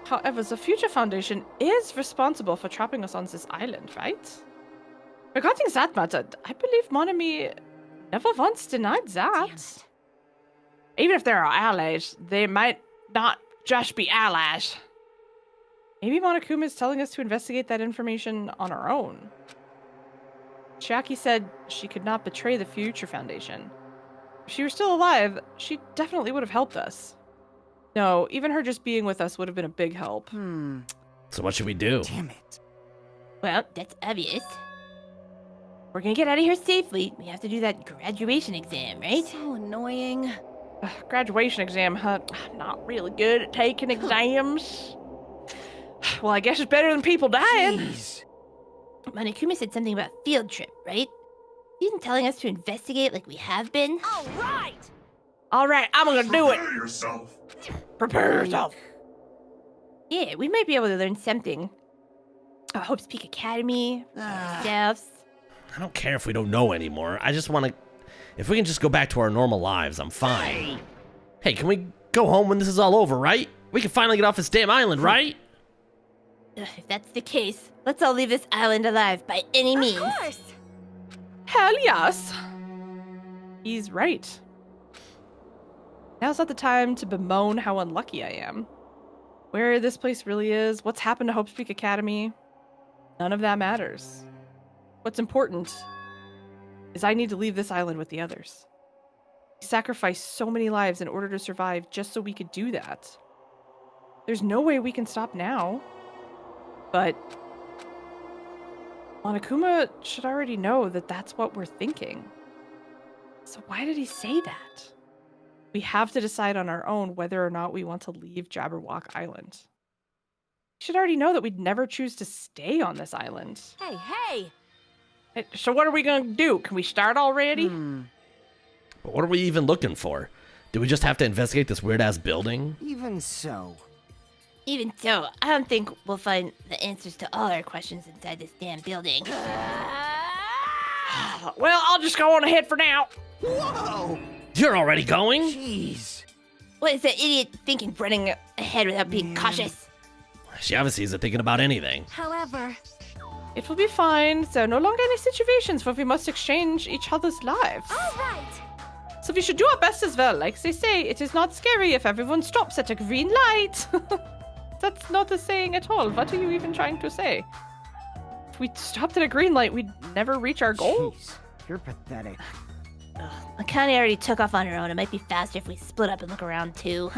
However, the Future Foundation is responsible for trapping us on this island, right? Regarding that matter, I believe Monami never once denied that. Even if there are allies, they might not just be allies. Maybe Monokuma is telling us to investigate that information on our own. Chiaki said she could not betray the Future Foundation. If she were still alive, she definitely would have helped us. No, even her just being with us would have been a big help. So what should we do? Damn it. Well, that's obvious. We're gonna get out of here safely. We have to do that graduation exam, right? So annoying. Graduation exam, huh? I'm not really good at taking exams. Well, I guess it's better than people dying. Jeez. Monokuma said something about field trip, right? He isn't telling us to investigate like we have been. All right! All right, I'm gonna do it. Prepare yourself. Prepare yourself. Yeah, we might be able to learn something. Hope's Peak Academy, ourselves. I don't care if we don't know anymore. I just want to... If we can just go back to our normal lives, I'm fine. Hey, can we go home when this is all over, right? We can finally get off this damn island, right? If that's the case, let's all leave this island alive by any means. Of course! Hell yes. He's right. Now's not the time to bemoan how unlucky I am. Where this place really is, what's happened to Hope's Peak Academy, none of that matters. What's important is I need to leave this island with the others. We sacrificed so many lives in order to survive just so we could do that. There's no way we can stop now. But Monokuma should already know that that's what we're thinking. So why did he say that? We have to decide on our own whether or not we want to leave Jabberwock Island. He should already know that we'd never choose to stay on this island. Hey, hey! So what are we gonna do? Can we start already? But what are we even looking for? Do we just have to investigate this weird-ass building? Even so. Even so, I don't think we'll find the answers to all our questions inside this damn building. Well, I'll just go on ahead for now. Whoa! You're already going? Jeez. What is that idiot thinking running ahead without being cautious? She obviously isn't thinking about anything. However, It will be fine. There are no longer any situations where we must exchange each other's lives. all right. So we should do our best as well. Like they say, it is not scary if everyone stops at a green light. That's not a saying at all. What are you even trying to say? If we stopped at a green light, we'd never reach our goal. Jeez, you're pathetic. Akane already took off on her own. It might be faster if we split up and look around too.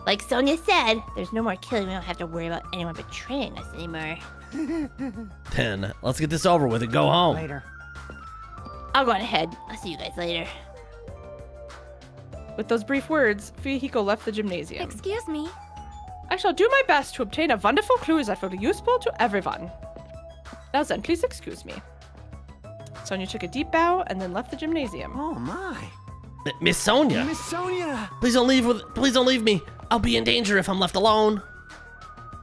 Like Sonia said, there's no more killing. We don't have to worry about anyone betraying us anymore. Then let's get this over with and go home. Later. I'll go on ahead. I'll see you guys later. With those brief words, Fuyuhiko left the gymnasium. Excuse me. I shall do my best to obtain a wonderful clue that will be useful to everyone. Now then, please excuse me. Sonia took a deep bow and then left the gymnasium. Oh my. Miss Sonia. Miss Sonia. Please don't leave me. I'll be in danger if I'm left alone.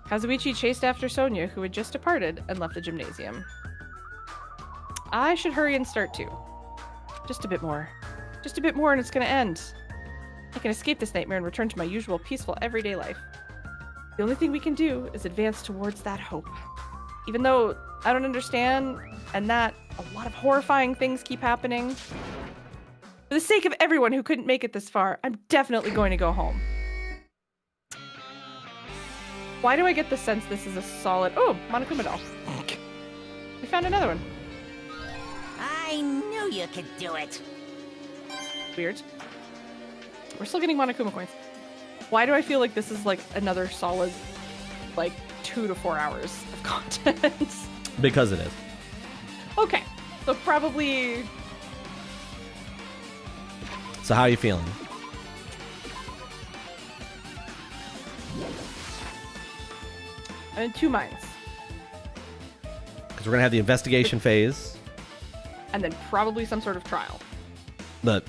Kazuichi chased after Sonia, who had just departed, and left the gymnasium. I should hurry and start too. Just a bit more. Just a bit more and it's gonna end. I can escape this nightmare and return to my usual peaceful everyday life. The only thing we can do is advance towards that hope. Even though I don't understand, and that a lot of horrifying things keep happening, for the sake of everyone who couldn't make it this far, I'm definitely going to go home. Why do I get the sense this is a solid... Oh, Monokuma doll. We found another one. I knew you could do it. Weird. We're still getting Monokuma coins. Why do I feel like this is like another solid, like 2 to 4 hours of content? Because it is. Okay, so probably... So how are you feeling? I'm in 2 minds. Because we're going to have the investigation phase. And then probably some sort of trial. But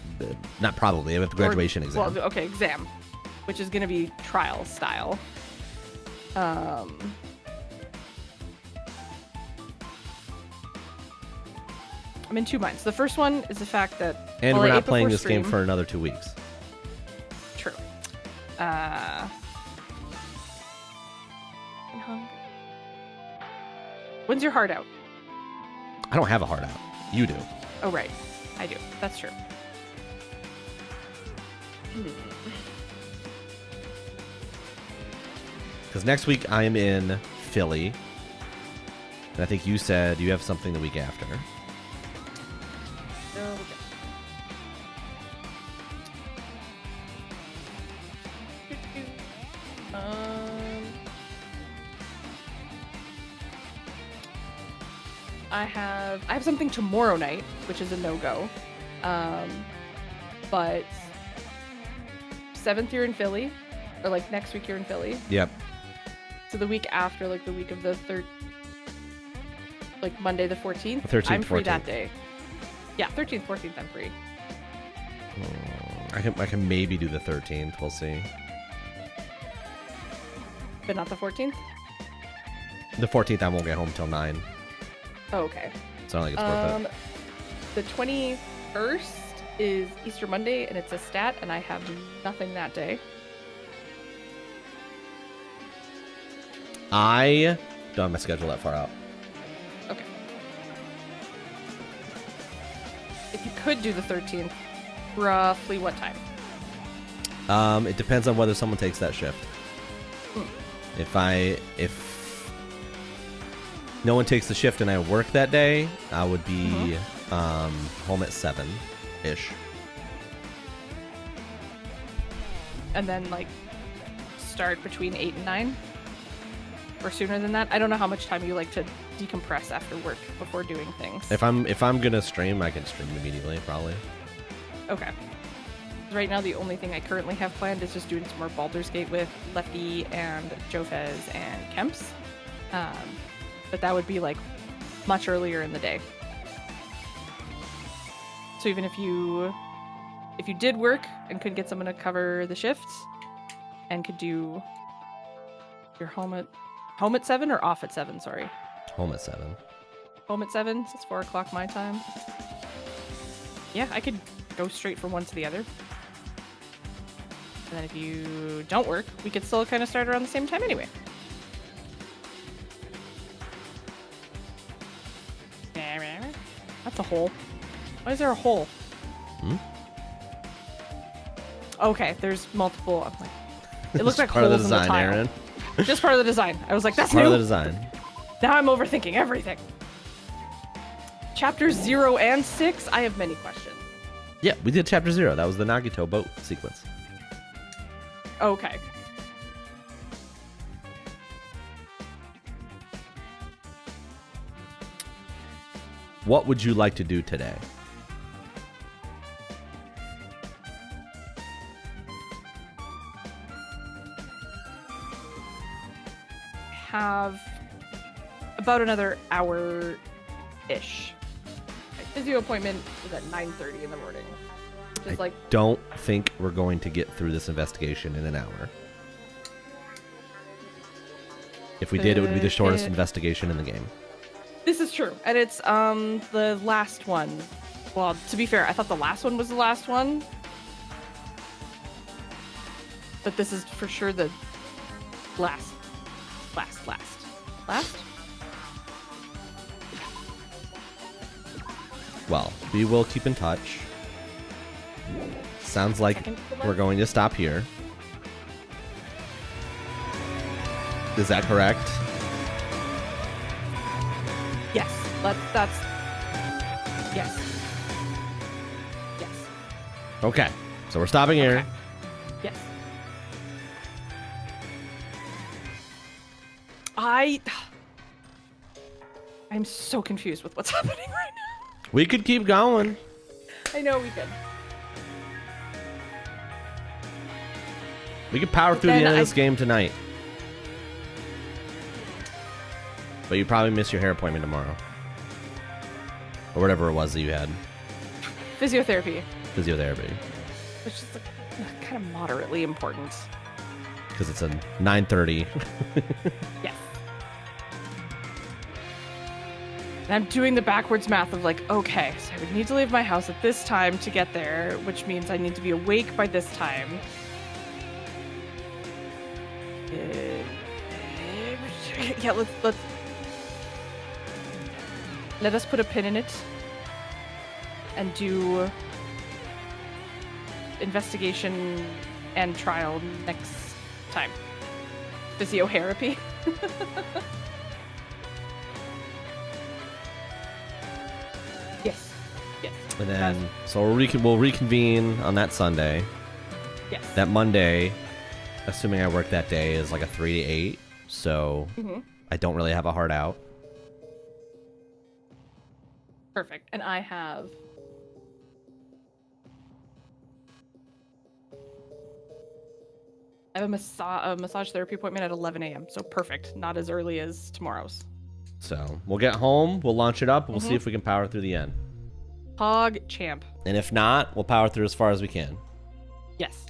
not probably. We have the graduation exam. Well, okay, exam. Which is going to be trial style. I'm in 2 minds. The first one is the fact that... And well, we're I not ate playing before this game stream. for another 2 weeks. True. When's your heart out? I don't have a heart out. You do. Oh, right. I do. That's true. Because next week I am in Philly. And I think you said you have something the week after. I have something tomorrow night, which is a no-go. But 7th you're in Philly, or like next week you're in Philly. Yep. So the week after, like the week of the 3rd, like Monday the 14th, 13th, I'm free 14th. that day. Yeah, 13th, 14th, I'm free. I can maybe do the 13th. We'll see. But not the 14th? The 14th I won't get home till 9. Oh, okay. So I don't think it's worth it. The 21st is Easter Monday, and it's a stat, and I have nothing that day. I don't have my schedule that far out. Okay. If you could do the 13th, roughly what time? It depends on whether someone takes that shift. If no one takes the shift and I work that day, I would be home at 7-ish. And then, like, start between 8 and 9? Or sooner than that? I don't know how much time you like to decompress after work before doing things. If I'm gonna stream, I can stream immediately, probably. Okay. Right now, the only thing I currently have planned is just doing some more Baldur's Gate with Lefty and Jofez and Kemps. But that would be like much earlier in the day. So even if you did work and could get someone to cover the shifts and could do your home at 7 or off at 7, sorry. Home at 7. Home at 7, so it's 4 o'clock my time. Yeah, I could go straight from one to the other. And then if you don't work, we could still kind of start around the same time anyway. It's a hole. Why is there a hole? Okay, there's multiple. I'm like, it looks like part holes of the design, in the tile. Aaron. Just part of the design. I was like, that's Part new. of the design. Now I'm overthinking everything. Chapters 0 and 6, I have many questions. Yeah, we did chapter 0. That was the Nagito boat sequence. Okay. What would you like to do today? Have about another hour-ish. My physio appointment is at 9:30 in the morning. Just like Don't think we're going to get through this investigation in an hour. If we did, it would be the shortest investigation in the game. this is true, and it's the last one. Well, to be fair, I thought the last one was the last one, but this is for sure the last. Well, we will keep in touch. Sounds like we're going to stop here. Is that correct? Yes, that's yes. Okay, so we're stopping here. Yes. I'm so confused with what's happening right now. We could keep going. I know we could. We could power through the end of this game tonight. But you probably miss your hair appointment tomorrow. Or whatever it was that you had. Physiotherapy. Physiotherapy. Which is like, kind of moderately important. Because it's a 9:30. Yes. And I'm doing the backwards math of like, okay, so I would need to leave my house at this time to get there, which means I need to be awake by this time. Yeah, let us put a pin in it and do investigation and trial next time. Physiotherapy. Yes. And then, so we'll reconvene on that Sunday. Yes. That Monday, assuming I work that day, is like a 3 to 8. So I don't really have a hard out. Perfect. And I have a massage therapy appointment at 11 a.m. So perfect. Not as early as tomorrow's. So we'll get home, we'll launch it up, and we'll see if we can power through the end. Hog champ. And if not, we'll power through as far as we can. Yes.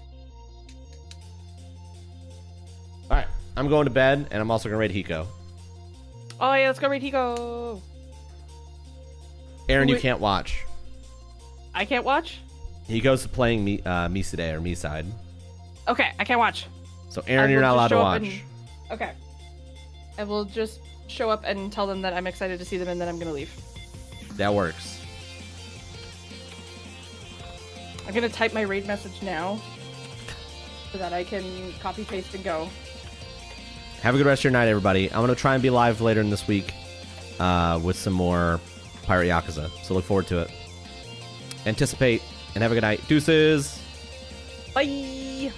All right. I'm going to bed, and I'm also going to raid Hiko. Oh, yeah, let's go raid Hiko. Aaron, you can't watch. I can't watch? Hiko's playing Miside or Miside. Okay, I can't watch. So, Aaron, you're not allowed to watch. Okay. I will just show up and tell them that I'm excited to see them and then I'm going to leave. That works. I'm going to type my raid message now so that I can copy, paste, and go. Have a good rest of your night, everybody. I'm going to try and be live later in this week with some more Pirate Yakuza. So look forward to it. Anticipate, and have a good night. Deuces! Bye!